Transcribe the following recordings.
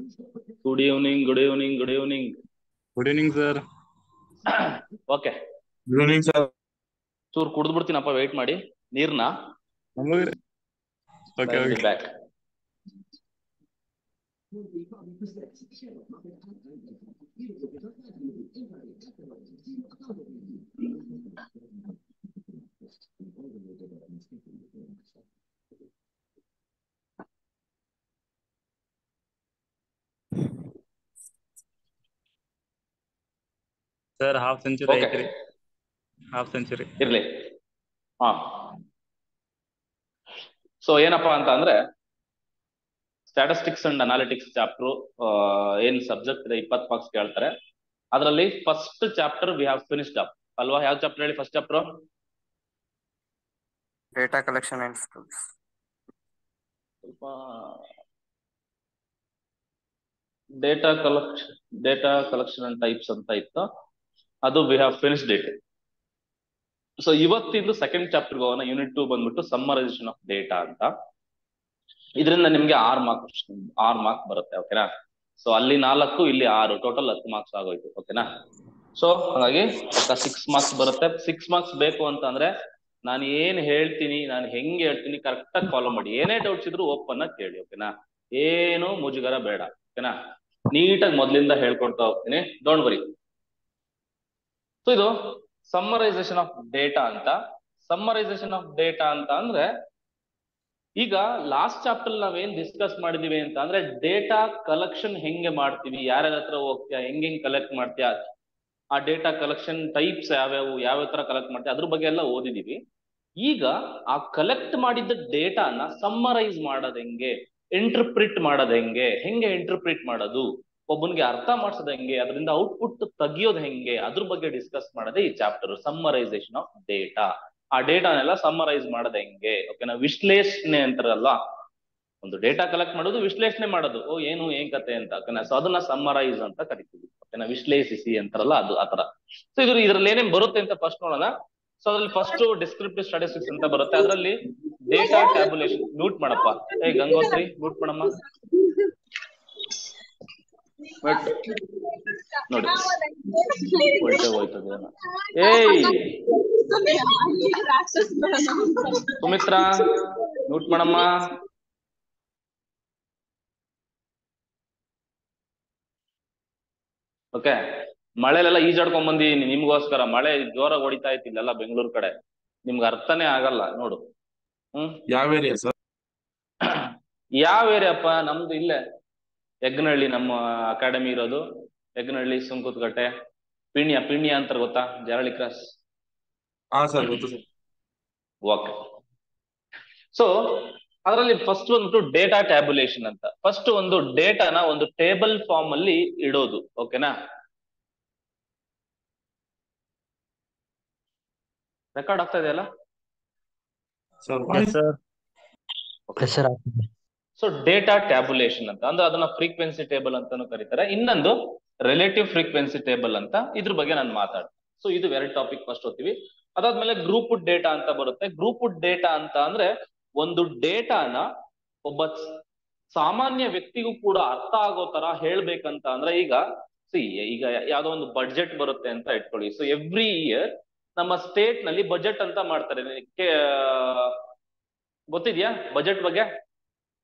Good evening, good evening, good evening. Good evening, sir. Okay. Good evening, sir. ಚೂರು ಕುಡಿದು ಬಿಡ್ತೀನಪ್ಪ, wait ಮಾಡಿ ನೀರ್ನ. Okay, okay. Back. Sir, half century Okay. ಐತ್ರಿ. Half century. ಇರ್ಲಿ. ಹಾ. So ಏನಪ್ಪಾ ಅಂತ ಅಂದ್ರೆ ಸ್ಟ್ಯಾಟಿಸ್ಟಿಕ್ಸ್ ಅಂಡ್ ಅನಾಲಿಟಿಕ್ಸ್ ಚಾಪ್ಟರ್ ಏನ್ ಸಬ್ಜೆಕ್ಟ್ ಇದೆ 20 ಮಾರ್ಕ್ಸ್ ಕೇಳ್ತಾರೆ. ಅದರಲ್ಲಿ first chapter we have finished up ಅಲ್ವಾ? ಯಾವ ಚಾಪ್ಟರ್ ಹೇಳಿ? First chapter data collection and skills. ಸ್ವಲ್ಪ ಡೇಟಾ ಕಲೆಕ್ಷನ್ ಅಂಡ್ ಟೈಪ್ಸ್ ಅಂತ ಇತ್ತು, ಅದು we have finished it. So ಇವತ್ತಿಂದು ಸೆಕೆಂಡ್ ಚಾಪ್ಟರ್ ಹೋಗೋಣ. ಯೂನಿಟ್ 2 ಬಂದ್ಬಿಟ್ಟು ಸಮ್ಮರೈಸೇಷನ್ ಆಫ್ ಡೇಟಾ ಅಂತ. ಇದರಿಂದ ನಿಮ್ಗೆ 6 ಮಾರ್ಕ್ ಬರುತ್ತೆ. ಓಕೆನಾ? ಸೊ ಅಲ್ಲಿ 4, ಇಲ್ಲಿ 6, ಟೋಟಲ್ 10 ಮಾರ್ಕ್ಸ್ ಆಗೋಯ್ತು. ಓಕೆನಾ? ಸೊ ಹಾಗಾಗಿ ಪಕ್ಕ 6 ಮಾರ್ಕ್ಸ್ ಬರುತ್ತೆ. 6 ಮಾರ್ಕ್ಸ್ ಬೇಕು ಅಂತ ಅಂದ್ರೆ ನಾನು ಏನ್ ಹೇಳ್ತೀನಿ, ನಾನು ಹೆಂಗೆ ಹೇಳ್ತೀನಿ ಕರೆಕ್ಟ್ ಆಗಿ ಫಾಲೋ ಮಾಡಿ. ಏನೇ ಡೌಟ್ಸ್ ಇದ್ರು ಓಪನ್ ಆಗಿ ಕೇಳಿ. ಓಕೆನಾ? ಏನು ಮುಜುಗರ ಬೇಡ. ಓಕೆನಾ? ನೀಟಾಗಿ ಮೊದ್ಲಿಂದ ಹೇಳ್ಕೊಡ್ತಾ ಹೋಗ್ತೀನಿ, ಡೋಂಟ್ ವರಿ. ಸೊ ಇದು ಸಮ್ಮರೈಸೇಷನ್ ಆಫ್ ಡೇಟಾ ಅಂತ. ಸಮ್ಮರೈಸೇಷನ್ ಆಫ್ ಡೇಟಾ ಅಂತ ಅಂದ್ರೆ ಈಗ ಲಾಸ್ಟ್ ಚಾಪ್ಟರ್ ನಾವೇನ್ ಡಿಸ್ಕಸ್ ಮಾಡಿದೀವಿ ಅಂತ ಅಂದ್ರೆ ಡೇಟಾ ಕಲೆಕ್ಷನ್ ಹೆಂಗೆ ಮಾಡ್ತೀವಿ, ಯಾರ್ಯಾರ ಹತ್ರ ಹೋಗ್ತೀಯಾ, ಹೆಂಗ್ ಕಲೆಕ್ಟ್ ಮಾಡ್ತೀಯಾ, ಆ ಡೇಟಾ ಕಲೆಕ್ಷನ್ ಟೈಪ್ಸ್ ಯಾವ ತರ ಕಲೆಕ್ಟ್ ಮಾಡ್ತೀವಿ ಅದ್ರ ಬಗ್ಗೆ ಎಲ್ಲ ಓದಿದೀವಿ. ಈಗ ಆ ಕಲೆಕ್ಟ್ ಮಾಡಿದ್ದ ಡೇಟಾನ ಸಮ್ಮರೈಸ್ ಮಾಡೋದ್ ಹೆಂಗೆ, ಇಂಟರ್ಪ್ರಿಟ್ ಮಾಡೋದ್ ಹೆಂಗೆ ಇಂಟರ್ಪ್ರಿಟ್ ಮಾಡೋದು, ಒಬ್ಬನಿಗೆ ಅರ್ಥ ಮಾಡ್ಸೋದ್ ಹೆಂಗೆ, ಅದರಿಂದ ಔಟ್ಪುಟ್ ತೆಗಿಯೋದ್ ಹೆಂಗೆ, ಅದ್ರ ಬಗ್ಗೆ ಡಿಸ್ಕಸ್ ಮಾಡೋದೇ ಈ ಚಾಪ್ಟರ್ ಸಮ್ಮರೈಸೇಷನ್ ಆಫ್ ಡೇಟಾ. ಆ ಡೇಟಾನೆಲ್ಲ ಸಮ್ಮರೈಸ್ ಮಾಡೋದ್ ಹೆಂಗೆ. ಓಕೆನಾ? ವಿಶ್ಲೇಷಣೆ ಅಂತಾರಲ್ವಾ, ಒಂದು ಡೇಟಾ ಕಲೆಕ್ಟ್ ಮಾಡೋದು, ವಿಶ್ಲೇಷಣೆ ಮಾಡೋದು, ಏನು ಏನ್ ಕತೆ ಅಂತ. ಓಕೆನಾ? ಸೊ ಅದನ್ನ ಸಮ್ಮರೈಸ್ ಅಂತ ಕರಿತೀವಿ. ಓಕೆನಾ? ವಿಶ್ಲೇಷಿಸಿ ಅಂತಾರಲ್ಲ, ಅದು ಆತರ. ಸೊ ಇದ್ರಲ್ಲಿ ಏನೇನ್ ಬರುತ್ತೆ ಅಂತ ಫಸ್ಟ್ ನೋಡೋಣ. ಸೊ ಅದ್ರಲ್ಲಿ ಫಸ್ಟ್ ಡಿಸ್ಕ್ರಿಪ್ಟಿವ್ ಸ್ಟಾಟಿಸ್ಟಿಕ್ಸ್ ಅಂತ ಬರುತ್ತೆ. ಅದರಲ್ಲಿ ಡೇಟಾ ಟ್ಯಾಬುಲೇಷನ್. ಮ್ಯೂಟ್ ಮಾಡಪ್ಪ, ಗಂಗೋತ್ರಿ ಮ್ಯೂಟ್ ಮಾಡಮ್ಮ. ನೋಡಿ ಹೋಯ್ತದೇನ. ಸುಮಿತ್ರಾ ಮ್ಯೂಟ್ ಮಾಡಮ್ಮ. ಓಕೆ, ಮಳೆಲೆಲ್ಲ ಈಜಾಡ್ಕೊಂಡ್ ಬಂದಿದ್ದೀನಿ ನಿಮ್ಗೋಸ್ಕರ. ಮಳೆ ಜೋರಾಗಿ ಹೊಡಿತಾ ಇತ್ತು ಇಲ್ಲೆಲ್ಲ ಬೆಂಗಳೂರು ಕಡೆ, ನಿಮ್ಗೆ ಅರ್ಥನೇ ಆಗಲ್ಲ ನೋಡು. ಯಾವ ಏರಿಯಾ ಸರ್? ಯಾವ ಏರಿಯಾಪ್ಪ? ನಮ್ದು ಇಲ್ಲೇ ಯಗ್ನಹಳ್ಳಿ, ನಮ್ಮ ಅಕಾಡೆಮಿ ಇರೋದು ಯಗ್ನಹಳ್ಳಿ, ಸುಂಕುತ್ಕಟ್ಟೆ, ಪಿಣ್ಯ ಅಂತಾರೆ ಗೊತ್ತಾ, ಜರಳಿ ಕ್ರಾಸ್. ಹಾ ಸರ್, ಗೊತ್ತು ಸರ್. ಓಕೆ. ಸೊ ಅದರಲ್ಲಿ ಫಸ್ಟ್ ಬಂದ್ಬಿಟ್ಟು ಡೇಟಾ ಟ್ಯಾಬುಲೇಷನ್ ಅಂತ. ಫಸ್ಟ್ ಒಂದು ಡೇಟಾನ ಒಂದು ಟೇಬಲ್ ಫಾರ್ಮ್ ಅಲ್ಲಿ ಇಡೋದು. ಓಕೆನಾ? ರೆಕಾರ್ಡ್ ಆಗ್ತಾ ಇದೆಯಲ್ಲ ಸರ್? ಸೊ ಡೇಟಾ ಟ್ಯಾಬುಲೇಷನ್ ಅಂತ ಅಂದ್ರೆ ಅದನ್ನ ಫ್ರೀಕ್ವೆನ್ಸಿ ಟೇಬಲ್ ಅಂತಾನು ಕರೀತಾರೆ. ಇನ್ನೊಂದು ರಿಲೇಟಿವ್ ಫ್ರೀಕ್ವೆನ್ಸಿ ಟೇಬಲ್ ಅಂತ. ಇದ್ರ ಬಗ್ಗೆ ನಾನು ಮಾತಾಡ್ತೀನಿ. ಸೊ ಇದು 2 ಟಾಪಿಕ್ ಫಸ್ಟ್ ಓದ್ತೀವಿ. ಅದಾದ್ಮೇಲೆ ಗ್ರೂಪ್ ಡೇಟಾ ಅಂತ ಬರುತ್ತೆ. ಗ್ರೂಪ್ ಡೇಟಾ ಅಂತ ಅಂದ್ರೆ ಒಂದು ಡೇಟಾನ ಒಬ್ಬ ಸಾಮಾನ್ಯ ವ್ಯಕ್ತಿಗೂ ಕೂಡ ಅರ್ಥ ಆಗೋ ತರ ಹೇಳ್ಬೇಕಂತ ಅಂದ್ರೆ, ಈಗ ಯಾವ್ದೋ ಒಂದು ಬಡ್ಜೆಟ್ ಬರುತ್ತೆ ಅಂತ ಇಟ್ಕೊಳ್ಳಿ. ಸೊ ಎವ್ರಿ ಇಯರ್ ನಮ್ಮ ಸ್ಟೇಟ್ ನಲ್ಲಿ ಬಜೆಟ್ ಅಂತ ಮಾಡ್ತಾರೆ. ಗೊತ್ತಿದ್ಯಾ ಬಜೆಟ್ ಬಗ್ಗೆ?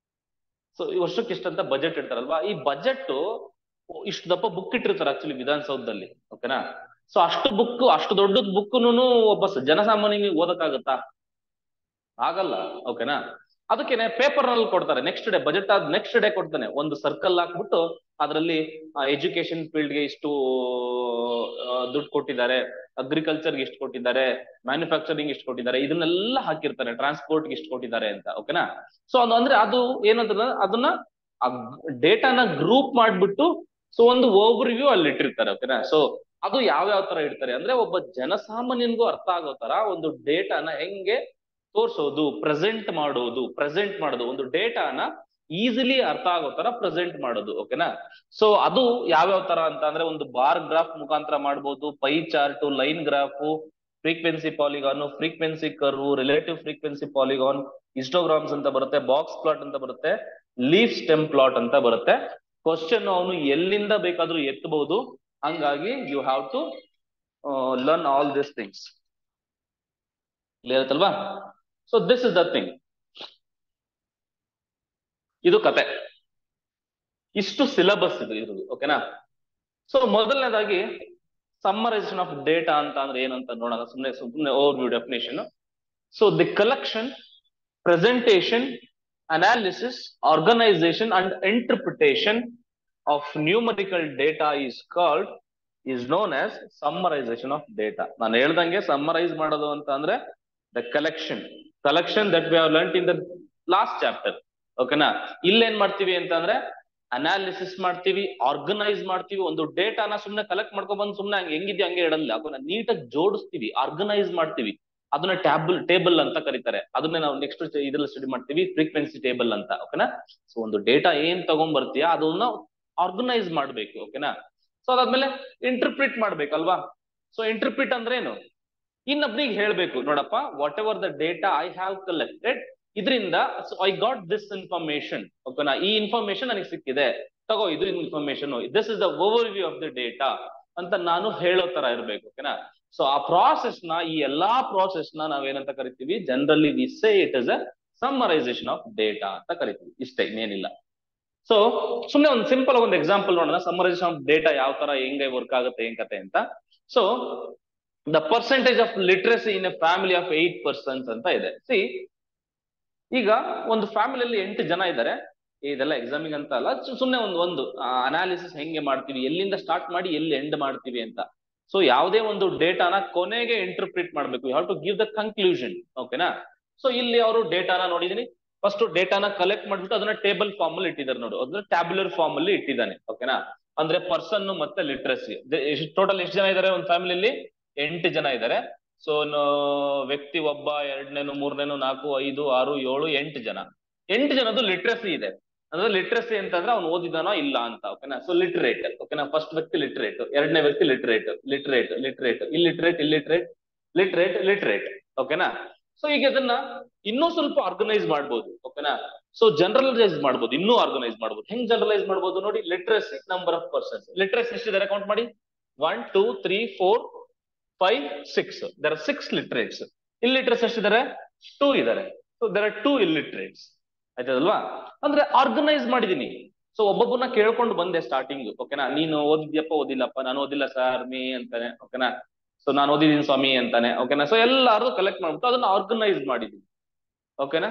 ಸೊ ಈ ವರ್ಷಕ್ಕೆ ಇಷ್ಟಂತ ಬಜೆಟ್ ಇಡ್ತಾರಲ್ವಾ. ಈ ಬಜೆಟ್ ಇಷ್ಟು ದಪ್ಪ ಬುಕ್ ಇಟ್ಟಿರ್ತಾರೆ ಆಕ್ಚುಲಿ ವಿಧಾನಸೌಧದಲ್ಲಿ. ಓಕೆನಾ? ಸೊ ಅಷ್ಟು ದೊಡ್ಡದ್ ಬುಕ್ನು ಒಬ್ಬ ಜನಸಾಮಾನ್ಯನಿಗೆ ಓದಕ್ಕಾಗತ್ತಾ? ಆಗಲ್ಲ. ಓಕೆನಾ? ಅದಕ್ಕೇನೆ ಪೇಪರ್ ನಲ್ಲಿ ಕೊಡ್ತಾರೆ. ನೆಕ್ಸ್ಟ್ ಡೇ ಬಜೆಟ್ ಆದ ನೆಕ್ಸ್ಟ್ ಡೇ ಕೊಡ್ತಾನೆ, ಒಂದು ಸರ್ಕಲ್ ಹಾಕ್ಬಿಟ್ಟು ಅದರಲ್ಲಿ ಎಜುಕೇಶನ್ ಫೀಲ್ಡ್ಗೆ ಇಷ್ಟು ದುಡ್ಡು ಕೊಟ್ಟಿದ್ದಾರೆ, ಅಗ್ರಿಕಲ್ಚರ್ಗೆ ಇಷ್ಟು ಕೊಟ್ಟಿದ್ದಾರೆ, ಮ್ಯಾನುಫ್ಯಾಕ್ಚರಿಂಗ್ ಇಷ್ಟು ಕೊಟ್ಟಿದ್ದಾರೆ, ಇದನ್ನೆಲ್ಲ ಹಾಕಿರ್ತಾರೆ, ಟ್ರಾನ್ಸ್ಪೋರ್ಟ್ಗೆ ಇಷ್ಟು ಕೊಟ್ಟಿದ್ದಾರೆ ಅಂತ. ಓಕೆನಾ? ಸೊ ಅಂದ್ರೆ ಅದು ಏನಂದ್ರೆ ಅದನ್ನ ಡೇಟಾನ ಗ್ರೂಪ್ ಮಾಡ್ಬಿಟ್ಟು ಸೊ ಒಂದು ಓವರ್ ವ್ಯೂ ಅಲ್ಲಿ ಇಟ್ಟಿರ್ತಾರೆ. ಓಕೆನಾ? ಸೊ ಅದು ಯಾವ ತರ ಇಡ್ತಾರೆ ಅಂದ್ರೆ ಒಬ್ಬ ಜನಸಾಮಾನ್ಯನಿಗೂ ಅರ್ಥ ಆಗೋ ತರ ಒಂದು ಡೇಟಾನ ಹೆಂಗೆ ತೋರ್ಸೋದು, ಪ್ರೆಸೆಂಟ್ ಮಾಡೋದು, ಒಂದು ಡೇಟಾನ ಈಸಿಲಿ ಅರ್ಥ ಆಗೋ ತರ ಪ್ರೆಸೆಂಟ್ ಮಾಡೋದು. ಓಕೆನಾ? ಸೊ ಅದು ಯಾವ್ಯಾವ ತರ ಅಂತ ಅಂದ್ರೆ ಒಂದು ಬಾರ್ ಗ್ರಾಫ್ ಮುಖಾಂತರ ಮಾಡ್ಬೋದು, pie chart, line graph, frequency polygon, frequency curve, relative frequency polygon, histograms ಅಂತ ಬರುತ್ತೆ, ಬಾಕ್ಸ್ ಪ್ಲಾಟ್ ಅಂತ ಬರುತ್ತೆ, ಲೀಫ್ ಸ್ಟೆಮ್ ಪ್ಲಾಟ್ ಅಂತ ಬರುತ್ತೆ. ಕ್ವಶನ್ ಅವನು ಎಲ್ಲಿಂದ ಬೇಕಾದ್ರೂ ಎತ್ತಬಹುದು. ಹಂಗಾಗಿ you have to learn all this things. Clear ಆಯ್ತಲ್ವಾ? So this is the thing. ಇದು ಕತೆ. ಇಷ್ಟು ಸಿಲೆಬಸ್ ಇರುವುದು. ಓಕೆನಾ? ಸೊ ಮೊದಲನೇದಾಗಿ ಸಮ್ಮರೈಸೇಷನ್ ಆಫ್ ಡೇಟಾ ಅಂತ ಅಂದ್ರೆ ಏನಂತ ನೋಡೋಣ. ಸುಮ್ಮನೆ over view definition. So the collection, presentation, analysis, organization and interpretation of numerical data is known as summarization of data. ನಾನು ಹೇಳ್ದಂಗೆ ಸಮ್ಮರೈಸ್ ಮಾಡೋದು ಅಂತ ಅಂದ್ರೆ the collection that we have learnt in the last chapter. ಓಕೆನಾ? ಇಲ್ಲೇನ್ ಮಾಡ್ತೀವಿ ಅಂತಂದ್ರೆ analysis ಮಾಡ್ತೀವಿ, ಆರ್ಗನೈಸ್ ಮಾಡ್ತೀವಿ. ಒಂದು ಡೇಟಾನ ಸುಮ್ನೆ ಕಲೆಕ್ಟ್ ಮಾಡ್ಕೊಂಡ್ ಬಂದು ಸುಮ್ನೆ ಹೆಂಗಿದ್ಯಾ ಹಂಗೆ ಇಡಲ್ಲ, ಅದನ್ನ ನೀಟಾಗಿ ಜೋಡಿಸ್ತೀವಿ, ಆರ್ಗನೈಸ್ ಮಾಡ್ತೀವಿ. ಅದನ್ನ ಟೇಬಲ್ ಅಂತ ಕರೀತಾರೆ. ಅದನ್ನ ನಾವು ನೆಕ್ಸ್ಟ್ ಇದ್ರಲ್ಲಿ ಸ್ಟಡಿ ಮಾಡ್ತೀವಿ, ಫ್ರೀಕ್ವೆನ್ಸಿ ಟೇಬಲ್ ಅಂತ. ಓಕೆನಾ? ಸೊ ಒಂದು ಡೇಟಾ ಏನ್ ತಗೊಂಡ್ ಬರ್ತೀಯಾ ಅದನ್ನ ಆರ್ಗನೈಸ್ ಮಾಡ್ಬೇಕು. ಓಕೆನಾ? ಸೊ ಅದಾದ್ಮೇಲೆ ಇಂಟರ್ಪ್ರಿಟ್ ಮಾಡ್ಬೇಕಲ್ವಾ? ಸೊ ಇಂಟರ್ಪ್ರಿಟ್ ಅಂದ್ರೆ ಏನು? ಇನ್ನೊಬ್ನಿಗೆ ಹೇಳ್ಬೇಕು, ನೋಡಪ್ಪ, what ever the data I have collected, ಇದರಿಂದ ಐ ಗಾಟ್ ದಿಸ್ ಇನ್ಫಾರ್ಮೇಶನ್. ಓಕೆನಾ? ಈ ಇನ್ಫಾರ್ಮೇಶನ್ ನನಗೆ ಸಿಕ್ಕಿದೆ, ತಗೋ ಇದು information, this is the over view of the data ಅಂತ ನಾನು ಹೇಳೋ ತರ ಇರ್ಬೇಕು. ಓಕೆನಾ? ಸೊ ಆ ಪ್ರಾಸೆಸ್ ನ, ಈ ಎಲ್ಲಾ ಪ್ರಾಸೆಸ್ ನ ನಾವೇನಂತ ಕರಿತೀವಿ? Generally we say it is a summarisation of data ಅಂತ ಕರಿತೀವಿ. ಇಷ್ಟೇ, ಇನ್ನೇನಿಲ್ಲ. ಸೊ ಸುಮ್ನೆ ಒಂದು ಸಿಂಪಲ್ ಒಂದು ಎಕ್ಸಾಂಪಲ್ ನೋಡೋಣ, ಸಮ್ಮರೈಸೇಷನ್ ಆಫ್ ಡೇಟಾ ಯಾವ ತರ ಹೆಂಗೆ ವರ್ಕ್ ಆಗುತ್ತೆ ಏನ್ ಕತೆ ಅಂತ. So the percentage of literacy in a family of 8% ಅಂತ ಇದೆ. ಸಿ, ಈಗ ಒಂದು ಫ್ಯಾಮಿಲಿಯಲ್ಲಿ 8 ಜನ ಇದ್ದಾರೆ. ಇದೆಲ್ಲ ಎಕ್ಸಾಮಿಂಗ್ ಅಂತ ಅಲ್ಲ, ಸುಮ್ನೆ ಒಂದು ಅನಾಲಿಸಿಸ್ ಹೆಂಗೆ ಮಾಡ್ತೀವಿ, ಎಲ್ಲಿಂದ ಸ್ಟಾರ್ಟ್ ಮಾಡಿ ಎಲ್ಲಿ ಎಂಡ್ ಮಾಡ್ತೀವಿ ಅಂತ. ಸೊ ಯಾವುದೇ ಒಂದು ಡೇಟಾನ ಕೊನೆಗೆ ಇಂಟರ್ಪ್ರಿಟ್ ಮಾಡ್ಬೇಕು, you have to give the conclusion. ಓಕೆನಾ? ಸೊ ಇಲ್ಲಿ ಅವರು ಡೇಟಾನ ನೋಡಿದೀನಿ, ಫಸ್ಟ್ ಡೇಟಾನ ಕಲೆಕ್ಟ್ ಮಾಡ್ಬಿಟ್ಟು ಅದನ್ನ ಟೇಬಲ್ ಫಾರ್ಮ್ ಅಲ್ಲಿ ಇಟ್ಟಿದ್ದಾರೆ. ನೋಡು, ಅದನ್ನ ಟ್ಯಾಬ್ಯುಲರ್ ಫಾರ್ಮ್ ಅಲ್ಲಿ ಇಟ್ಟಿದ್ದಾನೆ. ಓಕೆನಾ? ಅಂದ್ರೆ ಪರ್ಸನ್ ಮತ್ತೆ ಲಿಟ್ರಸಿ. ಟೋಟಲ್ ಎಷ್ಟು ಜನ ಇದ್ದಾರೆ ಒಂದು ಫ್ಯಾಮಿಲಿಯಲ್ಲಿ? 8 ಜನ ಇದ್ದಾರೆ. ಸೊ ವ್ಯಕ್ತಿ ಒಬ್ಬ, 2ನೇನು, 3ನೇನು, 4, 5, 6, 7, 8 ಜನ. 8 ಜನದ್ದು ಲಿಟ್ರಸಿ ಇದೆ. ಅಂದ್ರೆ ಲಿಟ್ರಸಿ ಅಂತಂದ್ರೆ ಅವ್ನು ಓದಿದಾನೋ ಇಲ್ಲ ಅಂತ. ಓಕೆನಾ? So literate. ಓಕೆನಾ? ಫಸ್ಟ್ ವ್ಯಕ್ತಿ ಲಿಟ್ರೇಟ್, 2ನೇ ವ್ಯಕ್ತಿ ಲಿಟ್ರೇಟ್. ಓಕೆನಾ? ಸೊ ಈಗ ಅದನ್ನ ಇನ್ನೂ ಸ್ವಲ್ಪ ಆರ್ಗನೈಸ್ ಮಾಡ್ಬೋದು. ಓಕೆನಾ? ಸೊ ಜನರಲೈಸ್ ಮಾಡ್ಬೋದು, ಇನ್ನೂ ಆರ್ಗನೈಸ್ ಮಾಡ್ಬೋದು. ಹೆಂಗ್ ಜನರಲೈಸ್ ಮಾಡ್ಬೋದು ನೋಡಿ? Literacy, number of persons. Literacy ಎಷ್ಟಿದ್ದಾರೆ ಕೌಂಟ್ ಮಾಡಿ. 1, 2, 3, 4, 5, 6. there are 6 literates. illiterates ಎಷ್ಟಿದ್ದಾರೆ? 2 ಇದ್ದಾರೆ. So there are 2 illiterates. ಆಯ್ತದಲ್ವಾ? ಅಂದ್ರೆ ಆರ್ಗನೈಸ್ ಮಾಡಿದೀನಿ. ಸೊ ಒಬ್ಬೊಬ್ಬನ ಕೇಳ್ಕೊಂಡು ಬಂದೆ ಸ್ಟಾರ್ಟಿಂಗ್. ಓಕೆನಾ? ನೀನು ಓದಿದ್ಯಪ್ಪ? ಓದಿಲ್ಲಪ್ಪ. ನಾನು ಓದಿಲ್ಲ ಸರ್ ಮೀ ಅಂತಾನೆ. ಓಕೆನಾ? ಸೊ ನಾನು ಓದಿದ್ದೀನಿ ಸ್ವಾಮಿ ಅಂತಾನೆ. ಓಕೆನಾ? ಸೊ ಎಲ್ಲಾರು ಕಲೆಕ್ಟ್ ಮಾಡ್ಬಿಟ್ಟು ಅದನ್ನ ಆರ್ಗನೈಸ್ ಮಾಡಿದೀನಿ. ಓಕೆನಾ?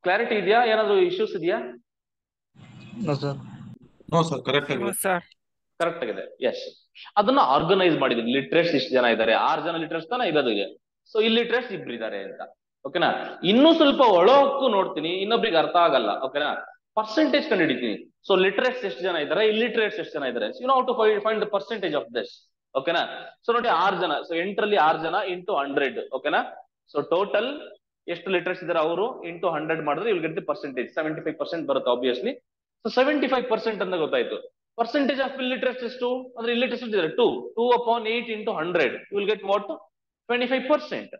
ಕ್ಲಾರಿಟಿ ಇದೆಯಾ? ಏನಾದ್ರು ಇಶ್ಯೂಸ್ ಇದೆಯಾ? ಕರೆಕ್ಟ್ ಆಗಿದೆ. ಎಸ್, ಅದನ್ನ ಆರ್ಗನೈಸ್ ಮಾಡಿದೀನಿ. ಲಿಟ್ರೇಟ್ಸ್ ಇಷ್ಟು ಜನ ಇದ್ದಾರೆ, 6 ಜನ ಲಿಟ್ರೇಟ್ಸ್ ತಾನ ಇರೋದು ಇದೆ. ಸೊ ಇಲ್ಲಿಟ್ರೇಟ್ಸ್ 2 ಇದ್ದಾರೆ ಅಂತ. ಓಕೆನಾ? ಇನ್ನೂ ಸ್ವಲ್ಪ ಒಳಹೊಕ್ಕು ನೋಡ್ತೀನಿ, ಇನ್ನೊಬ್ರಿಗೆ ಅರ್ಥ ಆಗಲ್ಲ. ಓಕೆನಾ? ಪರ್ಸೆಂಟೇಜ್ ಕಂಡು ಹಿಡಿತೀನಿ. ಸೊ ಲಿಟ್ರೇಟ್ಸ್ ಎಷ್ಟು ಜನ ಇದ್ದಾರೆ, ಇಲ್ಲಿಟ್ರೇಟ್ಸ್ ಎಷ್ಟು ಜನ ಇದ್ದಾರೆ. You know how to find the percentage of this. ಓಕೆನಾ? ಸೊ ನೋಡಿ, 6 ಜನ. ಸೊ 8ರಲ್ಲಿ 6 ಜನ ಇಂಟು 100. ಓಕೆನಾ? ಸೊ ಟೋಟಲ್ ಎಷ್ಟು ಲಿಟ್ರೇಟ್ಸ್ ಇದ್ದಾರೆ ಅವರು ಇಂಟು 100 ಮಾಡಿದ್ರೆ ಇವ್ರಿಗೆ ಗೆಟ್ ದಿ ಪರ್ಸೆಂಟೇಜ್ 75% ಬರುತ್ತೆ ಆಬ್ವಿಯಸ್ಲಿ. ಸೊ 75% ಅಂತ ಗೊತ್ತಾಯ್ತು. ಪರ್ಸೆಂಟೇಜ್ ಆಫ್ ಇಲ್ಲಿಟ್ರೇಟ್ಸ್ ಎಷ್ಟು ಅಂದ್ರೆ, ಇಲ್ಲಿಟ್ರೇಟ್ಸ್ ಇದ್ದಾರೆ 2 upon 8 into 100, you will get what? 25%.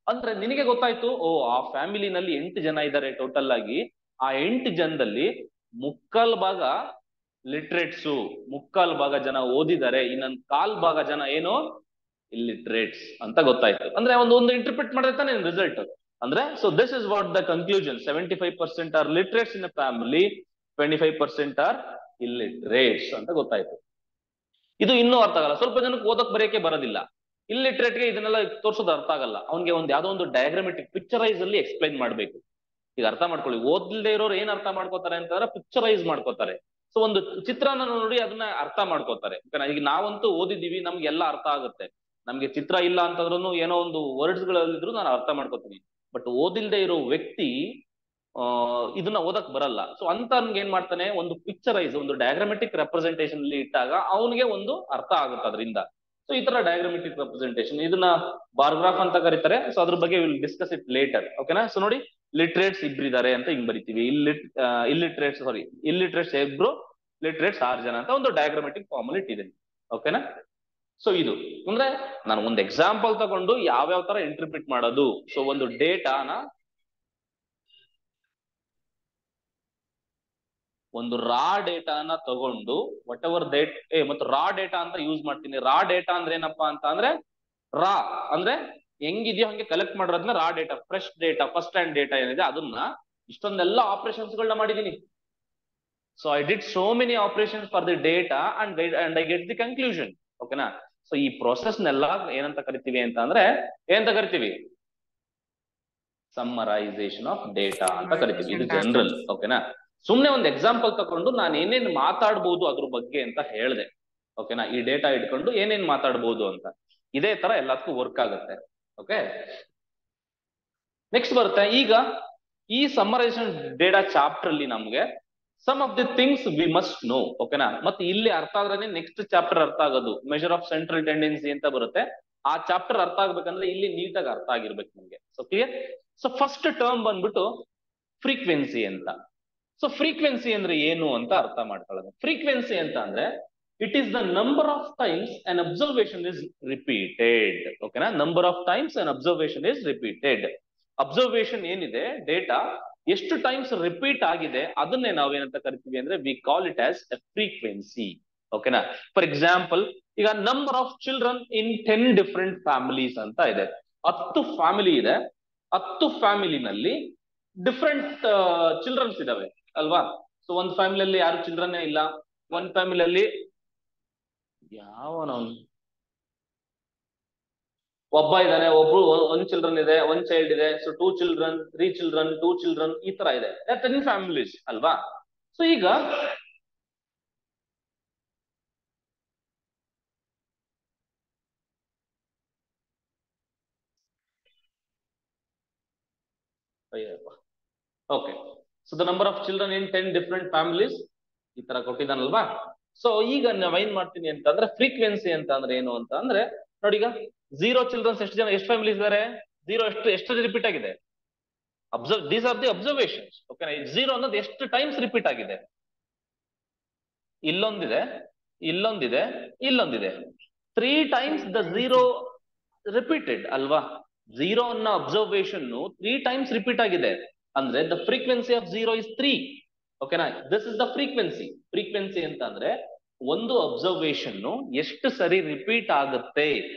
ಅಂದ್ರೆ ನಿನಗೆ ಗೊತ್ತಾಯ್ತು, ಓ ಆ ಫ್ಯಾಮಿಲಿನಲ್ಲಿ 8 ಜನ ಇದ್ದಾರೆ ಟೋಟಲ್ ಆಗಿ. ಆ 8 ಜನದಲ್ಲಿ 3/4 ಭಾಗ ಲಿಟ್ರೇಟ್ಸು, 3/4 ಭಾಗ ಜನ ಓದಿದ್ದಾರೆ, ಇನ್ನೊಂದು 1/4 ಭಾಗ ಜನ ಏನು ಇಲ್ಲಿಟ್ರೇಟ್ಸ್ ಅಂತ ಗೊತ್ತಾಯ್ತು. ಅಂದ್ರೆ ಒಂದು ಇಂಟರ್ಪ್ರಿಟ್ ಮಾಡಿದ್ರೆ ತಾನೇ ರಿಸಲ್ಟ್. ಅಂದ್ರೆ so this is what the conclusion. 75% are literates in a family, 25% are illiterates ಅಂತ ಗೊತ್ತಾಯ್ತು. ಇದು ಇನ್ನೂ ಅರ್ಥ ಆಗಲ್ಲ. ಸ್ವಲ್ಪ ಜನಕ್ಕೆ ಓದಕ್ ಬರೆಯಕ್ಕೆ ಬರೋದಿಲ್ಲ. ಇಲ್ಲಿಟ್ರೇಟ್ಗೆ ಇದನ್ನೆಲ್ಲ ತೋರ್ಸೋದು ಅರ್ಥ ಆಗಲ್ಲ. ಅವ್ನಿಗೆ ಯಾವ್ದೋ ಒಂದು ಡಯಾಗ್ರಾಮೆಟಿಕ್ ಪಿಕ್ಚರೈಸ್ ಅಲ್ಲಿ ಎಕ್ಸ್ಪ್ಲೈನ್ ಮಾಡ್ಬೇಕು. ಈಗ ಅರ್ಥ ಮಾಡ್ಕೊಳ್ಳಿ, ಓದಲ್ದೇ ಇರೋರು ಏನ್ ಅರ್ಥ ಮಾಡ್ಕೋತಾರೆ ಅಂತಂದ್ರೆ ಪಿಕ್ಚರೈಸ್ ಮಾಡ್ಕೋತಾರೆ. ಸೊ ಒಂದು ಚಿತ್ರನ ನೋಡಿ ಅದನ್ನ ಅರ್ಥ ಮಾಡ್ಕೋತಾರೆ. ಈಗ ನಾವಂತೂ ಓದಿದೀವಿ, ನಮ್ಗೆಲ್ಲ ಅರ್ಥ ಆಗುತ್ತೆ. ನಮ್ಗೆ ಚಿತ್ರ ಇಲ್ಲ ಅಂತಂದ್ರೂ ಏನೋ ಒಂದು ವರ್ಡ್ಸ್ ಗಳಲ್ಲಿದ್ರು ನಾನು ಅರ್ಥ ಮಾಡ್ಕೋತೀನಿ. ಬಟ್ ಓದಿಲ್ದೇ ಇರೋ ವ್ಯಕ್ತಿ ಇದನ್ನ ಓದಕ್ ಬರಲ್ಲ. ಸೊ ಅಂತ ಏನ್ ಮಾಡ್ತಾನೆ, ಒಂದು ಪಿಕ್ಚರೈಸ್, ಒಂದು ಡಯಾಗ್ರಾಮೆಟಿಕ್ ರೆಪ್ರೆಸೆಂಟೇಷನ್ ಅಲ್ಲಿ ಇಟ್ಟಾಗ ಅವನಿಗೆ ಒಂದು ಅರ್ಥ ಆಗುತ್ತೆ ಅದರಿಂದ. ಸೊ ಈ ತರ ಡಯಾಗ್ರಾಮೆಟಿಕ್ ರೆಪ್ರೆಸೆಂಟೇಷನ್, ಇದನ್ನ ಬಾರ್ಗ್ರಾಫ್ ಅಂತ ಕರೀತಾರೆ. ಸೊ ಅದ್ರ ಬಗ್ಗೆ ವಿಲ್ ಡಿಸ್ಕಸ್ ಇಟ್ ಲೇಟರ್. ಓಕೆನಾ? ಸೊ ನೋಡಿ, ಲಿಟ್ರೇಟ್ಸ್ 2 ಇದ್ದಾರೆ ಅಂತ ಹಿಂಗ್ ಬರಿತೀವಿ. ಇಲ್ಲಿಟ್ರೇಟ್ಸ್ 2, ಲಿಟ್ರೇಟ್ಸ್ 6 ಜನ ಅಂತ ಒಂದು ಡಯಾಗ್ರಾಮೆಟಿಕ್ ಫಾರ್ಮ್ ಅಲ್ಲಿ ಇಟ್ಟಿದ್ದೀನಿ. ಓಕೆನಾ? ಸೊ ಇದು ಅಂದ್ರೆ ನಾನು ಒಂದು ಎಕ್ಸಾಂಪಲ್ ತಗೊಂಡು ಯಾವ್ಯಾವ ತರ ಇಂಟರ್ಪ್ರಿಟ್ ಮಾಡೋದು. ಸೊ ಒಂದು ಡೇಟಾನ ಒಂದು ರಾ ಡೇಟಾನ ತಗೊಂಡು ವಾಟ್ ಎವರ್ ಮತ್ತು ರಾ ಡೇಟಾ ಅಂತ ಯೂಸ್ ಮಾಡ್ತೀನಿ. ರಾ ಡೇಟಾ ಅಂದ್ರೆ ಏನಪ್ಪಾ ಅಂತ ಅಂದ್ರೆ ರಾ ಅಂದ್ರೆ ಹೆಂಗಿದ್ಯೋ ಹಂಗೆ ಕಲೆಕ್ಟ್ ಮಾಡಿರೋದನ್ನ raw data, fresh data, first hand data ಏನಿದೆ ಅದನ್ನ ಇಷ್ಟೊಂದೆಲ್ಲ ಆಪರೇಷನ್ಸ್ ಗಳನ್ನ ಮಾಡಿದೀನಿ. So I did so many operations for the data and I get the conclusion. ಓಕೆನಾ? ಸೊ ಈ ಪ್ರೊಸೆಸ್ನೆಲ್ಲ ಏನಂತ ಕರಿತೀವಿ ಅಂತ ಅಂದ್ರೆ ಏನಂತ ಕರಿತೀವಿ? ಸಮ್ಮರೈಸೇಷನ್ ಆಫ್ ಡೇಟಾ ಅಂತ ಕರಿತೀವಿ. ಇದು ಜನರಲ್. ಓಕೆನಾ? ಸುಮ್ನೆ ಒಂದು ಎಕ್ಸಾಂಪಲ್ ತಗೊಂಡು ನಾನು ಏನೇನ್ ಮಾತಾಡ್ಬೋದು ಅದ್ರ ಬಗ್ಗೆ ಅಂತ ಹೇಳಿದೆ. ಓಕೆನಾ? ಈ ಡೇಟಾ ಇಟ್ಕೊಂಡು ಏನೇನ್ ಮಾತಾಡ್ಬೋದು ಅಂತ. ಇದೇ ತರ ಎಲ್ಲದಕ್ಕೂ ವರ್ಕ್ ಆಗುತ್ತೆ. ಓಕೆ, ನೆಕ್ಸ್ಟ್ ಬರುತ್ತೆ. ಈಗ ಈ ಸಮ್ಮರೈಸೇಷನ್ ಡೇಟಾ ಚಾಪ್ಟರ್ ಅಲ್ಲಿ ನಮ್ಗೆ some of the things we must know. ಓಕೆನಾ? ಮತ್ತೆ ಇಲ್ಲಿ ಅರ್ಥ ಆದ್ರೆ ನೆಕ್ಸ್ಟ್ ಚಾಪ್ಟರ್ ಅರ್ಥ ಆಗೋದು. ಮೆಜರ್ ಆಫ್ ಸೆಂಟ್ರಲ್ ಟೆಂಡೆನ್ಸಿ ಅಂತ ಬರುತ್ತೆ. ಆ ಚಾಪ್ಟರ್ ಅರ್ಥ ಆಗ್ಬೇಕಂದ್ರೆ ಇಲ್ಲಿ ನೀಟಾಗಿ ಅರ್ಥ ಆಗಿರ್ಬೇಕು ನಿಮ್ಗೆ. So clear? So first term ಬಂದ್ಬಿಟ್ಟು ಫ್ರೀಕ್ವೆನ್ಸಿ ಅಂತ. ಸೊ ಫ್ರೀಕ್ವೆನ್ಸಿ ಅಂದ್ರೆ ಏನು ಅಂತ ಅರ್ಥ ಮಾಡ್ಕೊಳ್ಳೋದು. ಫ್ರೀಕ್ವೆನ್ಸಿ ಅಂತ ಅಂದ್ರೆ it is the number of times an observation is repeated. ಓಕೆನಾ? Number of times an observation is repeated. Observation ಏನಿದೆ ಡೇಟಾ ಎಷ್ಟು ಟೈಮ್ಸ್ ರಿಪೀಟ್ ಆಗಿದೆ ಅದನ್ನೇ ನಾವೇನಂತ ಕರಿತೀವಿ ಅಂದ್ರೆ we call it as a frequency. ಓಕೆನಾ? ಫಾರ್ ಎಕ್ಸಾಂಪಲ್, ಈಗ number of children in 10 different families ಅಂತ ಇದೆ. 10 ಫ್ಯಾಮಿಲಿ ಇದೆ. 10 ಫ್ಯಾಮಿಲಿನಲ್ಲಿ ಡಿಫ್ರೆಂಟ್ ಚಿಲ್ಡ್ರನ್ಸ್ ಇದಾವೆ ಅಲ್ವಾ? ಸೊ ಒಂದ್ ಫ್ಯಾಮಿಲಿಯಲ್ಲಿ ಯಾರು ಚಿಲ್ಡ್ರನ್ನೇ ಇಲ್ಲ. ಒಂದ್ ಫ್ಯಾಮಿಲಿಯಲ್ಲಿ ಒಬ್ಬ ಇದ್ದಾನೆ, ಒಂದ್ ಚಿಲ್ಡ್ರನ್ ಇದೆ, ಒಂದ್ ಚೈಲ್ಡ್ ಇದೆ. ಸೊ 2 ಚಿಲ್ಡ್ರನ್, 3 ಚಿಲ್ಡ್ರನ್, 2 ಚಿಲ್ಡ್ರನ್, ಈ ತರ ಇದೆ. 10 ಫ್ಯಾಮಿಲೀಸ್ ಅಲ್ವಾ? ಸೊ ಈಗ okay, so the number of children in 10 different families ಈ ತರ ಕೊಟ್ಟಿದ್ದಾನಲ್ವಾ? ಸೊ ಈಗ ನಾವ್ ಏನ್ ಮಾಡ್ತೀನಿ ಅಂತಂದ್ರೆ ಫ್ರೀಕ್ವೆನ್ಸಿ ಅಂತ ಅಂದ್ರೆ ಏನು ಅಂತ ಅಂದ್ರೆ ನೋಡಿ, ಈಗ 0 ಚಿಲ್ಡ್ರನ್ಸ್ ಎಷ್ಟು ಫ್ಯಾಮಿಲೀಸ್ ಇದಾರೆ? 0 ಎಷ್ಟು ರಿಪೀಟ್ ಆಗಿದೆ? These are the observations. Okay, 0 ಅನ್ನೋದು ಎಷ್ಟು ಟೈಮ್ಸ್ ರಿಪೀಟ್ ಆಗಿದೆ? ಇಲ್ಲೊಂದಿದೆ, ಇಲ್ಲೊಂದಿದೆ, ಇಲ್ಲೊಂದಿದೆ. 3 ಟೈಮ್ಸ್ ದ 0 ರಿಪೀಟೆಡ್ ಅಲ್ವಾ? 0 ಅನ್ನೋ ಅಬ್ಸರ್ವೇಷನ್ 3 ಟೈಮ್ಸ್ ರಿಪೀಟ್ ಆಗಿದೆ ಅಂದ್ರೆ ದ ಫ್ರೀಕ್ವೆನ್ಸಿ ಆಫ್ 0 ಇಸ್ 3. ಓಕೆನಾ? This is the frequency. Frequency ಅಂತ ಅಂದ್ರೆ ಒಂದು ಅಬ್ಸರ್ವೇಷನ್ ಎಷ್ಟು ಸರಿ ರಿಪೀಟ್ ಆಗುತ್ತೆ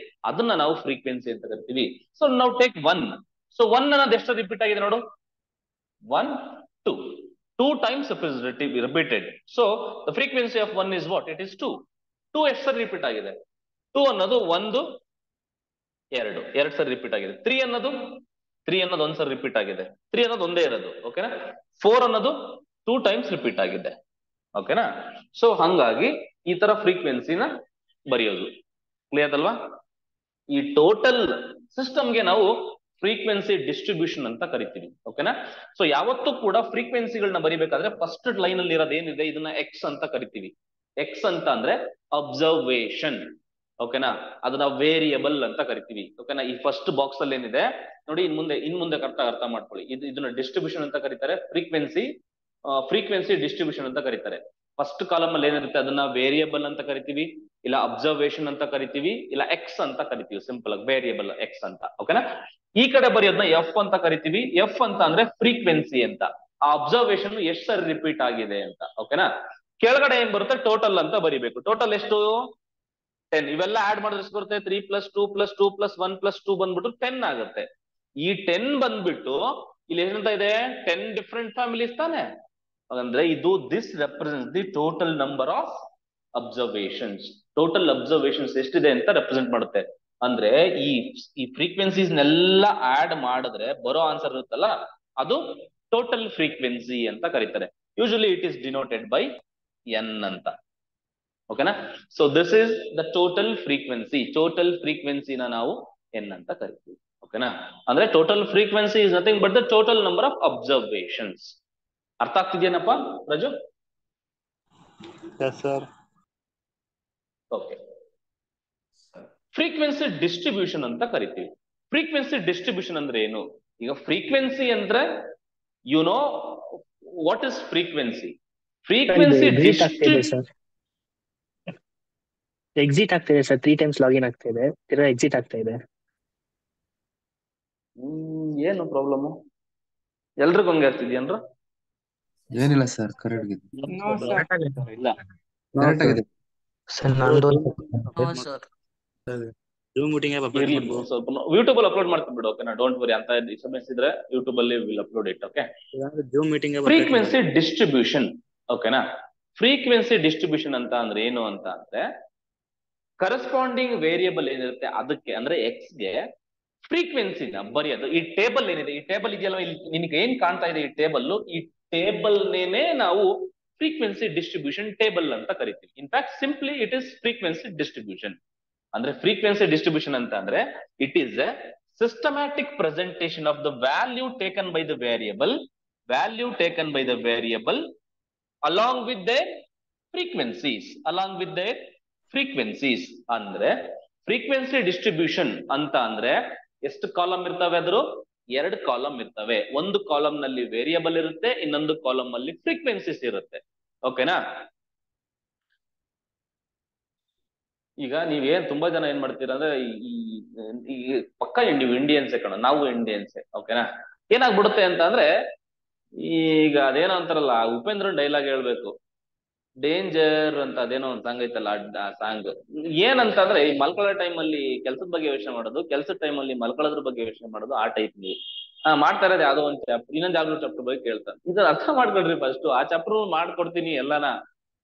ಅದನ್ನ ನಾವು ಫ್ರೀಕ್ವೆನ್ಸಿ ಅಂತ ಕರಿತೀವಿ. ಸೊ ನಾವು ಟೇಕ್ 1. ಸೊ 1 ಅನ್ನೋದು ಎಷ್ಟು ರಿಪೀಟ್ ಆಗಿದೆ ನೋಡು? 1, 2. 2 times repeated. So the frequency of 1 is what? It is 2. 2 ಎಷ್ಟು ಸರಿ ರಿಪೀಟ್ ಆಗಿದೆ? 2 ಅನ್ನೋದು 1, 2 ಸರಿ ರಿಪೀಟ್ ಆಗಿದೆ. 3 ಅನ್ನೋದು 1 ಸರಿ ರಿಪೀಟ್ ಆಗಿದೆ. 3 ಅನ್ನೋದು ಒಂದೇ ಇರೋದು. ಓಕೆನಾ? 4 ಅನ್ನೋದು 2 ಟೈಮ್ಸ್ ರಿಪೀಟ್ ಆಗಿದೆ. ಓಕೆನಾ? ಸೊ ಹಂಗಾಗಿ ಈ ತರ ಫ್ರೀಕ್ವೆನ್ಸಿನ ಬರೆಯೋದು. ಕ್ಲಿಯರ್ ಅಲ್ವಾ? ಈ ಟೋಟಲ್ ಸಿಸ್ಟಮ್ಗೆ ನಾವು ಫ್ರೀಕ್ವೆನ್ಸಿ ಡಿಸ್ಟ್ರಿಬ್ಯೂಷನ್ ಅಂತ ಕರಿತೀವಿ. ಓಕೆನಾ? ಸೊ ಯಾವತ್ತೂ ಕೂಡ ಫ್ರೀಕ್ವೆನ್ಸಿಗಳನ್ನ ಬರಿಬೇಕಾದ್ರೆ ಫಸ್ಟ್ ಲೈನ್ ಅಲ್ಲಿ ಇರೋದು ಏನಿದೆ ಇದನ್ನ ಎಕ್ಸ್ ಅಂತ ಕರಿತೀವಿ. ಎಕ್ಸ್ ಅಂತ ಅಂದ್ರೆ ಅಬ್ಸರ್ವೇಷನ್. ಓಕೆನಾ? ಅದನ್ನ ವೇರಿಯಬಲ್ ಅಂತ ಕರಿತೀವಿ. ಓಕೆನಾ? ಈ ಫಸ್ಟ್ ಬಾಕ್ಸ್ ಅಲ್ಲಿ ಏನಿದೆ ನೋಡಿ, ಇನ್ ಮುಂದೆ ಅರ್ಥ ಮಾಡ್ಕೊಳ್ಳಿ. ಇದನ್ನ ಡಿಸ್ಟ್ರಿಬ್ಯೂಷನ್ ಅಂತ ಕರೀತಾರೆ. ಫ್ರೀಕ್ವೆನ್ಸಿ ಡಿಸ್ಟ್ರಿಬ್ಯೂಷನ್ ಅಂತ ಕರೀತಾರೆ. ಫಸ್ಟ್ ಕಾಲಮ್ ಅಲ್ಲಿ ಏನಿರುತ್ತೆ ಅದನ್ನ ವೇರಿಯಬಲ್ ಅಂತ ಕರಿತೀವಿ, ಇಲ್ಲ ಅಬ್ಸರ್ವೇಷನ್ ಅಂತ ಕರಿತೀವಿ, ಇಲ್ಲ ಎಕ್ಸ್ ಅಂತ ಕರಿತೀವಿ. ಸಿಂಪಲ್ ಆಗಿ ವೇರಿಯಬಲ್ ಎಕ್ಸ್ ಅಂತ. ಓಕೆನಾ? ಈ ಕಡೆ ಬರೆಯೋದನ್ನ ಎಫ್ ಅಂತ ಕರಿತೀವಿ. ಎಫ್ ಅಂತ ಅಂದ್ರೆ ಫ್ರೀಕ್ವೆನ್ಸಿ ಅಂತ. ಆ ಅಬ್ಸರ್ವೇಷನ್ ಎಷ್ಟು ಸರಿ ರಿಪೀಟ್ ಆಗಿದೆ ಅಂತ. ಓಕೆನಾ? ಕೆಳಗಡೆ ಏನ್ ಬರುತ್ತೆ? ಟೋಟಲ್ ಅಂತ ಬರಿಬೇಕು. ಟೋಟಲ್ ಎಷ್ಟು? 10. ಇವೆಲ್ಲ ಆಡ್ ಮಾಡಿದ್ರೆ ಎಷ್ಟು ಬರುತ್ತೆ? 3 + 2 + 2 + 1 + 2 ಬಂದ್ಬಿಟ್ಟು 10 ಆಗುತ್ತೆ. ಈ 10 ಬಂದ್ಬಿಟ್ಟು ಇಲ್ಲಿ ಏನಂತ ಇದೆ? 10 ಡಿಫ್ರೆಂಟ್ ಫ್ಯಾಮಿಲೀಸ್ ತಾನೆ. ಅಂದ್ರೆ ಇದು this represent the total number of observations. Total observations ಎಷ್ಟಿದೆ ಅಂತ ರೆಪ್ರೆಸೆಂಟ್ ಮಾಡುತ್ತೆ. ಅಂದ್ರೆ ಈ ಫ್ರೀಕ್ವೆನ್ಸೀಸ್ನೆಲ್ಲ ಆಡ್ ಮಾಡಿದ್ರೆ ಬರೋ ಆನ್ಸರ್ ಇರುತ್ತಲ್ಲ ಅದು ಟೋಟಲ್ ಫ್ರೀಕ್ವೆನ್ಸಿ ಅಂತ ಕರೀತಾರೆ. Usually it is denoted by N ಅಂತ. ಓಕೆನಾ? So this is the total frequency. Total ಫ್ರೀಕ್ವೆನ್ಸಿನ ನಾವು ಎನ್ ಅಂತ ಕರಿತೀವಿ. ಓಕೆನಾ? ಅಂದ್ರೆ total frequency is nothing but the total number of observations. ಅರ್ಥ ಆಗ್ತಿದ್ಯೇನಪ್ಪ ರಾಜು? ಓಕೆ. ಫ್ರೀಕ್ವೆನ್ಸಿ ಡಿಸ್ಟ್ರಿಬ್ಯೂಷನ್ ಅಂತ ಕರಿತೀವಿ. ಫ್ರೀಕ್ವೆನ್ಸಿ ಡಿಸ್ಟ್ರಿಬ್ಯೂಷನ್ ಅಂದ್ರೆ ಏನು? ಈಗ ಫ್ರೀಕ್ವೆನ್ಸಿ ಅಂದ್ರೆ you know what is frequency? Frequency exit ಆಗ್ತಿದೆ ಸರ್. 3 ಟೈಮ್ಸ್ ಲಾಗಿನ್ ಆಗ್ತಿದೆ, ತಿರ್ಗಾ ಎಕ್ಸಿಟ್ ಆಗ್ತಾ ಇದೆ. ಏನು ಪ್ರಾಬ್ಲಮ್? ಎಲ್ರಿಗೂ ಹಂಗೆ ಆಗ್ತಿದ್ಯೇನ್ರ? ಏನಿಲ್ಲ ಸರ್, ಕರೆಕ್ಟ್ ಇದೆ. No, sir. ಇಲ್ಲ ಕರೆಕ್ಟ್ ಆಗಿದೆ. ಸರ್ ನಂದು No, sir. ಜೂಮ್ ಮೀಟಿಂಗ್ ಇರ್ಲಿ bro, ಸ್ವಲ್ಪ ಯೂಟ್ಯೂಬ್ ಅಲ್ಲಿ ಅಪ್ಲೋಡ್ ಮಾಡ್ತೀನಿ ಬಿಡು. ಓಕೆನಾ, ಡೋಂಟ್ ವರಿ. ಅಂತ ಡಿಸ್ಟರ್ಬೆನ್ಸ್ ಇದ್ರೆ ಯೂಟ್ಯೂಬ್ ಅಲ್ಲಿ will upload it. Okay, zoom meeting frequency distribution. ಓಕೆನಾ, ಫ್ರೀಕ್ವೆನ್ಸಿ ಡಿಸ್ಟ್ರಿಬ್ಯೂಷನ್ ಅಂತ ಅಂದ್ರೆ ಏನು ಅಂತ ಅಂದ್ರೆ ಕರೆಸ್ಪಾಂಡಿಂಗ್ ವೇರಿಯಬಲ್ ಏನಿರುತ್ತೆ ಅದಕ್ಕೆ ಅಂದ್ರೆ ಎಕ್ಸ್ ಗೆ ಫ್ರೀಕ್ವೆನ್ಸಿನ ಬರೆಯೋದು. ಈ ಟೇಬಲ್ ಏನಿದೆ, ಈ ಟೇಬಲ್ ಇದೆಯಲ್ಲ ಇಲ್ಲಿ ನಿನಗೆ ಏನ್ ಕಾಣ್ತಾ ಇದೆ ಈ ಟೇಬಲ್, ಈ ಟೇಬಲ್ ನೇನೆ ನಾವು ಫ್ರೀಕ್ವೆನ್ಸಿ ಡಿಸ್ಟ್ರಿಬ್ಯೂಷನ್ ಟೇಬಲ್ ಅಂತ ಕರಿತೀವಿ. In fact simply it is frequency distribution. ಅಂದ್ರೆ ಫ್ರೀಕ್ವೆನ್ಸಿ ಡಿಸ್ಟ್ರಿಬ್ಯೂಷನ್ ಅಂತ ಅಂದ್ರೆ it is A systematic presentation of the value taken by the variable, along with their frequencies. ಅಂದ್ರೆ ಫ್ರೀಕ್ವೆನ್ಸಿ ಡಿಸ್ಟ್ರಿಬ್ಯೂಷನ್ ಅಂತ ಅಂದ್ರೆ ಎಷ್ಟು ಕಾಲಮ್ ಇರ್ತವೆ? ಅದ್ರು 2 ಕಾಲಮ್ ಇರ್ತವೆ. ಒಂದು ಕಾಲಮ್ ನಲ್ಲಿ ವೇರಿಯಬಲ್ ಇರುತ್ತೆ, ಇನ್ನೊಂದು ಕಾಲಮ್ ಅಲ್ಲಿ ಫ್ರೀಕ್ವೆನ್ಸೀಸ್ ಇರುತ್ತೆ. ಓಕೆನಾ? ಈಗ ನೀವೇನ್ ತುಂಬಾ ಜನ ಏನ್ ಮಾಡ್ತೀರಾ ಅಂದ್ರೆ ಈ ಪಕ್ಕ ನೀವು ಇಂಡಿಯನ್ಸೇ ಕಣ, ನಾವು ಇಂಡಿಯನ್ಸೇ. ಓಕೆನಾ? ಏನಾಗ್ಬಿಡುತ್ತೆ ಅಂತ ಅಂದ್ರೆ ಈಗ ಅದೇನೋ ಅಂತಾರಲ್ಲ, ಉಪೇಂದ್ರನ್ ಡೈಲಾಗ್ ಹೇಳ್ಬೇಕು, ಡೇಂಜರ್ ಅಂತ ಅದೇನೋ ಒಂದು ಸಾಂಗ್ ಐತಲ್ಲ, ಆ ಸಾಂಗ್ ಏನಂತ ಅಂದ್ರೆ ಈ ಮಲ್ಕೊಳ್ಳೋ ಟೈಮ್ ಅಲ್ಲಿ ಕೆಲ್ಸದ ಬಗ್ಗೆ ಯೋಚನೆ ಮಾಡೋದು, ಕೆಲ್ಸದ ಟೈಮ್ ಅಲ್ಲಿ ಮಲ್ಕೊಳ್ಳೋದ್ರ ಬಗ್ಗೆ ಯೋಚನೆ ಮಾಡೋದು, ಆ ಟೈಪ್ ನೀವು ಮಾಡ್ತಾ ಇರೋದು. ಯಾವ್ದೋ ಒಂದು ಚಾಪ್ಟರ್, ಇನ್ನೊಂದು ಯಾವ್ದೋ ಚಾಪ್ಟರ್ ಬಗ್ಗೆ ಕೇಳ್ತಾನೆ. ಇದನ್ನ ಅರ್ಥ ಮಾಡ್ಕೊಳ್ರಿ ಫಸ್ಟ್. ಆ ಚಾಪ್ಟರ್ ಮಾಡ್ಕೊಡ್ತೀನಿ ಎಲ್ಲಾನ.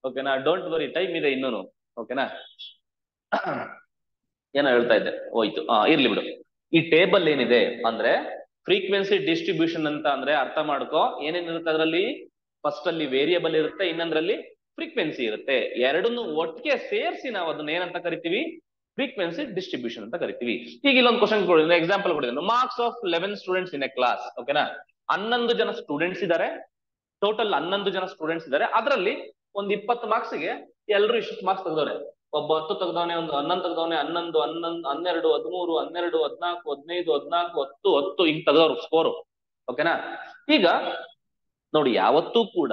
ಓಕೆನಾ, ಡೋಂಟ್ ವರಿ, ಟೈಮ್ ಇದೆ ಇನ್ನೂನು. ಓಕೆನಾ? ಏನೋ ಹೇಳ್ತಾ ಇದ್ದೆ, ಹೋಯ್ತು. ಇರ್ಲಿ ಬಿಡು. ಈ ಟೇಬಲ್ ಏನಿದೆ ಅಂದ್ರೆ ಫ್ರೀಕ್ವೆನ್ಸಿ ಡಿಸ್ಟ್ರಿಬ್ಯೂಷನ್ ಅಂತ ಅಂದ್ರೆ ಅರ್ಥ ಮಾಡ್ಕೋ, ಏನೇನಿರುತ್ತೆ ಅದರಲ್ಲಿ. ಫಸ್ಟ್ ಅಲ್ಲಿ ವೇರಿಯಬಲ್ ಇರುತ್ತೆ, ಇನ್ನೊಂದ್ರಲ್ಲಿ ಫ್ರೀಕ್ವೆನ್ಸಿ ಇರುತ್ತೆ. ಎರಡನ್ನು ಒಟ್ಟಿಗೆ ಸೇರಿಸಿ ನಾವು ಅದನ್ನ ಏನಂತ ಕರಿತೀವಿ? ಫ್ರೀಕ್ವೆನ್ಸಿ ಡಿಸ್ಟ್ರಿಬ್ಯೂಷನ್ ಅಂತ ಕರಿತೀವಿ. ಈಗ ಇಲ್ಲೊಂದು ಕ್ವಶನ್ ಕೊಡಿದ್ರೆ, ಎಕ್ಸಾಂಪಲ್ ಕೊಡಿದ್ರೆ, marks of 11 students in a class. ಓಕೆನಾ? 11 ಜನ ಸ್ಟೂಡೆಂಟ್ಸ್ ಇದ್ದಾರೆ, ಟೋಟಲ್ 11 ಜನ ಸ್ಟೂಡೆಂಟ್ಸ್ ಇದ್ದಾರೆ. ಅದರಲ್ಲಿ ಒಂದು 20 ಮಾರ್ಕ್ಸ್ಗೆ ಎಲ್ಲರೂ ಇಷ್ಟು ಮಾರ್ಕ್ಸ್ ತೆಗೆದವ್ರೆ. ಒಬ್ಬ 10 ತೆಗ್ದವನೆ, ಒಂದು 11 ತೆಗ್ದವನೆ, 11, 12, 13, 12, 14, 15, 14, 10 ಹಿಂಗ್ ತೆಗ್ದವ್ರು ಸ್ಕೋರು. ಓಕೆನಾ? ಈಗ ನೋಡಿ, ಯಾವತ್ತೂ ಕೂಡ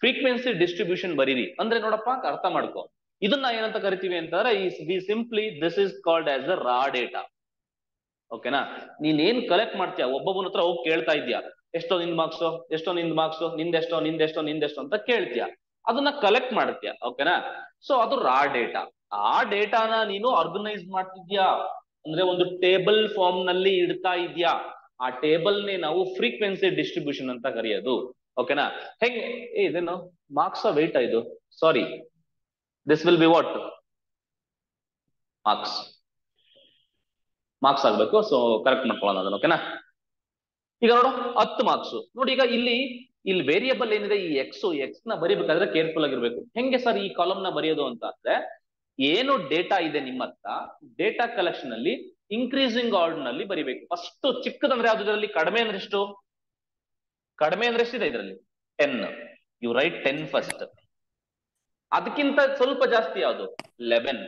ಫ್ರೀಕ್ವೆನ್ಸಿ ಡಿಸ್ಟ್ರಿಬ್ಯೂಷನ್ ಬರೀರಿ ಅಂದ್ರೆ ನೋಡಪ್ಪ ಅರ್ಥ ಮಾಡ್ಕೋ, ಇದನ್ನ ಏನಂತ ಕರಿತೀವಿ ಅಂತಂದ್ರೆ this is called as a raw data. ಓಕೆನಾ? ನೀನ್ ಏನ್ ಕಲೆಕ್ಟ್ ಮಾಡ್ತೀಯ, ಒಬ್ಬೊಬ್ಬನ ಹತ್ರ ಹೋಗಿ ಕೇಳ್ತಾ ಇದ್ಯಾ, ಎಷ್ಟೋ ನಿಂದ್ ಮಾರ್ಕ್ಸು, ಎಷ್ಟೋ ನಿಂದ್ ಮಾರ್ಕ್ಸು, ನಿಂದೆಷ್ಟೋ ಅಂತ ಕೇಳ್ತೀಯ, ಅದನ್ನ ಕಲೆಕ್ಟ್ ಮಾಡ್ತೀಯ. ಓಕೆನಾ? ಸೊ ಅದು ರಾ ಡೇಟಾ. ಆ ಡೇಟಾನ ನೀನು ಆರ್ಗನೈಸ್ ಮಾಡ್ತಿದ್ಯಾ ಅಂದ್ರೆ ಒಂದು ಟೇಬಲ್ ಫಾರ್ಮ್ ನಲ್ಲಿ ಇಡ್ತಾ ಇದ್ಯಾ. ಆ ಟೇಬಲ್ ನೇ ನಾವು ಫ್ರೀಕ್ವೆನ್ಸಿ ಡಿಸ್ಟ್ರಿಬ್ಯೂಷನ್ ಅಂತ ಕರೆಯೋದು. ಓಕೆನಾ? ಹೆಂಗೆ ಇದೇನು ಮಾರ್ಕ್ಸ್ ವೆಯ್ಟ್ ಇದು, sorry, this will be what marks ಆಗ್ಬೇಕು. ಸೊ ಕರೆಕ್ಟ್ ಮಾಡ್ಕೊಳ್ಳೋಣ ಅದನ್ನ. ಓಕೆನಾ? ಈಗ ನೋಡು 10 ಮಾರ್ಕ್ಸ್ ನೋಡಿ. ಈಗ ಇಲ್ಲಿ ವೇರಿಯಬಲ್ ಏನಿದೆ ಈ ಎಕ್ಸ್ ನ ಬರಿಬೇಕಾದ್ರೆ ಕೇರ್ಫುಲ್ ಆಗಿರ್ಬೇಕು. ಹೆಂಗೆ ಸರ್ ಈ ಕಾಲಮ್ ನ ಬರೆಯೋದು ಅಂತ ಅಂದ್ರೆ, ಏನು ಡೇಟಾ ಇದೆ ನಿಮ್ಮ ಹತ್ರ, ಡೇಟಾ ಕಲೆಕ್ಷನ್ ಅಲ್ಲಿ ಇನ್ಕ್ರೀಸಿಂಗ್ ಆರ್ಡರ್ ನಲ್ಲಿ ಬರಿಬೇಕು. ಫಸ್ಟ್ ಚಿಕ್ಕದಂದ್ರೆ ಯಾವ್ದು, ಇದರಲ್ಲಿ ಕಡಿಮೆ ಅಂದ್ರೆ ಎಷ್ಟು? ಕಡಿಮೆ ಅಂದ್ರೆ ಎಷ್ಟಿದೆ ಇದರಲ್ಲಿ? 10. You write 10 first. ಅದಕ್ಕಿಂತ ಸ್ವಲ್ಪ ಜಾಸ್ತಿ ಯಾವುದು? 11.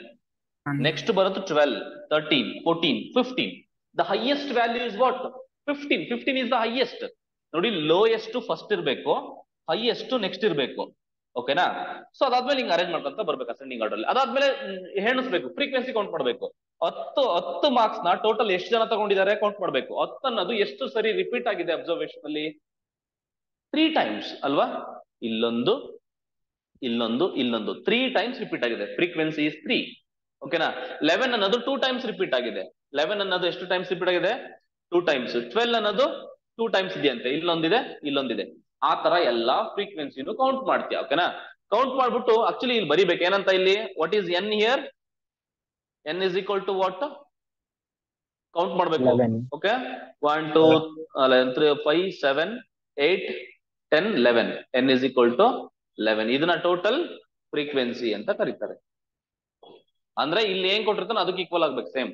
ನೆಕ್ಸ್ಟ್ ಬರುತ್ತೆ 12, 13, 14, 15. The highest value is what? 15. 15 is the highest. ನೋಡಿ, ಲೋಯೆಸ್ಟ್ ಫಸ್ಟ್ ಇರ್ಬೇಕು, ಹೈಯೆಸ್ಟ್ ನೆಕ್ಸ್ಟ್ ಇರ್ಬೇಕು. ಓಕೆನಾ? ಸೊ ಅದಾದ್ಮೇಲೆ ಹಿಂಗ್ ಅರೇಂಜ್ ಮಾಡ್ಕೊಂತ ಬರ್ಬೇಕು ಅಸೆಂಡಿಂಗ್ ಆರ್ಡರ್ ಅಲ್ಲಿ. ಅದಾದ್ಮೇಲೆ ಹೆಣಿಸ್ಬೇಕು, ಫ್ರೀಕ್ವೆನ್ಸಿ ಕೌಂಟ್ ಮಾಡ್ಬೇಕು. 10 ಮಾರ್ಕ್ಸ್ ನ ಟೋಟಲ್ ಎಷ್ಟು ಜನ ತಗೊಂಡಿದ್ದಾರೆ ಕೌಂಟ್ ಮಾಡ್ಬೇಕು. 10 ಅನ್ನೋದು ಎಷ್ಟು ಸರಿ ರಿಪೀಟ್ ಆಗಿದೆ ಅಬ್ಸರ್ವೇಷನ್ ಅಲ್ಲಿ? 3 ಟೈಮ್ಸ್ ಅಲ್ವಾ? ಇಲ್ಲೊಂದು 3 ಟೈಮ್ಸ್ ರಿಪೀಟ್ ಆಗಿದೆ. Frequency is 3. ಓಕೆನಾ? 11 ಅನ್ನೋದು 2 ಟೈಮ್ಸ್ ರಿಪೀಟ್ ಆಗಿದೆ. 11 ಅನ್ನೋದು ಎಷ್ಟು ಟೈಮ್ಸ್ ರಿಪೀಟ್ ಆಗಿದೆ? 2 ಟೈಮ್ಸ್. 12 ಅನ್ನೋದು 2 ಟೈಮ್ಸ್ ಇದೆಯಂತೆ, ಇಲ್ಲೊಂದಿದೆ. ಆ ತರ ಎಲ್ಲಾ ಫ್ರೀಕ್ವೆನ್ಸಿನೂ ಕೌಂಟ್ ಮಾಡ್ತೀಯ. ಓಕೆನಾ? ಕೌಂಟ್ ಮಾಡ್ಬಿಟ್ಟು ಆಕ್ಚುಲಿ ಇಲ್ಲಿ ಬರಿಬೇಕು ಏನಂತ, ಇಲ್ಲಿ what is N here? N is equal to what? Count ಮಾಡ್ಬೇಕು. Okay, 1 2 3 5 7 8 10 11. N is equal to 11. ಇದನ್ನ ಟೋಟಲ್ ಫ್ರೀಕ್ವೆನ್ಸಿ ಅಂತ ಕರೀತಾರೆ. ಅಂದ್ರೆ ಇಲ್ಲಿ ಏನ್ ಕೊಟ್ಟಿರ್ತಾನೆ ಅದಕ್ಕೆ ಈಕ್ವಲ್ ಆಗ್ಬೇಕು ಸೇಮ್.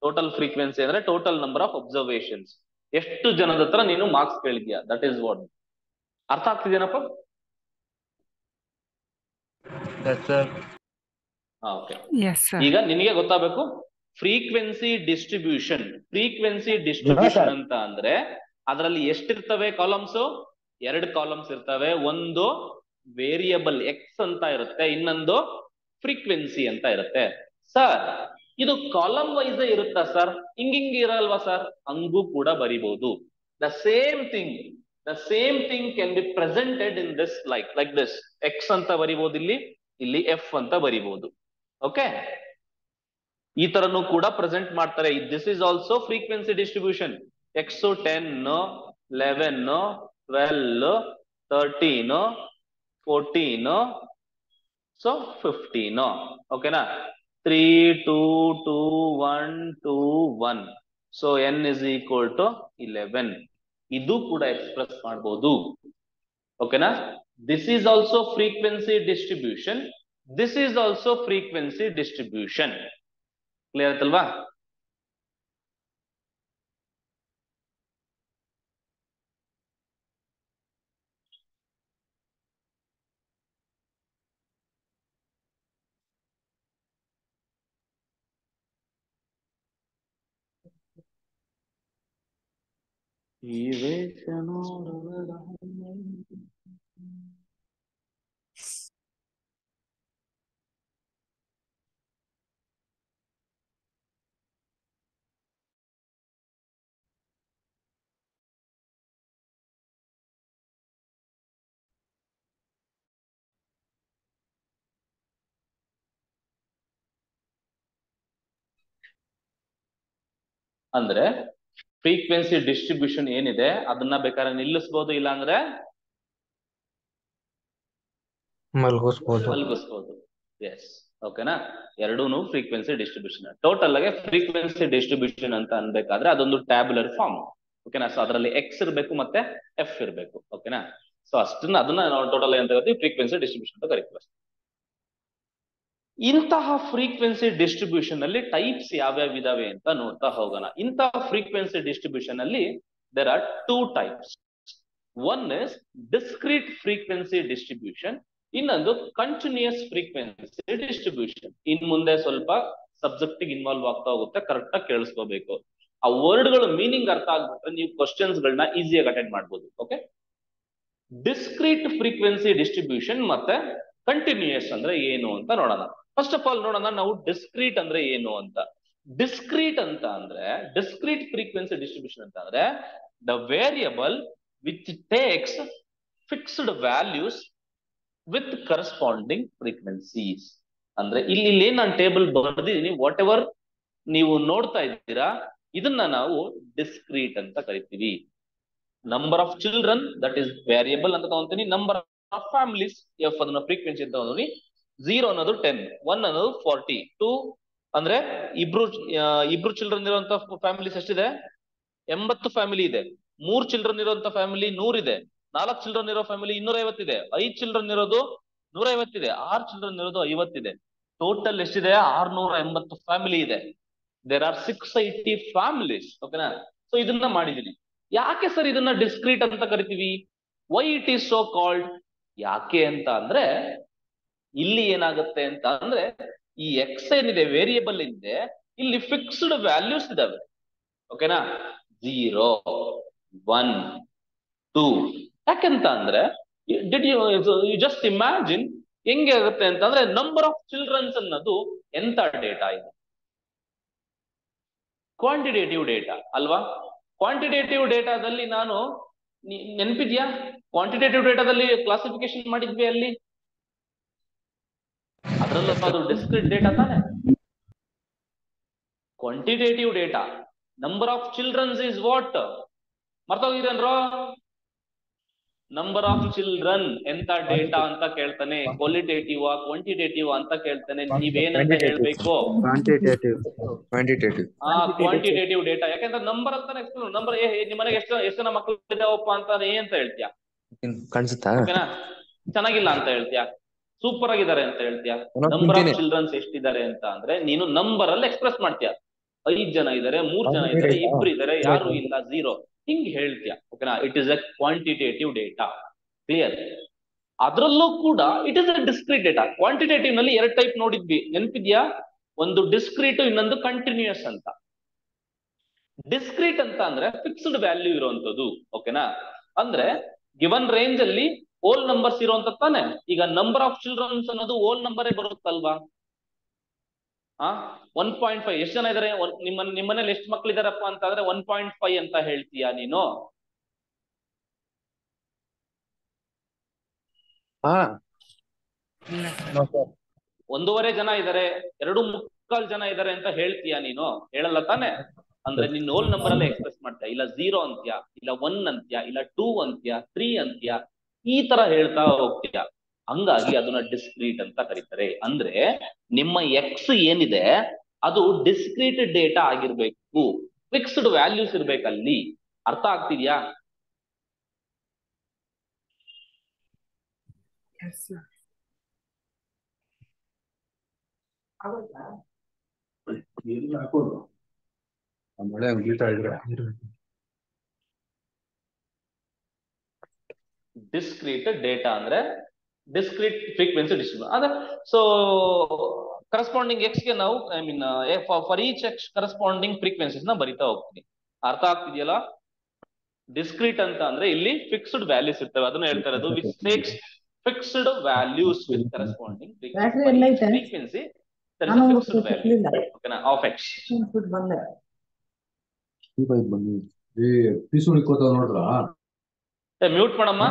ಟೋಟಲ್ ಫ್ರೀಕ್ವೆನ್ಸಿ ಅಂದ್ರೆ ಟೋಟಲ್ ನಂಬರ್ ಆಫ್ ಅಬ್ಸರ್ವೇಷನ್ಸ್. ಎಷ್ಟು ಜನದ ಹತ್ರ ನೀನು ಮಾರ್ಕ್ಸ್ ಕೇಳಿದ್ಯಾ, ದಟ್ ಈಸ್ ವಾಟ್. ಅರ್ಥ ಆಗ್ತಿದೇನಪ್ಪ? ಈಗ ನಿನಗೆ ಗೊತ್ತಾಗಬೇಕು ಫ್ರೀಕ್ವೆನ್ಸಿ ಡಿಸ್ಟ್ರಿಬ್ಯೂಷನ್ ಅಂತ ಅಂದ್ರೆ ಅದರಲ್ಲಿ ಎಷ್ಟಿರ್ತವೆ ಕಾಲಮ್ಸ್? 2 ಕಾಲಮ್ಸ್ ಇರ್ತವೆ. ಒಂದು ವೇರಿಯಬಲ್ ಎಕ್ಸ್ ಅಂತ ಇರುತ್ತೆ, ಇನ್ನೊಂದು ಫ್ರೀಕ್ವೆನ್ಸಿ ಅಂತ ಇರುತ್ತೆ. ಸರ್ ಇದು ಕಾಲಮ್ ವೈಸ್ ಇರುತ್ತಾ ಸರ್? ಹಿಂಗಿಂಗ್ ಇರಲ್ವಾ ಸರ್? ಹಂಗೂ ಕೂಡ ಬರಿಬಹುದು. The same thing the same thing can be presented in this like this. X ಅಂತ ಬರಿಬಹುದು ಇಲ್ಲಿ ಎಫ್ ಅಂತ ಬರಿಬಹುದು. ಓಕೆ, ಈ ತರನು ಕೂಡ ಪ್ರೆಸೆಂಟ್ ಮಾಡ್ತಾರೆ. This is also frequency distribution. X 10, 11, 12, 13, 14, so 15. ಓಕೆನಾ? 3, 2, 2, 1, 2, 1. So n is equal to 11. ಇದು ಕೂಡ ಎಕ್ಸ್ಪ್ರೆಸ್ ಮಾಡಬಹುದು. ಓಕೆನಾ? This is also frequency distribution. This is also frequency distribution. Clear ಆಯ್ತಲ್ವಾ? ಈ ವೇಷ ನೋಡುವುದ ಅಂದ್ರೆ ಫ್ರೀಕ್ವೆನ್ಸಿ ಡಿಸ್ಟ್ರಿಬ್ಯೂಷನ್ ಏನಿದೆ ಅದನ್ನ ಬೇಕಾದ್ರೆ ನಿಲ್ಲಿಸಬಹುದು, ಇಲ್ಲ ಅಂದ್ರೆ ಮಲಗಿಸಬಹುದು. ಎಸ್, ಓಕೆನಾ? ಎರಡೂನು ಫ್ರೀಕ್ವೆನ್ಸಿ ಡಿಸ್ಟ್ರಿಬ್ಯೂಷನ್. ಟೋಟಲ್ ಆಗಿ ಫ್ರೀಕ್ವೆನ್ಸಿ ಡಿಸ್ಟ್ರಿಬ್ಯೂಷನ್ ಅಂತ ಅನ್ಬೇಕಾದ್ರೆ ಅದೊಂದು ಟ್ಯಾಬ್ಯುಲರ್ ಫಾರ್ಮ್. ಓಕೆನಾ? ಸೊ ಅದರಲ್ಲಿ ಎಕ್ಸ್ ಇರಬೇಕು ಮತ್ತೆ ಎಫ್ ಇರಬೇಕು. ಓಕೆನಾ? ಸೊ ಅದನ್ನ ನಾವು ಟೋಟಲ್ ಅಂತ ಹೇಳ್ತೀವಿ ಫ್ರೀಕ್ವೆನ್ಸಿ ಡಿಸ್ಟ್ರಿಬ್ಯೂಷನ್ ಅಂತ ಕರಿತೀವಿ. ಇಂತಹ ಫ್ರೀಕ್ವೆನ್ಸಿ ಡಿಸ್ಟ್ರಿಬ್ಯೂಷನ್ ಅಲ್ಲಿ ಟೈಪ್ಸ್ ಯಾವ್ಯಾವ ಇದಾವೆ ಅಂತ ನೋಡ್ತಾ ಹೋಗೋಣ. ಇಂತಹ ಫ್ರೀಕ್ವೆನ್ಸಿ ಡಿಸ್ಟ್ರಿಬ್ಯೂಷನ್ ಅಲ್ಲಿ there are 2 types. One is discrete frequency distribution, ಇನ್ನೊಂದು ಕಂಟಿನ್ಯೂಯಸ್ ಫ್ರೀಕ್ವೆನ್ಸಿ ಡಿಸ್ಟ್ರಿಬ್ಯೂಷನ್. ಇನ್ ಮುಂದೆ ಸ್ವಲ್ಪ ಸಬ್ಜೆಕ್ಟ್ ಇನ್ವಾಲ್ವ್ ಆಗ್ತಾ ಹೋಗುತ್ತೆ, ಕರೆಕ್ಟ್ ಆಗಿ ಕೇಳಿಸ್ಕೋಬೇಕು. ಆ ವರ್ಡ್ಗಳ ಮೀನಿಂಗ್ ಅರ್ಥ ಆಗ್ಬಿಟ್ರೆ ನೀವು ಕ್ವಶನ್ಸ್ ಗಳನ್ನ ಈಸಿಯಾಗಿ ಅಟೆಂಡ್ ಮಾಡ್ಬೋದು. ಓಕೆ, ಡಿಸ್ಕ್ರೀಟ್ ಫ್ರೀಕ್ವೆನ್ಸಿ ಡಿಸ್ಟ್ರಿಬ್ಯೂಷನ್ ಮತ್ತೆ ಕಂಟಿನ್ಯೂಯಸ್ ಅಂದ್ರೆ ಏನು ಅಂತ ನೋಡೋಣ. ಫಸ್ಟ್ ಆಫ್ ಆಲ್ ನೋಡೋಣ ನಾವು ಡಿಸ್ಕ್ರೀಟ್ ಅಂದ್ರೆ ಏನು ಅಂತ. ಡಿಸ್ಕ್ರೀಟ್ ಅಂತ ಅಂದ್ರೆ, ಡಿಸ್ಕ್ರೀಟ್ ಫ್ರೀಕ್ವೆನ್ಸಿ ಡಿಸ್ಟ್ರಿಬ್ಯೂಷನ್ ಅಂತ ಅಂದ್ರೆ the variable which takes fixed values with corresponding frequencies. ಅಂದ್ರೆ ಇಲ್ಲಿ ಏನ್ ನಾನು ಟೇಬಲ್ ಬರ್ದಿದ್ದೀನಿ, ವಾಟ್ ಎವರ್ ನೀವು ನೋಡ್ತಾ ಇದ್ದೀರಾ, ಇದನ್ನ ನಾವು ಡಿಸ್ಕ್ರೀಟ್ ಅಂತ ಕರಿತೀವಿ. Number of children that is variable ಅಂತ ತಗೊಂತೀನಿ. ನಂಬರ್ ಆಫ್ ಫ್ಯಾಮಿಲೀಸ್ ಎಫ್ ಅದನ್ನ ಫ್ರೀಕ್ವೆನ್ಸಿ ಅಂತ ತಗೊಂತೀನಿ. 0 ಅನ್ನೋದು 10, 1 ಅನ್ನೋದು 40, 2 ಅಂದ್ರೆ ಇಬ್ರು ಚಿಲ್ಡ್ರನ್ ಇರುವಂತ ಫ್ಯಾಮಿಲೀಸ್ ಎಷ್ಟಿದೆ? 80 ಫ್ಯಾಮಿಲಿ ಇದೆ. 3 ಚಿಲ್ಡ್ರನ್ ಇರುವಂತ ಫ್ಯಾಮಿಲಿ 100 ಇದೆ. 4 ಚಿಲ್ಡ್ರನ್ ಇರೋ ಫ್ಯಾಮಿಲಿ 250 ಇದೆ. 5 ಚಿಲ್ಡ್ರನ್ ಇರೋದು 150 ಇದೆ. 6 ಚಿಲ್ಡ್ರನ್ ಇರೋದು 50 ಇದೆ. ಟೋಟಲ್ ಎಷ್ಟಿದೆ? 680 ಫ್ಯಾಮಿಲಿ ಇದೆ. There are 680 families. ಓಕೆನಾ? ಸೊ ಇದನ್ನ ಮಾಡಿದೀನಿ. ಯಾಕೆ ಸರ್ ಇದನ್ನ ಡಿಸ್ಕ್ರೀಟ್ ಅಂತ ಕರಿತೀವಿ? Why it is so called? ಯಾಕೆ ಅಂತ ಅಂದ್ರೆ ಇಲ್ಲಿ ಏನಾಗುತ್ತೆ ಅಂತ ಅಂದ್ರೆ ಈ ಎಕ್ಸ್ ಏನಿದೆ ವೇರಿಯಬಲ್ ಇದೆ, ಇಲ್ಲಿ ಫಿಕ್ಸ್ಡ್ ವ್ಯಾಲ್ಯೂಸ್ ಇದಾವೆ. ಓಕೆನಾ? 0, 1, 2. ಯಾಕೆಂತ ಅಂದ್ರೆ ಡಿಡ್ ಯು ಜಸ್ಟ್ ಇಮ್ಯಾಜಿನ್ ಹೆಂಗೆ ಆಗುತ್ತೆ ಅಂತ ಅಂದ್ರೆ ನಂಬರ್ ಆಫ್ ಚಿಲ್ಡ್ರನ್ಸ್ ಅನ್ನೋದು ಎಂತ ಡೇಟಾ ಇದೆ? ಕ್ವಾಂಟಿಟೇಟಿವ್ ಡೇಟಾ ಅಲ್ವಾ? ಕ್ವಾಂಟಿಟೇಟಿವ್ ಡೇಟಾದಲ್ಲಿ ನಾನು ನೆನಪಿದ್ಯಾ? ಕ್ವಾಂಟಿಟೇಟಿವ್ ಡೇಟಾದಲ್ಲಿ ಕ್ಲಾಸಿಫಿಕೇಶನ್ ಮಾಡಿದ್ವಿ ಅಲ್ಲಿ, ಅದರಲ್ಲೂ ಅದು ಡಿಸ್ಕ್ರೀಟ್ ಡೇಟಾ ತಾನೆ. Quantitative data number of childrens is what? ಮರ್ತೋಗಿರೇನ್ರೋ? ನಂಬರ್ ಆಫ್ ಚಿಲ್ಡ್ರನ್ ಎಂತ ಡೇಟಾ ಅಂತ ಕೇಳ್ತಾನೆ. ಕ್ವಾಲಿಟೇಟಿವ್ ಕ್ವಾಂಟಿಟೇಟಿವ್ ಅಂತ ಕೇಳ್ತಾನೆ. ನೀವೇನಂತ ಹೇಳ್ಬೇಕು? Quantitative data. ಯಾಕಂದ್ರೆ ನಂಬರ್ ಅಂತಾನೆ ನಂಬರ್. ನಿಮ್ಮ ಮನೆಗೆ ಎಷ್ಟು ಜನ ಮಕ್ಕಳು ಇದಾವಪ್ಪ ಅಂತ ಅಂತ ಹೇಳ್ತೀಯಾ? ಓಕೆನಾ? ಚೆನ್ನಾಗಿಲ್ಲ ಅಂತ ಹೇಳ್ತೀಯಾ? ಸೂಪರ್ ಆಗಿದ್ದಾರೆ ಅಂತ ಹೇಳ್ತೀಯಾ? ನಂಬರ್ ಆಫ್ ಚಿಲ್ಡ್ರನ್ಸ್ ಎಷ್ಟಿದ್ದಾರೆ ಅಂತ ಅಂದ್ರೆ ನೀನು ನಂಬರ್ ಅಲ್ಲಿ ಎಕ್ಸ್ಪ್ರೆಸ್ ಮಾಡ್ತೀಯ. 5 ಜನ ಇದಾರೆ, 3 ಜನ ಇದಾರೆ, 2 ಇದಾರೆ, ಯಾರು ಇಲ್ಲ, 0 ಹಿಂಗ್ ಹೇಳ್ತೀಯ. ಓಕೆನಾ? It is A quantitative data. Clear? ಅದರಲ್ಲೂ ಕೂಡ it is A discrete data. Quantitative ನಲ್ಲಿ 2 ಟೈಪ್ ನೋಡಿದ್ವಿ, ನೆನಪಿದ್ಯಾ? ಒಂದು ಡಿಸ್ಕ್ರೀಟ್, ಇನ್ನೊಂದು ಕಂಟಿನ್ಯೂಯಸ್ ಅಂತ. ಡಿಸ್ಕ್ರೀಟ್ ಅಂತ ಅಂದ್ರೆ ಫಿಕ್ಸ್ಡ್ ವ್ಯಾಲ್ಯೂ ಇರುವಂತದ್ದು. ಓಕೆನಾ? ಅಂದ್ರೆ ಗಿವನ್ ರೇಂಜ್ ಅಲ್ಲಿ ಹೋಲ್ ನಂಬರ್ಸ್ ಇರುವಂತ ತಾನೆ. ಈಗ ನಂಬರ್ ಆಫ್ ಚಿಲ್ಡ್ರನ್ಸ್ ಅನ್ನೋದು ಹೋಲ್ ನಂಬರೇ ಬರುತ್ತಲ್ವಾ? 1.5 ಎಷ್ಟು ಜನ ಇದಾರೆ ನಿಮ್ಮನೇಲಿ ಎಷ್ಟು ಮಕ್ಳು ಇದಾರಪ್ಪ ಅಂತ ಆದ್ರೆ 1.5 ಅಂತ ಹೇಳ್ತೀಯಾ ನೀನು? ಹಾ ನೋ ಸರ್. 1.5 ಜನ ಇದಾರೆ, 2.75 ಜನ ಇದಾರೆ ಅಂತ ಹೇಳ್ತೀಯಾ ನೀನು? ಹೇಳಲ್ಲ ತಾನೆ. ಅಂದ್ರೆ ನಿನ್ ಹೋಲ್ ನಂಬರ್ ಅಲ್ಲೇ ಎಕ್ಸ್ಪ್ರೆಸ್ ಮಾಡ್ತೀಯ. ಇಲ್ಲ 0 ಅಂತ್ಯ, ಇಲ್ಲ 1 ಅಂತ್ಯ, ಇಲ್ಲ 2 ಅಂತ್ಯ, 3 ಅಂತ್ಯ, ಈ ತರ ಹೇಳ್ತಾ ಹೋಗ್ತೀಯ. ಹಂಗಾಗಿ ಅದನ್ನ ಡಿಸ್ಕ್ರೀಟ್ ಅಂತ ಕರೀತಾರೆ. ಅಂದ್ರೆ ನಿಮ್ಮ ಎಕ್ಸ್ ಏನಿದೆ ಅದು ಡಿಸ್ಕ್ರೀಟ್ ಡೇಟಾ ಆಗಿರ್ಬೇಕು, ಫಿಕ್ಸ್ಡ್ ವ್ಯಾಲ್ಯೂಸ್ ಇರ್ಬೇಕಲ್ಲಿ. ಅರ್ಥ ಆಗ್ತಿದ್ಯಾ? ಮಳೆ ಬೀಳ್ತಾ ಇದ್ರೆ ಡಿಸ್ಕ್ರೀಟ್ ಡೇಟಾ ಅಂದ್ರೆ ಡಿಸ್ಕ್ರೀಟ್ ಫ್ರೀಕ್ವೆನ್ಸಿ ಡಿಸ್ಟ್ರಿಬ್ಯೂಷನ್ ಅದ. ಸೊ ಕರೆಸ್ಪಾಂಡಿಂಗ್ ಎಕ್ಸ್ ಗೆ ನಾವು I mean for each X corresponding frequencies ನ ಬರಿತಾ ಹೋಗ್ತೀನಿ. ಅರ್ಥ ಆಗ್ತಿದೆಯಲ್ಲ? ಡಿಸ್ಕ್ರೀಟ್ ಅಂತ ಅಂದ್ರೆ ಇಲ್ಲಿ ಫಿಕ್ಸ್ಡ್ ವ್ಯಾಲ್ಯೂಸ್ ಇರ್ತವೆ, ಅದನ್ನ ಹೇಳ್ತಾ ಇರೋದು. Which takes fixed values with corresponding frequency there is a fixed value, ಓಕೆನಾ, ಆಫ್ ಎಕ್ಸ್. ಪೀಸ್ ಉಳಿಕೋತಾವ ನೋಡ್ರ. ಮ್ಯೂಟ್ ಮಾಡಮ್ಮ,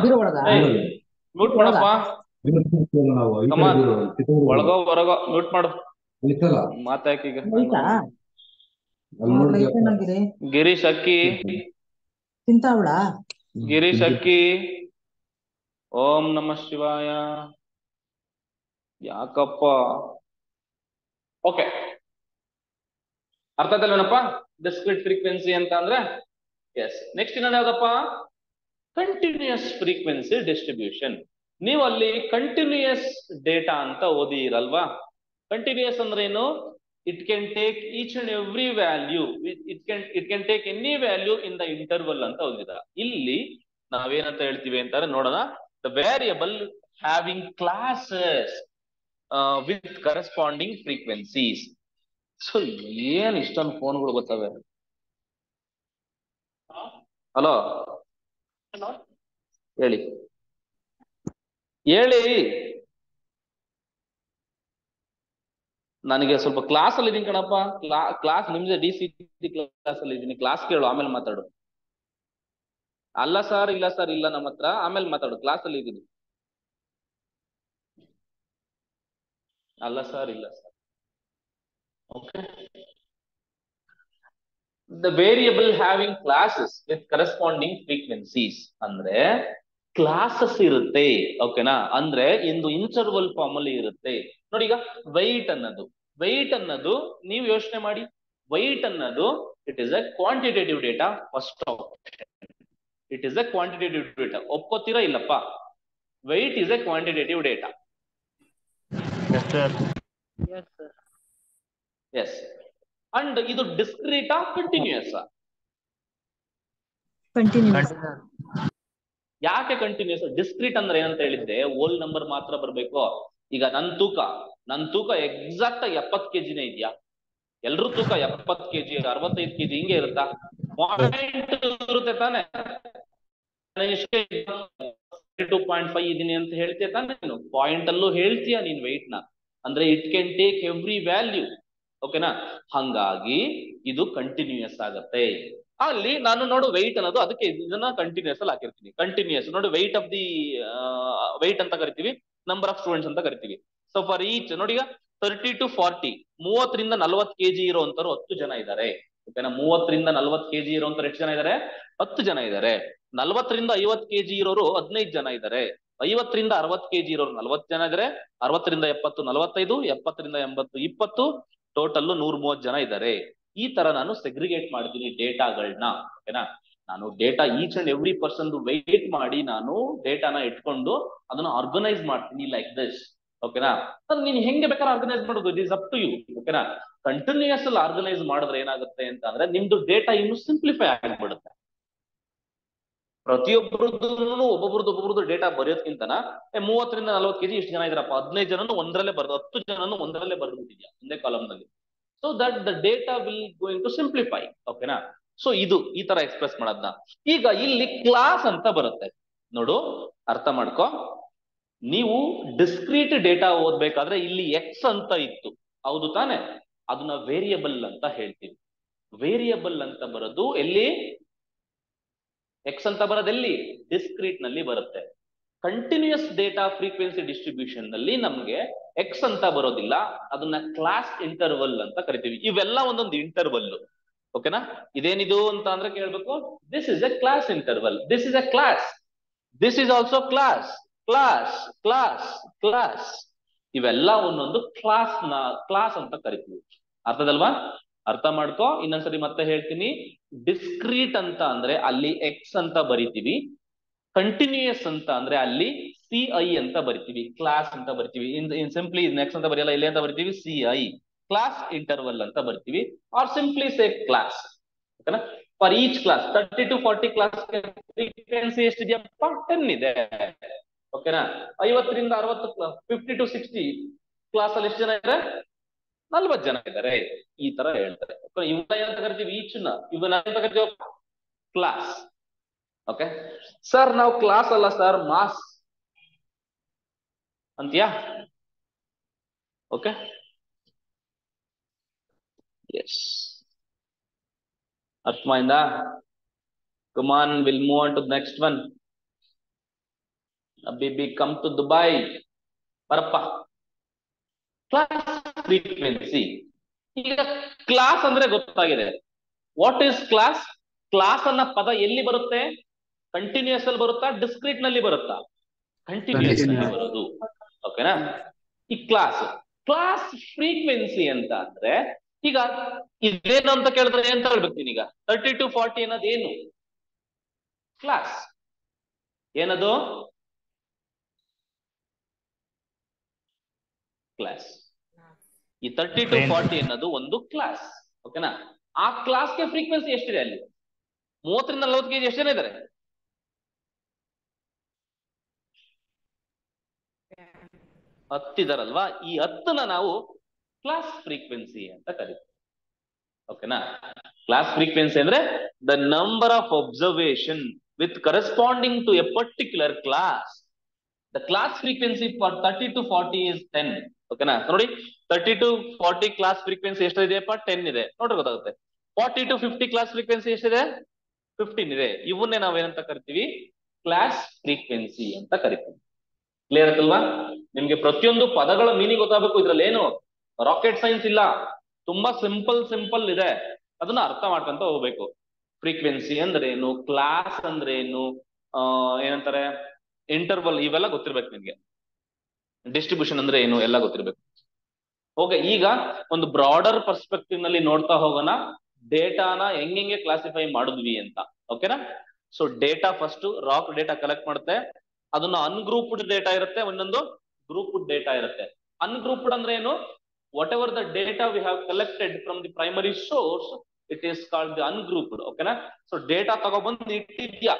ಮ್ಯೂಟ್ ಮಾಡಪ್ಪ, ಒಳಗೋ ಹೊರಗೋ ಮ್ಯೂಟ್ ಮಾಡು. ಮಾತಾಕೀಗ ಗಿರೀಶ್ ಅಕ್ಕಿ, ಗಿರೀಶ್ ಅಕ್ಕಿ. ಓಂ ನಮಃ ಶಿವಾಯ. ಯಾಕಪ್ಪ? ಓಕೆ, ಅರ್ಥ ಆಯ್ತಲ್ವೇನಪ್ಪ ಡಿಸ್ಕ್ರೀಟ್ ಫ್ರೀಕ್ವೆನ್ಸಿ ಅಂತ ಅಂದ್ರೆ? ಎಸ್. ನೆಕ್ಸ್ಟ್ ಇನ್ನೊಂದು ಯಾವ್ದಪ್ಪ? Continuous frequency distribution. ನೀವು ಅಲ್ಲಿ ಕಂಟಿನ್ಯೂಯಸ್ ಡೇಟಾ ಅಂತ ಓದಿರಲ್ವಾ? ಕಂಟಿನ್ಯೂಯಸ್ ಅಂದ್ರೆ ಏನು? It can take each and every value, it can take any value in the interval ಅಂತ ಓದಿದ. ಇಲ್ಲಿ ನಾವೇನಂತ ಹೇಳ್ತೀವಿ ಅಂತಾರೆ ನೋಡೋಣ. The variable having classes with corresponding frequencies. So ಏನ್ ಇಷ್ಟೊಂದು ಫೋನ್ಗಳು ಗೊತ್ತವೆ? ಹಲೋ ಹೇಳಿ ಹೇಳಿ. ನನಗೆ ಸ್ವಲ್ಪ ಕ್ಲಾಸ್ ಅಲ್ಲಿ ಇದೀನಿ ಕಣಪ್ಪ. ಕ್ಲಾಸ್ ನಿಮ್ದೆ DCT ಕ್ಲಾಸ್ ಅಲ್ಲಿ ಇದೀನಿ. ಕ್ಲಾಸ್ ಕೇಳು, ಆಮೇಲೆ ಮಾತಾಡು. ಅಲ್ಲ ಸರ್, ಇಲ್ಲ ಸರ್, ಇಲ್ಲ ನಮ್ಮ ಹತ್ರ, ಆಮೇಲೆ ಮಾತಾಡು. ಕ್ಲಾಸ್ ಅಲ್ಲಿ ಇದೀನಿ. ಅಲ್ಲ ಸರ್, ಇಲ್ಲ sir. Okay. The variable having classes with corresponding frequencies ಅಂದ್ರೆ ಕ್ಲಾಸಸ್ ಇರುತ್ತೆ, ಓಕೆನಾ? ಅಂದ್ರೆ ಇಂದು ಇಂಟರ್ವಲ್ ಫಾರ್ಮ್ ಅಲ್ಲಿ ಇರುತ್ತೆ. ನೋಡಿ, ಈಗ ವೈಟ್ ಅನ್ನೋದು ನೀವು ಯೋಚನೆ ಮಾಡಿ. ವೈಟ್ ಅನ್ನೋದು it is a quantitative data. First it is a quantitative data. ಒಪ್ಕೋತೀರಾ ಇಲ್ಲಪ್ಪ? Weight is a quantitative data. Yes. And ಇದು ಡಿಸ್ಕ್ರೀಟಾ ಕಂಟಿನ್ಯೂಯಸ್? ಯಾಕೆ ಕಂಟಿನ್ಯೂಸ್? ಡಿಸ್ಕ್ರೀಟ್ ಅಂದ್ರೆ ಏನಂತ ಹೇಳಿದ್ರೆ ಹೋಲ್ ನಂಬರ್ ಮಾತ್ರ ಬರ್ಬೇಕು. ಈಗ ನನ್ ತೂಕ ಎಕ್ಸಾಕ್ಟ್ 70 kg ಇದೆಯಾ? ಎಲ್ರೂ ತೂಕ 70 kg 65 kg ಹಿಂಗೆ ಇರುತ್ತಾ? ಪಾಯಿಂಟ್ ಇರುತ್ತೆ ತಾನೆ. 2.5 ಇದೀನಿ ಅಂತ ಹೇಳ್ತೀಯ ತಾನೆ ನೀನು? ಪಾಯಿಂಟ್ ಅಲ್ಲೂ ಹೇಳ್ತೀಯ ನೀನ್ ವೆಯ್ಟ್ ನ. ಅಂದ್ರೆ it can take every value, ಓಕೆನಾ? ಹಂಗಾಗಿ ಇದು ಕಂಟಿನ್ಯೂಯಸ್ ಆಗತ್ತೆ. ಅಲ್ಲಿ ನಾನು ನೋಡು ವೆಯ್ಟ್ ಅನ್ನೋದು, ಅದಕ್ಕೆ ಇದನ್ನ ಕಂಟಿನ್ಯೂಸ್ ಅಲ್ಲಿ ಹಾಕಿರ್ತೀನಿ. ಕಂಟಿನ್ಯೂಸ್ ನೋಡಿ, ವೆಯ್ಟ್ ಆಫ್ ದಿ ವೆಯ್ಟ್ ಅಂತ ಕರಿತೀವಿ, ನಂಬರ್ ಆಫ್ ಸ್ಟೂಡೆಂಟ್ಸ್ ಅಂತ ಕರಿತೀವಿ. ಸೊ ಫಾರ್ ಈಚ್ ನೋಡಿ, ಈಗ 30 to 40, 30 ರಿಂದ 40 kg ಇರುವಂತರು 10 ಜನ ಇದ್ದಾರೆ, ಓಕೆನಾ? 30 ರಿಂದ 40 kg ಇರುವಂತರು ಎಷ್ಟು ಜನ ಇದ್ದಾರೆ? 10 ಜನ ಇದ್ದಾರೆ. 40 ರಿಂದ 50 kg ಇರೋರು 15 ಜನ ಇದ್ದಾರೆ. 50 ರಿಂದ 60 kg ಇರೋರು 40 ಜನ ಇದ್ದಾರೆ. 60 ರಿಂದ 70 45, 70 ರಿಂದ 80 20, ಟೋಟಲ್ 130 ಜನ ಇದ್ದಾರೆ. ಈ ತರ ನಾನು ಸೆಗ್ರಿಗೇಟ್ ಮಾಡ್ತೀನಿ ಡೇಟಾಗಳನ್ನ, ಓಕೆನಾ? ನಾನು data each and every person weight ಮಾಡಿ ನಾನು ಡೇಟಾನ ಇಟ್ಕೊಂಡು ಅದನ್ನ ಆರ್ಗನೈಸ್ ಮಾಡ್ತೀನಿ ಲೈಕ್ ದಿಸ್, ಓಕೆನಾ? ನೀನ್ ಹೆಂಗೆ ಬೇಕಾದ್ರೆ ಆರ್ಗನೈಸ್ ಮಾಡೋದು, it is up to you, ಓಕೆನಾ? ಕಂಟಿನ್ಯೂಯಸ್ ಅಲ್ಲಿ ಆರ್ಗನೈಸ್ ಮಾಡಿದ್ರೆ ಏನಾಗುತ್ತೆ ಅಂತ ಅಂದ್ರೆ ನಿಮ್ದು ಡೇಟಾ ಇನ್ನು ಸಿಂಪ್ಲಿಫೈ ಆಗ್ಬಿಡುತ್ತೆ. ಒಬ್ಬೊಬ್ರದ್ದು ಡೇಟಾ ಬರೆಯೋದ್ಕಿಂತನ 30 ರಿಂದ 40 kg ಇಷ್ಟು ಜನ ಇದಾರಪ್ಪ, 15 ಜನನು ಒಂದರಲ್ಲೇ ಬರ್ದು, 10 ಜನನು ಒಂದರಲ್ಲೇ ಬರ್ದ್ಬಿಟ್ಟಿದ್ಯಾ ಒಂದೇ ಕಾಲಮ್ ನಲ್ಲಿ. So that the data will going to simplify, ಓಕೆನಾ? ಸೊ ಇದು ಈ ತರ ಎಕ್ಸ್ಪ್ರೆಸ್ ಮಾಡೋದ್ನ. ಈಗ ಇಲ್ಲಿ ಕ್ಲಾಸ್ ಅಂತ ಬರುತ್ತೆ ನೋಡು, ಅರ್ಥ ಮಾಡ್ಕೊ. ನೀವು ಡಿಸ್ಕ್ರೀಟ್ ಡೇಟಾ ಓದ್ಬೇಕಾದ್ರೆ ಇಲ್ಲಿ ಎಕ್ಸ್ ಅಂತ ಇತ್ತು, ಹೌದು ತಾನೆ? ಅದನ್ನ ವೇರಿಯಬಲ್ ಅಂತ ಹೇಳ್ತೀವಿ. ವೇರಿಯಬಲ್ ಅಂತ ಬರೋದು ಎಲ್ಲಿ? ಎಕ್ಸ್ ಅಂತ ಬರೋದೆಲ್ಲಿ? ಡಿಸ್ಕ್ರೀಟ್ ನಲ್ಲಿ ಬರುತ್ತೆ. ಕಂಟಿನ್ಯೂಸ್ ಡೇಟಾ ಫ್ರೀಕ್ವೆನ್ಸಿ ಡಿಸ್ಟ್ರಿಬ್ಯೂಷನ್ ನಲ್ಲಿ ನಮ್ಗೆ ಎಕ್ಸ್ ಅಂತ ಬರೋದಿಲ್ಲ, ಅದನ್ನ ಕ್ಲಾಸ್ ಇಂಟರ್ವಲ್ ಅಂತ ಕರಿತೀವಿ. ಇವೆಲ್ಲ ಒಂದೊಂದು ಇಂಟರ್ವಲ್. ಓಕೆನಾ? ಇದೇನಿದು ಅಂತ ಅಂದ್ರೆ ಕೇಳ್ಬೇಕು, this is A class interval, this is A class, this is also class, class class class. ಇವೆಲ್ಲ ಒಂದೊಂದು ಕ್ಲಾಸ್ ಅಂತ ಕರಿತೀವಿ. ಅರ್ಥದಲ್ವಾ? ಅರ್ಥ ಮಾಡ್ಕೋ. ಇನ್ನೊಂದ್ಸರಿ ಮತ್ತೆ ಹೇಳ್ತೀನಿ. ಡಿಸ್ಕ್ರೀಟ್ ಅಂತ ಅಂದ್ರೆ ಅಲ್ಲಿ ಎಕ್ಸ್ ಅಂತ ಬರಿತೀವಿ. ಕಂಟಿನ್ಯೂಯಸ್ ಅಂತ ಅಂದ್ರೆ ಅಲ್ಲಿ CI ಅಂತ ಬರಿತೀವಿ, ಕ್ಲಾಸ್ ಅಂತ ಬರಿತೀವಿ. ಇನ್ ಸಿಂಪ್ಲಿ ನೆಕ್ಸ್ಟ್ ಅಂತ ಬರೆಯಲ್ಲ, ಇಲ್ಲಿ ಅಂತ ಬರಿತೀವಿ CI, ಕ್ಲಾಸ್ ಇಂಟರ್ವಲ್ ಅಂತ ಬರ್ತೀವಿ. Or simply say class. ಓಕೆನಾ? For each class 30 to 40 class frequency ಎಷ್ಟಿದೆಯಪ್ಪ? 10 ಇದೆ. ಓಕೆನಾ? 50 ರಿಂದ 60, 50 to 60 ಕ್ಲಾಸ್ ಅಲ್ಲಿ ಎಷ್ಟು ಜನ ಇದ್ದಾರೆ? 40 ಜನ ಇದ್ದಾರೆ. ಈ ತರ ಹೇಳ್ತಾರೆ. ಇವನ್ನ ಏನಂತ ಕರಿತೀವಿ? ಈಚ್ನ. ಇವನ್ನ ಅಂತ ಕರಿತೀವಿ ಕ್ಲಾಸ್. ಓಕೆ ಸರ್, ನಾವು ಕ್ಲಾಸ್ ಅಲ್ಲ ಸರ್, ಮಾಸ್ ಅಂತ್ಯಾ? ಓಕೆ, ಎಸ್, ಅರ್ಥమైందా? Come on, we'll move on to the next one. Baby, come to Dubai. ಬರಪ್ಪ. Class frequency. ಈಗ ಕ್ಲಾಸ್ ಅಂದ್ರೆ ಗೊತ್ತಾಗಿದೆ. What is class? ಕ್ಲಾಸ್ ಅನ್ನ ಪದ ಎಲ್ಲಿ ಬರುತ್ತೆ? ಕಂಟಿನ್ಯೂಸ್ ಅಲ್ಲಿ ಬರುತ್ತಾ, ಡಿಸ್ಕ್ರೀಟ್ ನಲ್ಲಿ ಬರುತ್ತಾ? ಕಂಟಿನ್ಯೂಸ್ ನಲ್ಲಿ ಬರೋದು. ಓಕೆನಾ? ಈ ಕ್ಲಾಸ್ ಫ್ರೀಕ್ವೆನ್ಸಿ ಅಂತ ಅಂದ್ರೆ ಈಗ ಇದೇನು ಅಂತ ಕೇಳಿದ್ರೆ ಏನ್ ಹೇಳ್ಬೇಕು ನೀನೀಗ? 30 to 40 ಅನ್ನೋದು ಏನು? ಕ್ಲಾಸ್. ಏನದು? ಕ್ಲಾಸ್. ಈ 30 to 40 ಅನ್ನೋದು ಒಂದು ಕ್ಲಾಸ್. ಓಕೆನಾ? ಆ ಕ್ಲಾಸ್ಗೆ ಫ್ರೀಕ್ವೆನ್ಸಿ ಎಷ್ಟಿದೆ ಅಲ್ಲಿ? 30 ರಿಂದ 40 kg ಎಷ್ಟು ಜನ ಇದ್ದಾರೆ? ಹತ್ತಿದಾರಲ್ವಾ? ಈ 10ನ ನಾವು ಕ್ಲಾಸ್ ಫ್ರೀಕ್ವೆನ್ಸಿ ಅಂತ ಕರಿತೀವಿ. ಓಕೆನಾ? ಕ್ಲಾಸ್ ಫ್ರೀಕ್ವೆನ್ಸಿ ಅಂದ್ರೆ the number of observation with corresponding to a particular class. The class frequency for 30 to 40 is 10. ಓಕೆನಾ? ನೋಡಿ, 30 to 40 ಕ್ಲಾಸ್ ಫ್ರೀಕ್ವೆನ್ಸಿ ಎಷ್ಟಿದೆಯಪ್ಪ? 10 ಇದೆ. ನೋಡ್ರಿ ಗೊತ್ತಾಗುತ್ತೆ. 40 to 50 ಕ್ಲಾಸ್ ಫ್ರೀಕ್ವೆನ್ಸಿ ಎಷ್ಟಿದೆ? 15 ಇದೆ. ಇವನ್ನೇ ನಾವೇನಂತ ಕರಿತೀವಿ? ಕ್ಲಾಸ್ ಫ್ರೀಕ್ವೆನ್ಸಿ ಅಂತ ಕರಿತೀವಿ. ಕ್ಲಿಯರ್ ಆಯ್ತಲ್ವಾ? ನಿಮ್ಗೆ ಪ್ರತಿಯೊಂದು ಪದಗಳ ಮೀನಿಂಗ್ ಗೊತ್ತಾಗಬೇಕು. ಇದ್ರಲ್ಲಿ ಏನು ರಾಕೆಟ್ ಸೈನ್ಸ್ ಇಲ್ಲ, ತುಂಬಾ ಸಿಂಪಲ್ ಇದೆ. ಅದನ್ನ ಅರ್ಥ ಮಾಡ್ಕೊಂತ ಹೋಗ್ಬೇಕು. ಫ್ರೀಕ್ವೆನ್ಸಿ ಅಂದ್ರೆ ಏನು, ಕ್ಲಾಸ್ ಅಂದ್ರೆ ಏನು, ಏನಂತಾರೆ ಇಂಟರ್ವಲ್, ಇವೆಲ್ಲ ಗೊತ್ತಿರ್ಬೇಕು ನಿಮ್ಗೆ. ಡಿಸ್ಟ್ರಿಬ್ಯೂಷನ್ ಅಂದ್ರೆ ಏನು ಎಲ್ಲ ಗೊತ್ತಿರ್ಬೇಕು. ಓಕೆ, ಈಗ ಒಂದು ಬ್ರಾಡರ್ ಪರ್ಸ್ಪೆಕ್ಟಿವ್ ನಲ್ಲಿ ನೋಡ್ತಾ ಹೋಗೋಣ. ಡೇಟಾನ ಹೆಂಗೆ ಕ್ಲಾಸಿಫೈ ಮಾಡಿದ್ವಿ ಅಂತ. ಓಕೆನಾ? So data first rock data collect ಮಾಡುತ್ತೆ. ಅದನ್ನ ಅನ್ಗ್ರೂಪ್ಡ್ ಡೇಟಾ ಇರುತ್ತೆ, ಒಂದೊಂದು ಗ್ರೂಪ್ಡ್ ಡೇಟಾ ಇರುತ್ತೆ. ಅನ್ಗ್ರೂಪ್ಡ್ ಅಂದ್ರೆ ಏನು? What ever the data we have collected from the primary source, it is called the ungrouped. ಓಕೆನಾ? ಸೊ ಡೇಟಾ ತಗೊಬಂದು ಇಟ್ಟಿದ್ಯಾ,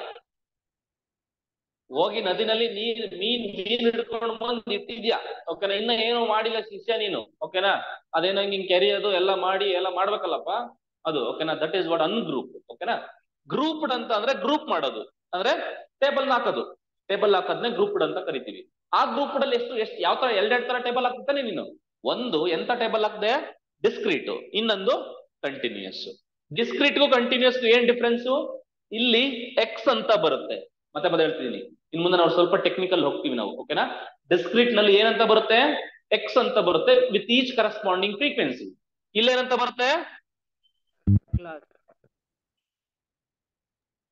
ಹೋಗಿ ನದಿನಲ್ಲಿ ಮೀನ್ ಹಿಡ್ಕೊಂಡು ಬಂದು ಇಟ್ಟಿದ್ಯಾ. ಓಕೆನಾ? ಇನ್ನ ಏನು ಮಾಡಿಲ್ಲ ಶಿಷ್ಯ ನೀನು. ಓಕೆನಾ? ಅದೇನೋ ಹಿಂಗ್ ಕೆರಿಯೋದು ಎಲ್ಲ ಮಾಡ್ಬೇಕಲ್ಲಪ್ಪ ಅದು. ಓಕೆನಾ? That is what ungroup. ಓಕೆನಾ? ಗ್ರೂಪ್ಡ್ ಅಂತ ಅಂದ್ರೆ ಗ್ರೂಪ್ ಮಾಡೋದು, ಅಂದ್ರೆ ಟೇಬಲ್ ಹಾಕೋದು. ಟೇಬಲ್ ಹಾಕೋದ್ನೇ ಗ್ರೂಪ್ಡ್ ಅಂತ ಕರಿತೀವಿ. ಆ ಗ್ರೂಪ್ಡ್ ಅಲ್ಲಿ ಎಷ್ಟು ಯಾವ ತರ ಎರಡೆರಡು ತರ ಟೇಬಲ್ ಹಾಕ್ತಾನೆ ನೀನು. ಒಂದು ಎಂತ ಟೇಬಲ್ ಹಾಕ್ದೆ? ಡಿಸ್ಕ್ರೀಟ್. ಇನ್ನೊಂದು ಕಂಟಿನ್ಯೂಸ್. ಡಿಸ್ಕ್ರೀಟ್ಗೂ ಕಂಟಿನ್ಯೂಸ್ಗೂ ಏನ್ ಡಿಫ್ರೆನ್ಸ್? ಇಲ್ಲಿ ಎಕ್ಸ್ ಅಂತ ಬರುತ್ತೆ. ಮತ್ತೆ ಹೇಳ್ತಿದ್ದೀನಿ, ಇನ್ ಮುಂದೆ ನಾವು ಸ್ವಲ್ಪ ಟೆಕ್ನಿಕಲ್ ಹೋಗ್ತೀವಿ ನಾವು. ಓಕೆನಾ? ಡಿಸ್ಕ್ರೀಟ್ ನಲ್ಲಿ ಏನಂತ ಬರುತ್ತೆ? ಎಕ್ಸ್ ಅಂತ ಬರುತ್ತೆ ವಿತ್ ಈಚ್ ಕರೆಸ್ಪಾಂಡಿಂಗ್ ಫ್ರೀಕ್ವೆನ್ಸಿ. ಇಲ್ಲೇನಂತ ಬರುತ್ತೆ?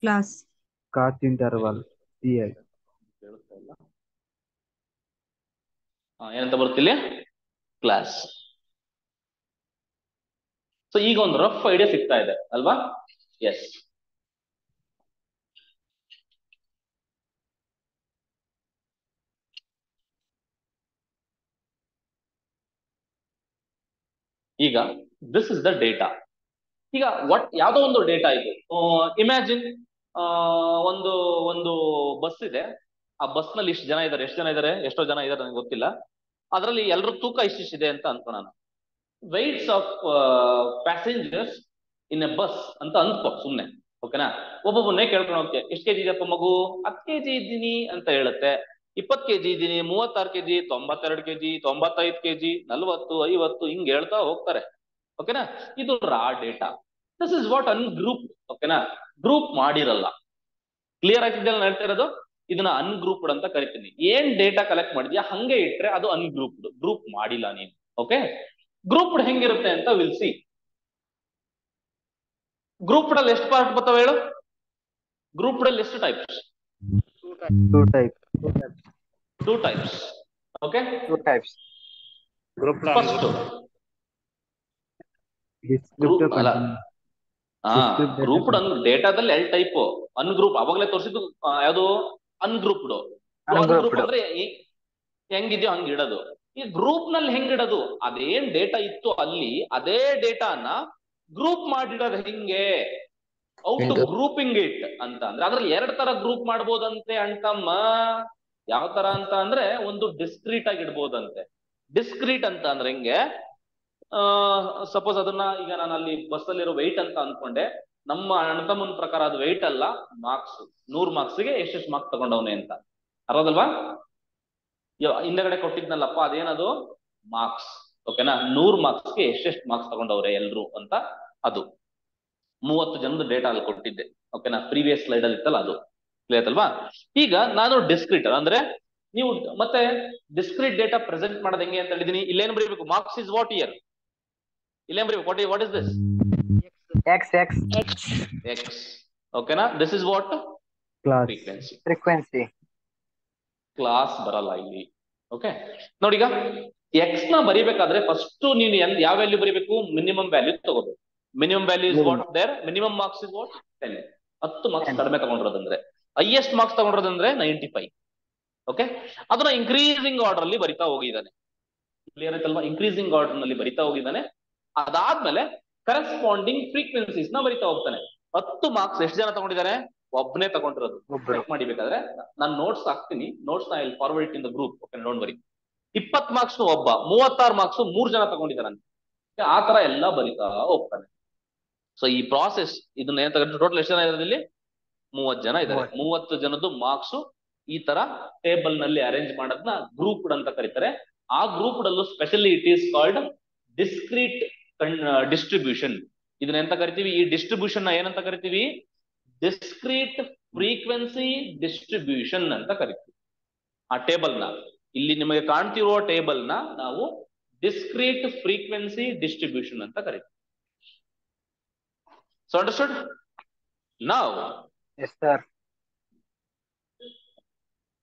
Class interval CI. ಏನಂತ ಬರುತ್ತೆ ಇಲ್ಲಿ? ಕ್ಲಾಸ್. ಸೊ ಈಗ ಒಂದು ರಫ್ ಐಡಿಯಾ ಸಿಗ್ತಾ ಇದೆ ಅಲ್ವಾ? ಎಸ್. ಈಗ ದಿಸ್ ಇಸ್ ದ ಡೇಟಾ. ಈಗ ಯಾವ್ದೋ ಒಂದು ಡೇಟಾ ಇದು. ಇಮ್ಯಾಜಿನ್ ಒಂದು ಒಂದು ಬಸ್ ಇದೆ. ಆ ಬಸ್ ನಲ್ಲಿ ಎಷ್ಟು ಜನ ಇದ್ದಾರೆ? ಎಷ್ಟೋ ಜನ ಇದ್ದಾರೆ ನನಗೆ ಗೊತ್ತಿಲ್ಲ. ಅದರಲ್ಲಿ ಎಲ್ಲರೂ ತೂಕ ಇಷ್ಟಿದೆ ಅಂತ ಅನ್ಕೋಣ. Weights of passengers in a bus ಅಂತ ಅಂದ್ಕೋ ಸುಮ್ನೆ. ಓಕೆನಾ? ಒಬ್ಬೊಬ್ಬನೇ ಕೇಳ್ಕೊಂಡು ಹೋಗ್ತೀಯ, ಎಷ್ಟು ಕೆಜಿ ಇದೆಯಪ್ಪ ಮಗು? 10 kg ಇದ್ದೀನಿ ಅಂತ ಹೇಳುತ್ತೆ. 20 kg ಇದ್ದೀನಿ, 36 kg, 92 kg, 95 kg, 40, 50 ಹಿಂಗ್ ಹೇಳ್ತಾ ಹೋಗ್ತಾರೆ. ಓಕೆನಾ? ಇದು raw data. This is what ungroup. ಓಕೆನಾ? ಗ್ರೂಪ್ ಮಾಡಿರಲ್ಲ. ಕ್ಲಿಯರ್ ಆಗ್ತಿದ್ದೆಲ್ಲ ಹೇಳ್ತಾ ಇರೋದು? ಇದನ್ನ ಅನ್ಗ್ರೂಪ್ಡ್ ಅಂತ ಕರಿತೀನಿ. ಏನ್ ಡೇಟಾ ಕಲೆಕ್ಟ್ ಮಾಡಿದ್ಯಾ ಹಂಗೆ ಇಟ್ರೆ ಅದು ಅನ್ಗ್ರೂಪ್ಡ್, ಗ್ರೂಪ್ ಮಾಡಿಲ್ಲ ನೀನು. ಓಕೆ, ಗ್ರೂಪ್ಡ್ ಹೆಂಗಿರುತ್ತೆ ಅಂತ ವಿಲ್ ಸಿ. ಗ್ರೂಪ್ಡ್ ಅಲ್ಲಿ ಎಷ್ಟು ಪಾರ್ಟ್ ಬರ್ತಾವೆ ಹೇಳು? ಗ್ರೂಪ್ಡ್ ಅಲ್ಲಿ ಎಷ್ಟು types? Two type. Two types. Okay, Two types. Group first descriptive ಅಲ್ಲ, Descriptive data ಗ್ರೂಪ್ಡ್ ಡೇಟಾದಲ್ಲಿ ಎರಡು ಟೈಪ್. ಅನ್ಗ್ರೂಪ್ ಅವಾಗಲೇ ತೋರಿಸಿದ್ದು ಯಾವುದು? ಅನ್ಗ್ರೂಪ್ಡ್. ಅನ್ಗ್ರೂಪ್ ಅಂದ್ರೆ ಹೆಂಗಿದ್ಯೋ ಹಂಗ್ ಇಡೋದು. ಈ ಗ್ರೂಪ್ ನಲ್ಲಿ ಹೆಂಗಿಡೋದು? ಅದೇನ್ ಡೇಟಾ ಇತ್ತು ಅಲ್ಲಿ ಅದೇ ಡೇಟಾನ ಗ್ರೂಪ್ ಮಾಡಿಡೋದು ಹೆಂಗೆ? ಔ ಟು ಗ್ರೂಪಿಂಗ್ ಇಟ್ ಅಂತ ಅಂದ್ರೆ ಅದ್ರಲ್ಲಿ ಎರಡ್ ತರ ಗ್ರೂಪ್ ಮಾಡ್ಬೋದಂತೆ ಅಂಟಮ್ಮ. ಯಾವ ತರ ಅಂತ ಅಂದ್ರೆ ಒಂದು ಡಿಸ್ಕ್ರೀಟ್ ಆಗಿ ಇಡ್ಬೋದಂತೆ. ಡಿಸ್ಕ್ರೀಟ್ ಅಂತ ಅಂದ್ರೆ ಹೆಂಗೆ? ಸಪೋಸ್ ಅದನ್ನ ಈಗ ನಾನು ಅಲ್ಲಿ ಬಸ್ ಅಲ್ಲಿರೋ ವೆಯ್ಟ್ ಅಂತ ಅನ್ಕೊಂಡೆ. ನಮ್ಮ ಅಣ್ತಮ್ಮನ ಪ್ರಕಾರ ಅದು ವೆಯ್ಟ್ ಅಲ್ಲ, ಮಾರ್ಕ್ಸ್. 100 ಮಾರ್ಕ್ಸ್ಗೆ ಎಷ್ಟೆಷ್ಟು ಮಾರ್ಕ್ಸ್ ತಗೊಂಡವನೆ ಅಂತ. ಅರ್ಹದಲ್ವಾ? ಹಿಂದಗಡೆ ಕೊಟ್ಟಿದ್ನಲ್ಲಪ್ಪ ಅದೇನದು? ಮಾರ್ಕ್ಸ್. ಓಕೆನಾ? 100 ಮಾರ್ಕ್ಸ್ಗೆ ಎಷ್ಟೆಷ್ಟು ಮಾರ್ಕ್ಸ್ ತಗೊಂಡವ್ರೆ ಎಲ್ರು ಅಂತ. ಅದು 30 ಜನದ ಡೇಟಾ ಅಲ್ಲಿ ಕೊಟ್ಟಿದ್ದೆ. ಓಕೆನಾ? ಪ್ರೀವಿಯಸ್ ಸ್ಲೈಡ್ ಅಲ್ಲಿ ಇತ್ತಲ್ಲ ಅದು. ಕ್ಲಿಯರ್ ಅಲ್ವಾ? ಈಗ ನಾನು ಡಿಸ್ಕ್ರೀಟ್ ಅಂದ್ರೆ ನೀವು ಮತ್ತೆ ಡಿಸ್ಕ್ರೀಟ್ ಡೇಟಾ ಪ್ರೆಸೆಂಟ್ ಮಾಡೋದು ಹೆಂಗೆ ಅಂತ ಹೇಳಿದೀನಿ. ಇಲ್ಲೇನು ಬರೀಬೇಕು? Marks is what year. ಇಲ್ಲೇನು ಬರೀಬೇಕು? What is this? X. ಓಕೆನಾ? This is what? Class. Frequency. Class ಬರಲ್ಲ ಇಲ್ಲಿ. ಓಕೆ, ನೋಡಿ ಈಗ ಎಕ್ಸ್ ನ ಬರಿಬೇಕಾದ್ರೆ ಫಸ್ಟ್ ನೀನು ಯಾವ ವ್ಯಾಲ್ಯೂ ಬರಿಬೇಕು? ಮಿನಿಮಮ್ ವ್ಯಾಲ್ಯೂ ತಗೋಬೇಕು. Minimum value is what there? Minimum marks is what? 10. 10 marks ಕಡಿಮೆ ತಗೊಂಡಿರೋದಂದ್ರೆ, ಹೈಯೆಸ್ಟ್ ಮಾರ್ಕ್ಸ್ ತಗೊಂಡಿರೋದಂದ್ರೆ 95. ಓಕೆ, ಅದನ್ನ ಇನ್ಕ್ರೀಸಿಂಗ್ ಆರ್ಡರ್ ಅಲ್ಲಿ ಬರಿತಾ ಹೋಗಿದ್ದಾನೆ. ಕ್ಲಿಯರ್ ಆಯ್ತಲ್ವಾ? ಇನ್ಕ್ರೀಸಿಂಗ್ ಆರ್ಡರ್ ನಲ್ಲಿ ಬರಿತಾ ಹೋಗಿದ್ದಾನೆ. ಅದಾದ್ಮೇಲೆ ಕರೆಸ್ಪಾಂಡಿಂಗ್ ಫ್ರೀಕ್ವೆನ್ಸೀಸ್ ನ ಬರಿತಾ ಹೋಗ್ತಾನೆ. 10 ಮಾರ್ಕ್ಸ್ ಎಷ್ಟು ಜನ ತಗೊಂಡಿದ್ದಾರೆ? ಒಬ್ಬನೇ ತಗೊಂಡಿರೋದು. ಚೆಕ್ ಮಾಡಿಬೇಕಾದ್ರೆ ನಾನು ನೋಟ್ಸ್ ಹಾಕ್ತೀನಿ. ನೋಟ್ಸ್ ನ ಇಲ್ಲಿ forward in the group. Okay, don't worry. 20 marks ಒಬ್ಬ, 36 ಮಾರ್ಕ್ಸ್ 3 ಜನ ತಗೊಂಡಿದ್ದಾರಂತೆ. ಆ ತರ ಎಲ್ಲ ಬರಿತಾ ಹೋಗ್ತಾನೆ. ಸೊ ಈ ಪ್ರಾಸೆಸ್ ಇದನ್ನ ಏನ್ ತಗೊಂಡ್ರೆ ಟೋಟಲ್ ಎಷ್ಟು ಜನ ಇದ್ದಾರೆ ಇಲ್ಲಿ? 30 ಜನ ಇದ್ದಾರೆ. 30 ಜನದ್ದು ಮಾರ್ಕ್ಸ್ ಈ ತರ ಟೇಬಲ್ ನಲ್ಲಿ ಅರೇಂಜ್ ಮಾಡೋದನ್ನ ಗ್ರೂಪ್ಡ್ ಅಂತ ಕರೀತಾರೆ. ಆ ಗ್ರೂಪ್ಡ್ ಅಲ್ಲೂ specially it is called discrete distribution. ಇದನ್ನ ಎಂತ ಕರಿತೀವಿ? ಈ ಡಿಸ್ಟ್ರಿಬ್ಯೂಷನ್ ನ ಏನಂತ ಕರಿತೀವಿ? ಡಿಸ್ಕ್ರೀಟ್ ಫ್ರೀಕ್ವೆನ್ಸಿ ಡಿಸ್ಟ್ರಿಬ್ಯೂಷನ್ ಅಂತ ಕರಿತೀವಿ. ಆ ಟೇಬಲ್ ನ, ಇಲ್ಲಿ ನಿಮಗೆ ಕಾಣ್ತಿರುವ ಟೇಬಲ್ ನ ನಾವು ಡಿಸ್ಕ್ರೀಟ್ ಫ್ರೀಕ್ವೆನ್ಸಿ ಡಿಸ್ಟ್ರಿಬ್ಯೂಷನ್ ಅಂತ ಕರಿತೀವಿ. So understood? Now Yes, sir.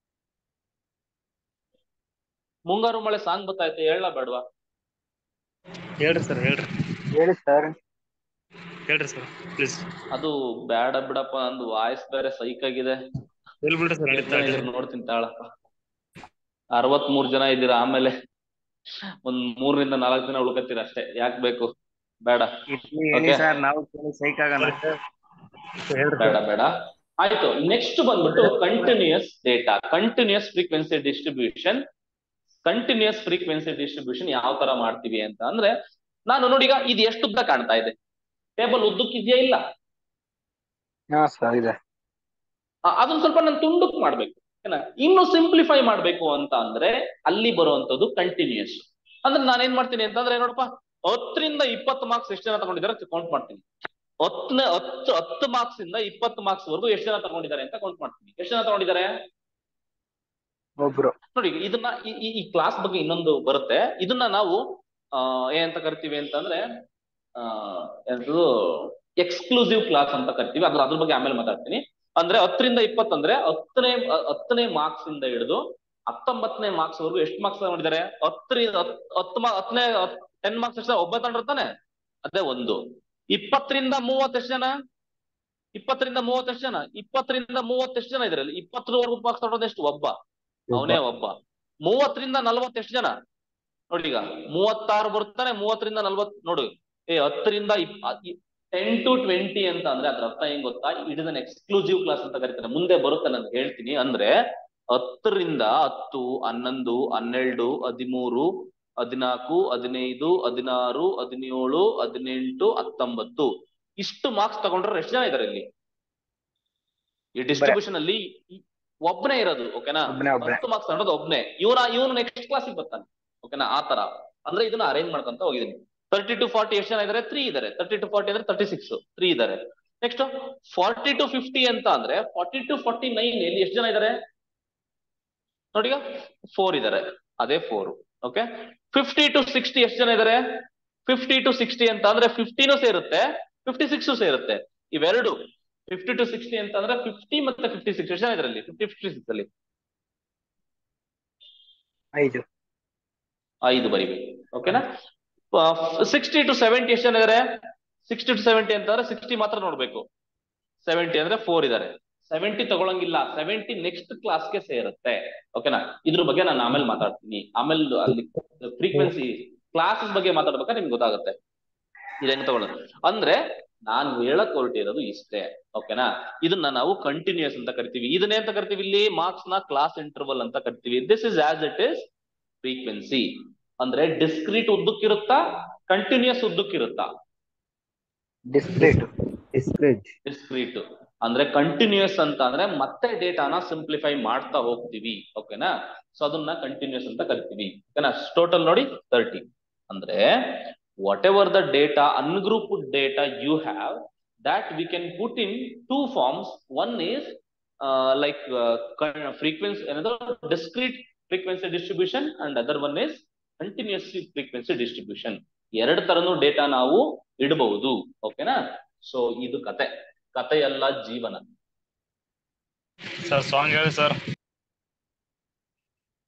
ಮುಂಗಾರು ಮಳೆ ಸಾಂಗ್ ಗೊತ್ತಾಯ್ತು, ಹೇಳ ಬೇಡವಾ? ಹೇಳ್ರಿ ಸರ್, ಹೇಳ್ರಿ ಹೇಳಿ ಸರ್. ಹೇಳ್ರಿ ಸರ್ ಪ್ಲೀಸ್. ಅದು ಬೇಡ ಬಿಡಪ್ಪ, ನಂದು ವಾಯ್ಸ್ ಬೇರೆ ಸೈಕ್ ಆಗಿದೆ. ಹೇಳ್ಬಿಡ್ರಿ ಸರ್. ಎಷ್ಟ್ ಜನ ಇದ್ದೀರಿ ನೋಡ್ತೀನಿ ತಾಳಪ್ಪ. 63 ಜನ ಇದ್ದೀರಾ. ಆಮೇಲೆ ಒಂದ್ 3 ರಿಂದ 4 ದಿನ ಉಳ್ಕತ್ತೀರ ಅಷ್ಟೇ. ಯಾಕೆ ಬೇಕು? ಬೇಡ. ಸರ್ ನಾವು ಸೈಕ್ ಆಗೋಣ. ಬೇಡ ಬೇಡ. ಆಯ್ತು, ನೆಕ್ಸ್ಟ್ ಬಂದ್ಬಿಟ್ಟು continuous data, continuous frequency distribution. Continuous frequency distribution ಯಾವ ತರ ಮಾಡ್ತೀವಿ ಅಂತ ಅಂದ್ರೆ, ನಾನು ನೋಡಿ ಈಗ ಇದು ಎಷ್ಟು ಉದ್ದ ಕಾಣ್ತಾ ಇದೆ? ಟೇಬಲ್ ಉದ್ದಕ್ಕಿದೆಯಾ? ಇಲ್ಲ. ಇದೆ. ಅದನ್ನ ಸ್ವಲ್ಪ ನಾನು ತುಂಡಕ್ ಮಾಡ್ಬೇಕು. ಇನ್ನು ಸಿಂಪ್ಲಿಫೈ ಮಾಡ್ಬೇಕು ಅಂತ ಅಂದ್ರೆ ಅಲ್ಲಿ ಬರುವಂತದ್ದು ಕಂಟಿನ್ಯೂಯಸ್. ಅಂದ್ರೆ ನಾನೇನ್ ಮಾಡ್ತೀನಿ ಅಂತಂದ್ರೆ, ನೋಡಪ್ಪ 10 ರಿಂದ 20 ಮಾರ್ಕ್ಸ್ ಎಷ್ಟು ಜನ ತಗೊಂಡಿದ್ದಾರೆ ಕೌಂಟ್ ಮಾಡ್ತೀನಿ. 10 ಮಾರ್ಕ್ಸ್ ಇಂದ 20 ಮಾರ್ಕ್ಸ್ ವರೆಗೂ ಎಷ್ಟು ಜನ ತಗೊಂಡಿದ್ದಾರೆ ಅಂತ ಕೌಂಟ್ ಮಾಡ್ತೀನಿ. ಎಷ್ಟು ಜನ ತಗೊಂಡಿದ್ದಾರೆ? ಒಬ್ರು. ನೋಡಿ, ಇದನ್ನ ಈ ಕ್ಲಾಸ್ ಬಗ್ಗೆ ಇನ್ನೊಂದು ಬರುತ್ತೆ. ಇದನ್ನ ನಾವು ಏನಂತ ಕರಿತೀವಿ ಅಂತಂದ್ರೆ ಎಕ್ಸ್ಕ್ಲೂಸಿವ್ ಕ್ಲಾಸ್ ಅಂತ ಕರಿತೀವಿ. ಅದ್ರ ಬಗ್ಗೆ ಆಮೇಲೆ ಮಾತಾಡ್ತೀನಿ. ಅಂದ್ರೆ 10 ರಿಂದ 20 ಅಂದ್ರೆ 10ನೇ ಮಾರ್ಕ್ಸ್ ಇಂದ ಹಿಡಿದು 19ನೇ ಮಾರ್ಕ್ಸ್ ವರೆಗೂ ಎಷ್ಟು ಮಾರ್ಕ್ಸ್ ತಗೊಂಡಿದ್ದಾರೆ? 10 ಮಾರ್ಕ್ಸ್ ಎಷ್ಟು? ಒಬ್ಬ ತಗೊಂಡಿರ್ತಾನೆ, ಅದೇ ಒಂದು. 20 ರಿಂದ 30 ಎಷ್ಟು ಜನ? 20 ರಿಂದ 30 ಎಷ್ಟು ಜನ? 20 ರಿಂದ 30 ಎಷ್ಟು ಜನ ಇದ್ರಲ್ಲಿ? 20ವರೆಗೂ ಮಾರ್ಕ್ಸ್ ತಗೊಂಡೋದು ಎಷ್ಟು? ಒಬ್ಬ, ಅವನೇ ಒಬ್ಬ. 30 ರಿಂದ 40 ಎಷ್ಟು ಜನ? ನೋಡಿ ಈಗ 36 ಬರ್ತಾನೆ. 30 ರಿಂದ 40 ನೋಡು. 10 ರಿಂದ 10 to 20 ಅಂತ ಅಂದ್ರೆ ಅದ್ರ ಅರ್ಥ ಹೆಂಗ್ ಗೊತ್ತಾ? It is an exclusive class ಅಂತ ಕರೀತಾರೆ. ಮುಂದೆ ಬರುತ್ತೆ, ನಾನು ಹೇಳ್ತೀನಿ. ಅಂದ್ರೆ 10 ರಿಂದ 10, 11, 12, 13, 14, 15, 16, 17, 18, 19 ಇಷ್ಟು ಮಾರ್ಕ್ಸ್ ತಗೊಂಡ್ರೆ ಎಷ್ಟು ಜನ ಇದಾರೆ ಇಲ್ಲಿ? ಈ ಡಿಸ್ಟ್ರಿಬ್ಯೂಷನ್ ಅಲ್ಲಿ ಒಬ್ಬನೇ ಇರೋದು. ಓಕೆನಾ? 10 ಮಾರ್ಕ್ಸ್ ತಗೊಂಡ್ರೆ ಒಬ್ಬನೇ. ಇವನು ನೆಕ್ಸ್ಟ್ ಕ್ಲಾಸಿಗೆ ಬರ್ತಾನೆ. ಓಕೆನಾ? ಆ ತರ ಅಂದ್ರೆ ಇದನ್ನ ಅರೇಂಜ್ ಮಾಡ್ಕೊಂತ ಹೋಗಿದ್ದೀನಿ. 30 to 40 ಎಷ್ಟು ಜನ ಇದಾರೆ? 3 ಇದಾರೆ. 30 to 40 ಅಂದ್ರೆ 36, 3 ಇದಾರೆ. ನೆಕ್ಸ್ಟ್ 40 to 50 ಅಂತ ಅಂದ್ರೆ 40 to 49 ಇಲ್ಲಿ ಎಷ್ಟು ಜನ ಇದಾರೆ? ನೋಡಿ ಈಗ 4 ಇದಾರೆ, ಅದೇ 4. ಓಕೆ, 50 to 60 ಎಷ್ಟು ಜನ ಇದಾರೆ? 50 to 60 ಅಂತ ಅಂದ್ರೆ 50 ಸೇರುತ್ತೆ, 56 ಸೇರುತ್ತೆ. ಇವೆರಡು 50 to 60 ಅಂತ ಅಂದ್ರೆ 50 ಮತ್ತೆ 56 ಎಷ್ಟು ಜನ ಇದರಲ್ಲಿ? 50, 56 ಅಲ್ಲಿ 5 ಬರಿಬೇಕು. ಓಕೆನಾ? 60 to 70 ಎಷ್ಟು ಜನ ಇದಾರೆ? 60 to 70 ಅಂತಂದ್ರೆ 60 ಮಾತ್ರ ನೋಡ್ಬೇಕು. 70 ಅಂದ್ರೆ 4 ಇದಾರೆ. 70 ತಗೊಳಂಗಿಲ್ಲ, 70 ನೆಕ್ಸ್ಟ್ ಕ್ಲಾಸ್ಗೆ ಸೇರುತ್ತೆ. ಓಕೆನಾ? ಇದ್ರ ಬಗ್ಗೆ ನಾನು ಆಮೇಲೆ ಮಾತಾಡ್ತೀನಿ. ಆಮೇಲೆ ಅಲ್ಲಿ ಫ್ರೀಕ್ವೆನ್ಸಿ ಕ್ಲಾಸಸ್ ಬಗ್ಗೆ ಮಾತಾಡ್ಬೇಕಾದ್ರೆ ನಿಮ್ಗೆ ಗೊತ್ತಾಗುತ್ತೆ ಇದೇನು ತಗೊಳ್ಳೋದು. ಅಂದ್ರೆ ನಾನು ಹೇಳಕ್ ಹೊರಟಿರೋದು ಇಷ್ಟೇ. ಓಕೆನಾ? ಇದನ್ನ ನಾವು ಕಂಟಿನ್ಯೂಸ್ ಅಂತ ಕರಿತೀವಿ. ಇದನ್ನೇ ಅಂತ ಕರಿತೀವಿ ಇಲ್ಲಿ ಮಾರ್ಕ್ಸ್ ನ ಕ್ಲಾಸ್ ಇಂಟರ್ವಲ್ ಅಂತ ಕರಿತೀವಿ. This is as it is frequency. ಅಂದ್ರೆ ಡಿಸ್ಕ್ರೀಟ್ ಉದ್ದಕ್ಕಿರುತ್ತಾ, ಕಂಟಿನ್ಯೂಸ್ ಉದ್ದಕ್ಕಿರುತ್ತಾ? ಡಿಸ್ಕ್ರೀಟ್ ಅಂದ್ರೆ ಕಂಟಿನ್ಯೂಸ್ ಅಂತ ಅಂದ್ರೆ ಮತ್ತೆ ಡೇಟಾನ ಸಿಂಪ್ಲಿಫೈ ಮಾಡ್ತಾ ಹೋಗ್ತೀವಿ. ಓಕೆನಾ? ಸೊ ಅದನ್ನ ಕಂಟಿನ್ಯೂಸ್ ಅಂತ ಕರಿತೀವಿ. ಓಕೆನಾ? ಟೋಟಲ್ ನೋಡಿ 30. ಅಂದ್ರೆ whatever the data ungrouped data you have, that we can put in two forms. One is like frequency, another discrete frequency distribution, and other one is continuous frequency distribution. ಎರಡು ತರನು data ನಾವು ಇಡಬಹುದು. ಓಕೆನಾ? So ಇದು ಕತೆ ಎಲ್ಲ ಜೀವನ. Sir song ಹೇಳಿ sir.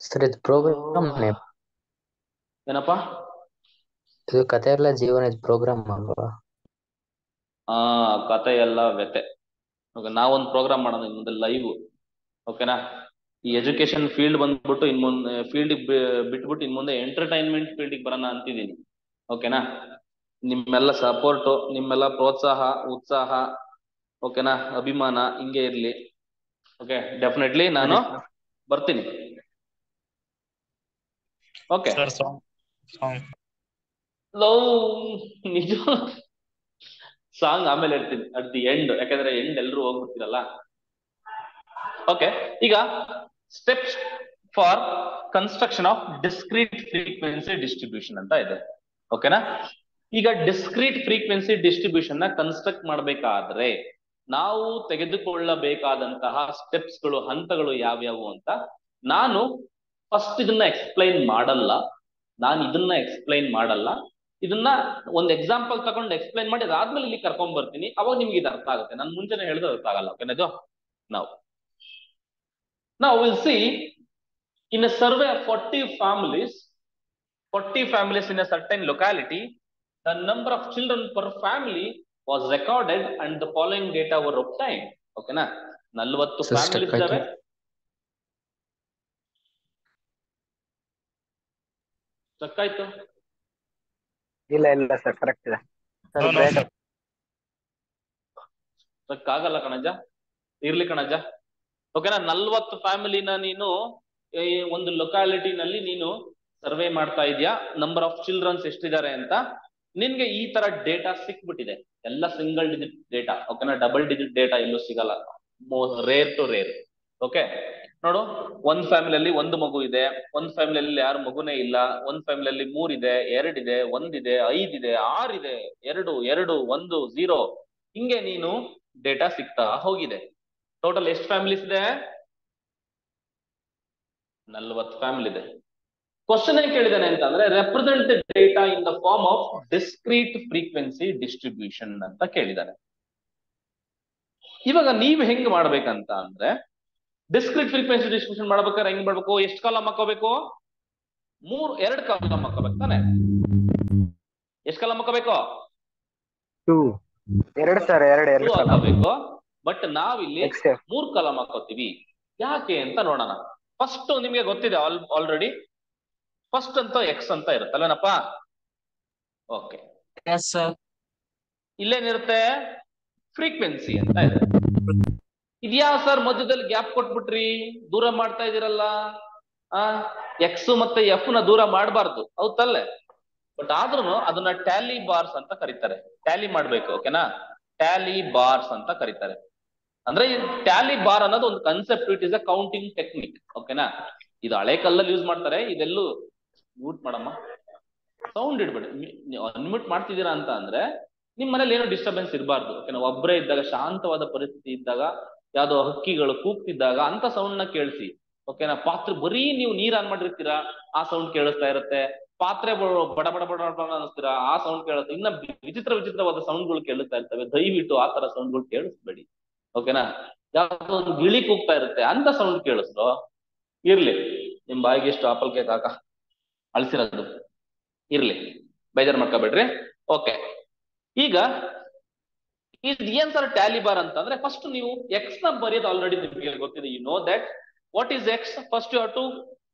Sir ಇದು ಪ್ರೋಗ್ರಾಮ್ ನೇಮ್ ಏನಪ್ಪಾ? ಇದು ಕತೆ ಎಲ್ಲ ಜೀವನ, ಇದು ಪ್ರೋಗ್ರಾಮ್ ಅಲ್ವಾ? ಕತೆ ಎಲ್ಲ ವ್ಯತೆ. ನಾವೊಂದು ಪ್ರೋಗ್ರಾಮ್ ಮಾಡೋಣ ಇನ್ ಮುಂದೆ ಲೈವ್. ಓಕೆನಾ? ಈ ಎಜುಕೇಶನ್ ಫೀಲ್ಡ್ ಬಂದ್ಬಿಟ್ಟು ಇನ್ ಮುಂದೆ ಫೀಲ್ಡ್ ಬಿಟ್ಬಿಟ್ಟು ಇನ್ ಮುಂದೆ ಎಂಟರ್ಟೈನ್ಮೆಂಟ್ ಫೀಲ್ಡ್ ಬರೋಣ ಅಂತಿದ್ದೀನಿ. ಓಕೆನಾ? ನಿಮ್ಮೆಲ್ಲ ಸಪೋರ್ಟು, ನಿಮ್ಮೆಲ್ಲ ಪ್ರೋತ್ಸಾಹ, ಉತ್ಸಾಹ, ಓಕೆನಾ, ಅಭಿಮಾನ ಹಿಂಗೆ ಇರ್ಲಿ. ಓಕೆ, ಡೆಫಿನೆಟ್ಲಿ ನಾನು ಬರ್ತೀನಿ. ಓಕೆ, ನಿಜ ಸಾಂಗ್ ಆಮೇಲೆ ಹೇಳ್ತೀನಿ ಅಟ್ ದಿ ಎಂಡ್, ಯಾಕಂದ್ರೆ ಎಂಡ್ ಎಲ್ರು ಹೋಗ್ಬಿಡ್ತೀರಲ್ಲ. ಓಕೆ, ಈಗ steps for construction of discrete frequency distribution ಅಂತ ಇದೆ. ಓಕೆನಾ? ಈಗ ಡಿಸ್ಕ್ರೀಟ್ ಫ್ರೀಕ್ವೆನ್ಸಿ ಡಿಸ್ಟ್ರಿಬ್ಯೂಷನ್ ನ ಕನ್ಸ್ಟ್ರಕ್ಟ್ ಮಾಡಬೇಕಾದ್ರೆ ನಾವು ತೆಗೆದುಕೊಳ್ಳಬೇಕಾದಂತಹ ಸ್ಟೆಪ್ಸ್ಗಳು, ಹಂತಗಳು ಯಾವ್ಯಾವು ಅಂತ ನಾನು ಫಸ್ಟ್ ಇದನ್ನ ಎಕ್ಸ್ಪ್ಲೈನ್ ಮಾಡಲ್ಲ. ಇದನ್ನ ಒಂದು ಎಕ್ಸಾಂಪಲ್ ತಗೊಂಡು ಎಕ್ಸ್ಪ್ಲೈನ್ ಮಾಡಿ ಅದಾದ್ಮೇಲೆ ಇಲ್ಲಿ ಕರ್ಕೊಂಡ್ ಬರ್ತೀನಿ. ಅವಾಗ ನಿಮ್ಗೆ ಇದು ಅರ್ಥ ಆಗುತ್ತೆ. ನಾನು ಮುಂಚೆನೆ ಹೇಳಿದ್ರೆ ಅರ್ಥ ಆಗಲ್ಲ. ಓಕೆನಾ? ಇದು now we'll see in a survey of 40 families in a certain locality, the number of children per family was recorded and the following data were obtained. ಓಕೆನಾ? 40 ಫ್ಯಾಮಿಲೀಸ್ ಇದಾವೆ. ಸ್ಟಕ್ ಆಯ್ತು? ಇಲ್ಲ ಸರ್, ಕರೆಕ್ಟ್ ಇದೆ. ಸ್ಟಕ್ ಆಗಲ್ಲ ಕಣಜ, ಇರ್ಲಿ ಕಣಜ. ಓಕೆನಾ? 40 ಫ್ಯಾಮಿಲಿನ ನೀನು ಒಂದು ಲೊಕ್ಯಾಲಿಟಿನಲ್ಲಿ ನೀನು ಸರ್ವೆ ಮಾಡ್ತಾ ಇದೀಯಾ, ನಂಬರ್ ಆಫ್ ಚಿಲ್ಡ್ರನ್ಸ್ ಎಷ್ಟಿದ್ದಾರೆ ಅಂತ. ನಿನ್ಗೆ ಈ ತರ ಡೇಟಾ ಸಿಕ್ಬಿಟ್ಟಿದೆ, ಎಲ್ಲ ಸಿಂಗಲ್ ಡಿಜಿಟ್ ಡೇಟಾ. ಓಕೆನಾ? ಡಬಲ್ ಡಿಜಿಟ್ ಡೇಟಾ ಎಲ್ಲೂ ಸಿಗಲ್ಲ, ರೇರ್ ಟು ರೇರ್. ಓಕೆ, ನೋಡು, ಒಂದ್ ಫ್ಯಾಮಿಲಿಯಲ್ಲಿ ಒಂದು ಮಗು ಇದೆ, ಒಂದ್ ಫ್ಯಾಮಿಲಿಯಲ್ಲಿ ಯಾರು ಮಗುನೇ ಇಲ್ಲ, ಒಂದ್ ಫ್ಯಾಮಿಲಿಯಲ್ಲಿ 3 ಇದೆ, 2 ಇದೆ, 1 ಇದೆ, 5 ಇದೆ, 6 ಇದೆ, 2, 1, 0 ಹಿಂಗೆ ನೀನು ಡೇಟಾ ಸಿಗ್ತಾ ಹೋಗಿದೆ. ಟೋಟಲ್ ಎಷ್ಟು ಫ್ಯಾಮಿಲೀಸ್ ಇದೆ? 40 ಫ್ಯಾಮಿಲಿ ಇದೆ. ಕ್ವಶನ್ ಏನ್ ಕೇಳಿದಾನೆ ಅಂತಂದ್ರೆ represent data in the form of discrete frequency distribution ಅಂತ ಕೇಳಿದಾನೆ. ಇವಾಗ ನೀವ್ ಹೆಂಗ್ ಮಾಡ್ಬೇಕಂತ ಅಂದ್ರೆ ಡಿಸ್ಕ್ರೀಟ್ ಫ್ರೀಕ್ವೆನ್ಸಿ ಡಿಸ್ಟ್ರಿಬ್ಯೂಷನ್ ಮಾಡ್ಬೇಕಾದ್ರೆ ಹೆಂಗ್ ಮಾಡ್ಬೇಕು? ಎಷ್ಟು ಕಾಲಮ್ ಹಾಕೋಬೇಕು? 2 ಕಾಲಮ್ ಹಾಕೋಬೇಕು ತಾನೆ? ಎಷ್ಟು ಕಾಲಮ್ ಹಾಕೋಬೇಕು? 2 ಸರ್, 2 ಹಾಕೋಬೇಕು. ಬಟ್ ನಾವಿಲ್ಲಿ 3 ಕಾಲಮ್ ಹಾಕೋತೀವಿ. ಯಾಕೆ ಅಂತ ನೋಡೋಣ. ಫಸ್ಟ್ ನಿಮ್ಗೆ ಗೊತ್ತಿದೆ ಆಲ್ರೆಡಿ, ಫಸ್ಟ್ ಅಂತ ಎಕ್ಸ್ ಅಂತ ಇರುತ್ತಲ್ವೇನಪ್ಪ? ಓಕೆ, ಇಲ್ಲೇನಿರುತ್ತೆ? ಫ್ರೀಕ್ವೆನ್ಸಿ ಅಂತ ಇದೆ. ಇದ್ಯಾ ಸರ್ ಮಧ್ಯದಲ್ಲಿ ಗ್ಯಾಪ್ ಕೊಟ್ಬಿಟ್ರಿ, ದೂರ ಮಾಡ್ತಾ ಇದೀರಲ್ಲ? ಎಕ್ಸ್ ಮತ್ತೆ ಎಫ್ ನ ದೂರ ಮಾಡಬಾರ್ದು, ಹೌದಲ್ಲೇ? ಬಟ್ ಆದ್ರೂ ಅದನ್ನ ಟ್ಯಾಲಿ ಬಾರ್ಸ್ ಅಂತ ಕರೀತಾರೆ. ಟ್ಯಾಲಿ ಮಾಡ್ಬೇಕು. ಓಕೆನಾ? ಟ್ಯಾಲಿ ಬಾರ್ಸ್ ಅಂತ ಕರೀತಾರೆ. ಅಂದ್ರೆ ಟ್ಯಾಲಿ ಬಾರ್ ಅನ್ನೋದು ಒಂದು concept. It is a counting technique. ಓಕೆನಾ? ಇದು ಹಳೆ ಕಾಲದಲ್ಲಿ ಯೂಸ್ ಮಾಡ್ತಾರೆ. ಇದೆಲ್ಲೂ ಮ್ಯೂಟ್ ಮಾಡಮ್ಮ, ಸೌಂಡ್ ಇಡ್ಬೇಡಿ. ಅನ್ಮ್ಯೂಟ್ ಮಾಡ್ತಿದ್ದೀರಾ ಅಂತ ಅಂದ್ರೆ ನಿಮ್ ಮನೇಲಿ ಏನೋ ಡಿಸ್ಟರ್ಬೆನ್ಸ್ ಇರಬಾರ್ದು. ಓಕೆನಾ? ಒಬ್ಬರೇ ಇದ್ದಾಗ, ಶಾಂತವಾದ ಪರಿಸ್ಥಿತಿ ಇದ್ದಾಗ, ಯಾವ್ದೋ ಹಕ್ಕಿಗಳು ಕೂಗ್ತಿದ್ದಾಗ ಅಂತ ಸೌಂಡ್ ನ ಕೇಳಿಸಿ. ಓಕೆನಾ. ಪಾತ್ರೆ ಬರೀ ನೀವು ನೀರ್ ಆನ್ ಮಾಡಿರ್ತೀರಾ, ಆ ಸೌಂಡ್ ಕೇಳಿಸ್ತಾ ಇರುತ್ತೆ. ಪಾತ್ರೆ ಬಡ ಬಡ ಬಡ ಬಡ ಅನ್ನಿಸ್ತೀರಾ, ಆ ಸೌಂಡ್ ಕೇಳುತ್ತೆ. ಇನ್ನ ವಿಚಿತ್ರವಾದ ಸೌಂಡ್ಗಳು ಕೇಳಿಸ್ತಾ ಇರ್ತವೆ. ದಯವಿಟ್ಟು ಆ ತರ ಸೌಂಡ್ಗಳು ಕೇಳಿಸ್ಬೇಡಿ, ಓಕೆನಾ. ಯಾವ್ದೋ ಒಂದು ಗಿಳಿ ಕೂಗ್ತಾ ಇರುತ್ತೆ, ಅಂತ ಸೌಂಡ್ ಕೇಳಿಸ್ರು ಇರ್ಲಿ. ನಿಮ್ ಬಾಯಿಗೆ ಎಷ್ಟು ಆಪಲ್ ಕೇಕ್ ಹಾಕ ಅಳ್ಸಿರೋದು ಇರ್ಲಿ, ಬೇಜಾರ್ ಮಾಡ್ಕೋಬೇಡ್ರಿ. ಓಕೆ, ಈಗ ಇದು ಏನ್ ಸರ್ ಟ್ಯಾಲಿ ಬಾರ್ ಅಂತಂದ್ರೆ, ಫಸ್ಟ್ ನೀವು ಎಕ್ಸ್ ನ ಬರೆಯೋದು ಆಲ್ರೆಡಿ ನಿಮಗೆ ಗೊತ್ತಿದೆ. You know that what is X. First you have to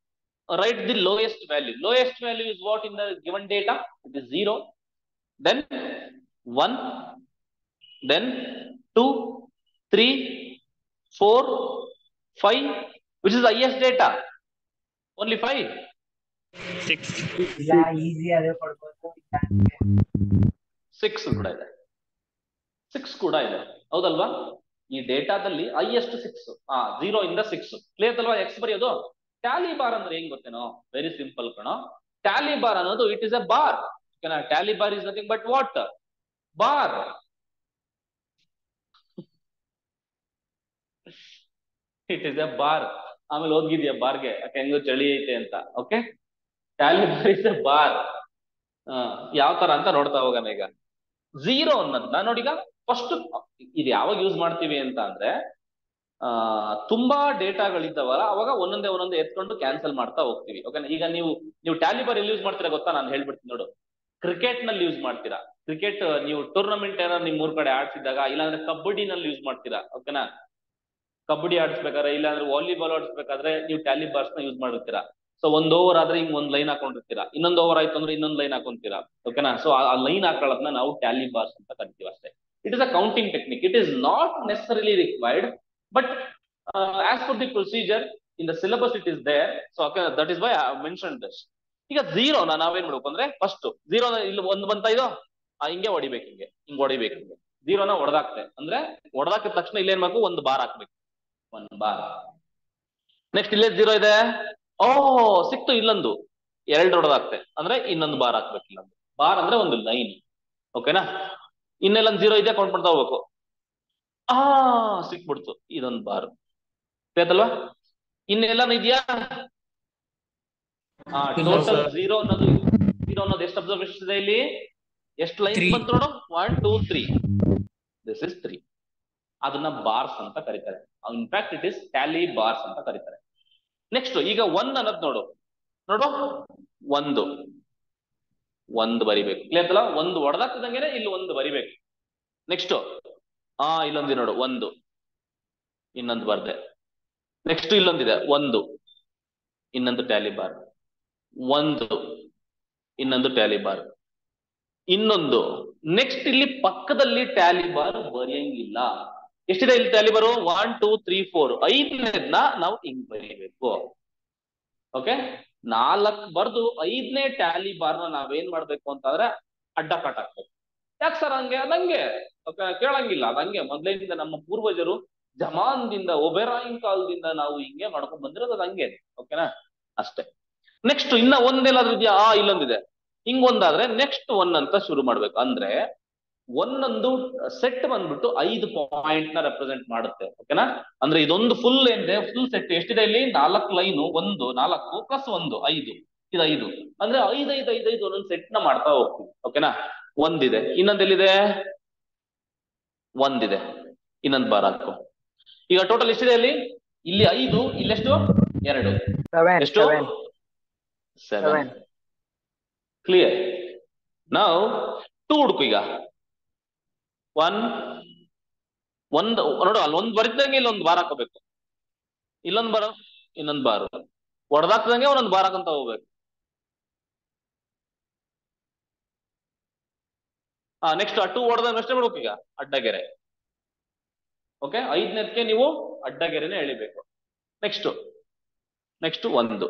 write the lowest value. Lowest value is what in the given data? It is 0, then 1, then 2, 3, 4, 5. Which is the highest data? Only 5. 6. 6 ಕೂಡ ಇದೆ, 6 ಕೂಡ ಇದೆ, ಹೌದಲ್ವಾ? ಈ ಡೇಟಾದಲ್ಲಿ highest 6, 0 ಇಂದ 6 clear ಅಲ್ವಾ? X ಬರೆಯೋದು. ಟ್ಯಾಲಿ ಬಾರ್ ಅಂದ್ರೆ ಹೆಂಗ್ ಗೊತ್ತೇನೋ? ವೆರಿ ಸಿಂಪಲ್ ಕಣೋ. ಟ್ಯಾಲಿ ಬಾರ್ ಅನ್ನೋದು it is A bar. Tally bar is nothing but what? Bar. It is A bar. ಆಮೇಲೆ ಹೋಗಿದ್ಯಾ ಬಾರ್ಗೆ, ಯಾಕೆ ಹೆಂಗೋ ಚಳಿ ಐತೆ ಅಂತ. Okay, Tally bar is A bar. ಯಾವ ತರ ಅಂತ ನೋಡ್ತಾ ಹೋಗೋಣ ಈಗ. 0 ಅನ್ನೋದನ್ನ ನೋಡಿ. ಈಗ ಫಸ್ಟ್ ಇದು ಯಾವಾಗ ಯೂಸ್ ಮಾಡ್ತೀವಿ ಅಂತ ಅಂದ್ರೆ, ತುಂಬಾ ಡೇಟಾಗಳಿದ್ದಾವಲ್ಲ, ಅವಾಗ ಒಂದೊಂದೇ ಎತ್ಕೊಂಡು ಕ್ಯಾನ್ಸಲ್ ಮಾಡ್ತಾ ಹೋಗ್ತೀವಿ. ಓಕೆನಾ. ಈಗ ನೀವು ಟ್ಯಾಲಿ ಬಾರ್ ಎಲ್ಲಿ ಯೂಸ್ ಮಾಡ್ತೀರಾ ಗೊತ್ತಾ? ನಾನು ಹೇಳ್ಬಿಡ್ತೀನಿ ನೋಡು. ಕ್ರಿಕೆಟ್ ನಲ್ಲಿ ಯೂಸ್ ಮಾಡ್ತೀರಾ. ಕ್ರಿಕೆಟ್ ನೀವು ಟೂರ್ನಮೆಂಟ್ ಏನಾದ್ರು ನಿಮ್ 3 ಕಡೆ ಆಡ್ಸಿದಾಗ, ಇಲ್ಲಾಂದ್ರೆ ಕಬಡ್ಡಿನಲ್ಲಿ ಯೂಸ್ ಮಾಡ್ತೀರಾ. ಓಕೆನಾ. ಕಬಡ್ಡಿ ಆಡಿಸ್ಬೇಕಾದ್ರೆ, ಇಲ್ಲಾಂದ್ರೆ ವಾಲಿಬಾಲ್ ಆಡಿಸ್ಬೇಕಾದ್ರೆ ನೀವು ಟ್ಯಾಲಿ ಬಾರ್ಸ್ ನ ಯೂಸ್ ಮಾಡಿರ್ತೀರಾ. ಸೊ 1 ಓವರ್ ಆದ್ರೆ ಹಿಂಗ್ 1 ಲೈನ್ ಹಾಕೊಂಡಿರ್ತೀರಾ, ಇನ್ನೊಂದು ಓವರ್ ಆಯ್ತು ಅಂದ್ರೆ ಇನ್ನೊಂದು ಲೈನ್ ಹಾಕೊಂತೀರಾ. ಓಕೆನಾ. ಸೊ ಆ ಲೈನ್ ಹಾಕೊಳ್ಳೋದನ್ನ ನಾವು ಟ್ಯಾಲಿ ಬಾರ್ಸ್ ಅಂತ ಕರಿತೀವಿ ಅಷ್ಟೇ. It is a counting technique. It is not necessarily required, but as per the procedure in the syllabus it is there. So okay, that is why I have mentioned this. ಈಗ 0 ನಾವೇನ್ ಮಾಡ್ಬೇಕು ಅಂದ್ರೆ, first 0 ಇಲ್ಲಿ 1 ಬಂತ, ಇದು ಹಿಂಗೆ ಹೊಡಿಬೇಕು, ಹಿಂಗ್ ಹೊಡಿಬೇಕು. 0 ಹೊಡೆದಾಕ್ತೆ ಅಂದ್ರೆ, ಹೊಡೆದಾಕಿದ ತಕ್ಷಣ ಇಲ್ಲೇನ್ ಮಾಡ್ಬೇಕು? 1 ಬಾರ್ ಹಾಕ್ಬೇಕು, 1 ಬಾರ್. ನೆಕ್ಸ್ಟ್ ಇಲ್ಲೇ 0 ಇದೆ, ಸಿಕ್ತು, ಇಲ್ಲೊಂದು 2 ಹೊಡೆದಾಕ್ತೆ ಅಂದ್ರೆ ಇನ್ನೊಂದು ಬಾರ್ ಹಾಕ್ಬೇಕು. ಇಲ್ಲೊಂದು ಬಾರ್ ಅಂದ್ರೆ ಒಂದು ಲೈನ್. ಓಕೆನಾ. ಇನ್ನೆಲ್ಲೊಂದು 0 ಇದೆ, ಕೌಂಟ್ ಮಾಡ್ತಾ ಹೋಗ್ಬೇಕು. ಸಿಕ್ಬಿಡ್ತು, ಇದೊಂದು ಬಾರ್. ಗೊತ್ತಲ್ವಾ? ಇನ್ನೆಲ್ಲಾನು ಇದೆಯಾ? ಟೋಟಲ್ 0 ಅನ್ನೋದು ಎಷ್ಟು ಅಬ್ಸರ್ವೇಷನ್ ಇದೆ ಇಲ್ಲಿ? ಎಷ್ಟು ಲೈನ್ ಬಂತು ನೋಡು? 1 2 3. This is 3. ಅದನ್ನ ಬಾರ್ಸ್ ಅಂತ ಕರೀತಾರೆ. In fact it is Tally bars ಅಂತ ಕರೀತಾರೆ. ನೆಕ್ಸ್ಟ್ ಈಗ 1 ಅನ್ನೋದು ನೋಡು 1 ಬರಿಬೇಕು. ಕ್ಲಿಯರ್ ಅಲ್ಲ? 1 ಹೊಡೆದಾಕ್ತಿದಂಗೆನೆ ಇಲ್ಲಿ 1 ಬರಿಬೇಕು. ನೆಕ್ಸ್ಟ್ ಇಲ್ಲೊಂದಿ ನೋಡು 1, ಇನ್ನೊಂದು ಬರ್ದೆ. ನೆಕ್ಸ್ಟ್ ಇಲ್ಲೊಂದಿದೆ 1, ಇನ್ನೊಂದು ಟ್ಯಾಲಿ ಬಾರ್. 1, ಇನ್ನೊಂದು ಟ್ಯಾಲಿ ಬಾರ್, ಇನ್ನೊಂದು. ನೆಕ್ಸ್ಟ್ ಇಲ್ಲಿ ಪಕ್ಕದಲ್ಲಿ ಟ್ಯಾಲಿ ಬಾರ್ ಬರೆಯಂಗಿಲ್ಲ. ಎಷ್ಟಿದೆ ಇಲ್ಲಿ ಟ್ಯಾಲಿ ಬಾರು? 1 2 3 4. 5ನೇದನ್ನ ನಾವು ಹಿಂಗ್ ಬರೀಬೇಕು. ಓಕೆ, 4 ಬರ್ದು 5ನೇ ಟ್ಯಾಲಿ ಬಾರ್ನ ನಾವೇನ್ ಮಾಡ್ಬೇಕು ಅಂತಂದ್ರೆ ಅಡ್ಡ ಕಟ್ ಹಾಕ್ಬೇಕು. ಯಾಕೆ ಸರ್ ಹಂಗೆ? ಅದಂಗೆ. ಓಕೆ, ಕೇಳಂಗಿಲ್ಲ, ಅದಂಗೆ ಮೊದ್ಲಿನಿಂದ ನಮ್ಮ ಪೂರ್ವಜರು ಜಮಾನ್ದಿಂದ, ಒಬೆರಾಯಿನ್ ಕಾಲದಿಂದ ನಾವು ಹಿಂಗೆ ಮಾಡ್ಕೊಂಡ್ ಬಂದಿರೋದು, ಅದು ಹಂಗೆ. ಓಕೆನಾ, ಅಷ್ಟೇ. ನೆಕ್ಸ್ಟ್ ಇನ್ನ ಒಂದೇನಾದ್ರೂ ಇದೆಯಾ? ಇಲ್ಲೊಂದಿದೆ. ಹಿಂಗ್ ಒಂದಾದ್ರೆ ನೆಕ್ಸ್ಟ್ 1 ಅಂತ ಶುರು ಮಾಡ್ಬೇಕು. ಅಂದ್ರೆ ಒಂದೊಂದು ಸೆಟ್ ಬಂದ್ಬಿಟ್ಟು 5 ಪಾಯಿಂಟ್ ನ ರೆಪ್ರೆಸೆಂಟ್ ಮಾಡುತ್ತೆ. ಓಕೆನಾ. ಅಂದ್ರೆ ಇದೊಂದು ಫುಲ್ ಏನಿದೆ, ಫುಲ್ ಸೆಟ್ ಎಷ್ಟಿದೆ ಇಲ್ಲಿ? 4 ಲೈನು, 1 4 ಪ್ಲಸ್ 1 5. ಇದು 5 ಅಂದ್ರೆ 5 5 5 5 ಒಂದೊಂದು ಸೆಟ್ ನ ಮಾಡ್ತಾ ಹೋಗ್ತೀವಿ. ಓಕೆನಾ. ಒಂದಿದೆ, ಇನ್ನೊಂದೆಲ್ಲಿದೆ? ಒಂದಿದೆ, ಇನ್ನೊಂದು ಬಾರ್ ಹಾಕು. ಈಗ ಟೋಟಲ್ ಎಷ್ಟಿದೆ ಅಲ್ಲಿ? ಇಲ್ಲಿ 5, ಇಲ್ಲೆಷ್ಟು? 2. ಎಷ್ಟು? 7. ಕ್ಲಿಯರ್. ನಾವು 2 ಹುಡುಕು. ಈಗ 1 ನೋಡು, ಅಲ್ಲಿ 1 ಬರಿದಂಗೆ ಇಲ್ಲೊಂದು ಬಾರ್ ಹಾಕೋಬೇಕು. ಇಲ್ಲೊಂದು ಬಾರ, ಇನ್ನೊಂದು ಬಾರ್, ಹೊಡೆದಾಕ್ದಂಗೆ ಒಂದೊಂದು ಬಾರ್ ಹಾಕಂತ ಹೋಗ್ಬೇಕು. ನೆಕ್ಸ್ಟ್ 2 ಹೊಡೆದಾಗ ಅಷ್ಟೇ ಮಾಡ್ಬೇಕು. ಈಗ ಅಡ್ಡಗೆರೆ. ಓಕೆ, 5ನೇದಕ್ಕೆ ನೀವು ಅಡ್ಡಗೆರೆನೆ ಎಳಿಬೇಕು. ನೆಕ್ಸ್ಟ್ 1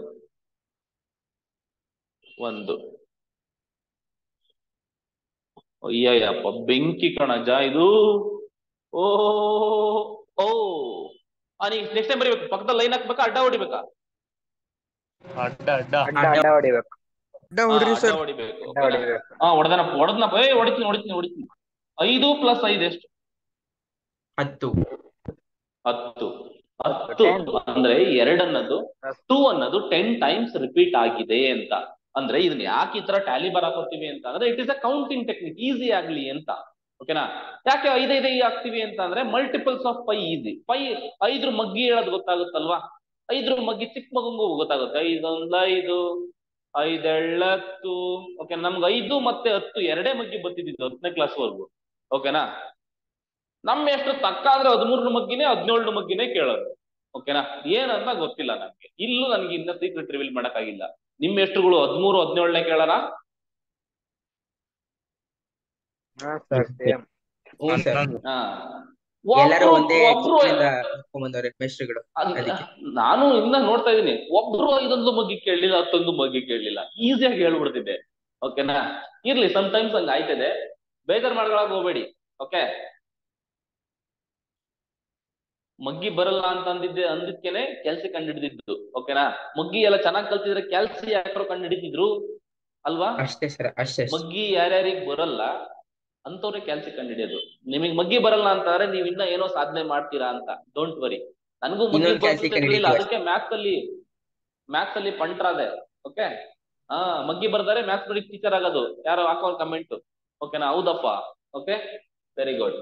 ಅಯ್ಯಪ್ಪ, ಬೆಂಕಿ ಕಣಜ ಇದು. ನೆಕ್ಸ್ಟ್ ಟೈಮ್ ಬರಿಬೇಕು. ಪಕ್ಕದಲ್ಲಿ ಲೈನ್ ಹಾಕ್ಬೇಕಾ, ಅಡ್ಡ ಹೊಡಿಬೇಕಾ? ಅಡ್ಡ ಹೊಡಿಬೇಕು. ಹೊಡಿಬೇಕು. ಹೊಡೆದ್ನಪ್ಪ. ಹೊಡಿತೀನಿ. 5 + 5 ಎಷ್ಟು? 10. 10 ಅಂದ್ರೆ 2 ಅನ್ನೋದು 2 ಅನ್ನೋದು 10 ಟೈಮ್ಸ್ ರಿಪೀಟ್ ಆಗಿದೆ ಅಂತ. ಅಂದ್ರೆ ಇದನ್ನ ಯಾಕೆ ಈ ತರ ಟ್ಯಾಲಿ ಬಾರ್ ಹಾಕೋತೀವಿ ಅಂತ ಅಂದ್ರೆ it is a counting technique, easy ಆಗ್ಲಿ ಅಂತ. ಓಕೆನಾ? ಯಾಕೆ 5 ಹಾಕ್ತಿವಿ ಅಂತ ಅಂದ್ರೆ ಮಲ್ಟಿಪಲ್ಸ್ ಆಫ್ 5 ಈಸಿ. 5 ಮಗ್ಗಿ ಹೇಳೋದು ಗೊತ್ತಾಗುತ್ತಲ್ವಾ? 5 ಮಗ್ಗಿ ಚಿಕ್ಕ ಮಗಂಗೂ ಗೊತ್ತಾಗುತ್ತೆ. 5 1 5, 5 2 10. ಓಕೆ, ನಮ್ಗೆ 5 ಮತ್ತೆ 10 ಎರಡೇ ಮಗ್ಗಿ ಬರ್ತಿದ್ದು 10ನೇ ಕ್ಲಾಸ್ ವರ್ಗು. ಓಕೆನಾ? ನಮ್ಮ ಎಷ್ಟು ತಕ್ಕ ಅಂದ್ರೆ 13 ಮಗ್ಗಿನೇ 17 ಮಗ್ಗಿನೇ ಕೇಳೋದು. ಓಕೆನಾ? ಏನಂತ ಗೊತ್ತಿಲ್ಲ ನಮ್ಗೆ. ಇಲ್ಲೂ ನನ್ಗೆ ಇನ್ನ ಸೀಕ್ರೆಟ್ ರಿವೀಲ್ ಮಾಡಕ್ ಆಗಿಲ್ಲ. ನಿಮ್ ಎಷ್ಟುಗಳು 13 17ನೇ ಕೇಳಾರ? ಎಲ್ಲರೂ ಒಂದೇ ಬಂದವ್ರೆ ಮೇಸ್ಟ್ರುಗಳು. ನಾನು ಇನ್ನ ನೋಡ್ತಾ ಇದೀನಿ, ಒಬ್ರು 5 ಮಗ್ಗಿ ಕೇಳಲಿಲ್ಲ, 10 ಮಗ್ಗಿ ಕೇಳಲಿಲ್ಲ. ಈಸಿಯಾಗಿ ಹೇಳ್ಬಿಡ್ತಿದ್ದೆ. ಓಕೆನಾ? ಇರ್ಲಿ, ಸಮ್ಟೈಮ್ಸ್ ಹಂಗ ಆಯ್ತದೆ, ಬೇಜಾರ್ ಮಾಡ್ಕೊಳಕ್ ಹೋಗ್ಬೇಡಿ. ಓಕೆ, ಮಗ್ಗಿ ಬರಲ್ಲ ಅಂತ ಅಂದಿದ್ಕೇನೆ ಕೆಲ್ಸ ಕಂಡಿಡಿದಿದ್ದು. ಓಕೆನಾ? ಮಗ್ಗಿ ಎಲ್ಲ ಚೆನ್ನಾಗಿ ಕಲ್ತಿದ್ರೆ ಕೆಲ್ಸ ಯಾರು ಕಂಡಿಡಿತಿದ್ರು ಅಲ್ವಾ? ಅಷ್ಟೇ ಸರ್, ಅಷ್ಟೇ. ಮಗ್ಗಿ ಯಾರ್ಯಾರಿಗೆ ಬರಲ್ಲ ಅಂತವ್ರೆ ಕೆಲ್ಸ ಕಂಡಿಡಿಯೋದು. ನಿಮಗ್ ಮಗ್ಗಿ ಬರಲ್ಲ ಅಂತಾರೆ, ನೀವ್ ಇನ್ನ ಏನೋ ಸಾಧನೆ ಮಾಡ್ತೀರಾ ಅಂತ. ಡೋಂಟ್ ವರಿ, ನನ್ಗೂ ಮಗ್ಗಿ ಬರ್ತಿರ್ಲಿಲ್ಲ, ಅದಕ್ಕೆ ಮ್ಯಾಥ್ಸ್ ಅಲ್ಲಿ ಪಂಟ್ರಾದೆ. ಓಕೆ, ಮಗ್ಗಿ ಬರ್ದಾರೆ ಮ್ಯಾಥ್ಸ್ ಟೀಚರ್ ಆಗೋದು. ಯಾರೋ ಹಾಕೋ ಕಮೆಂಟ್. ಓಕೆನಾ? ಹೌದಪ್ಪ. Okay, very good,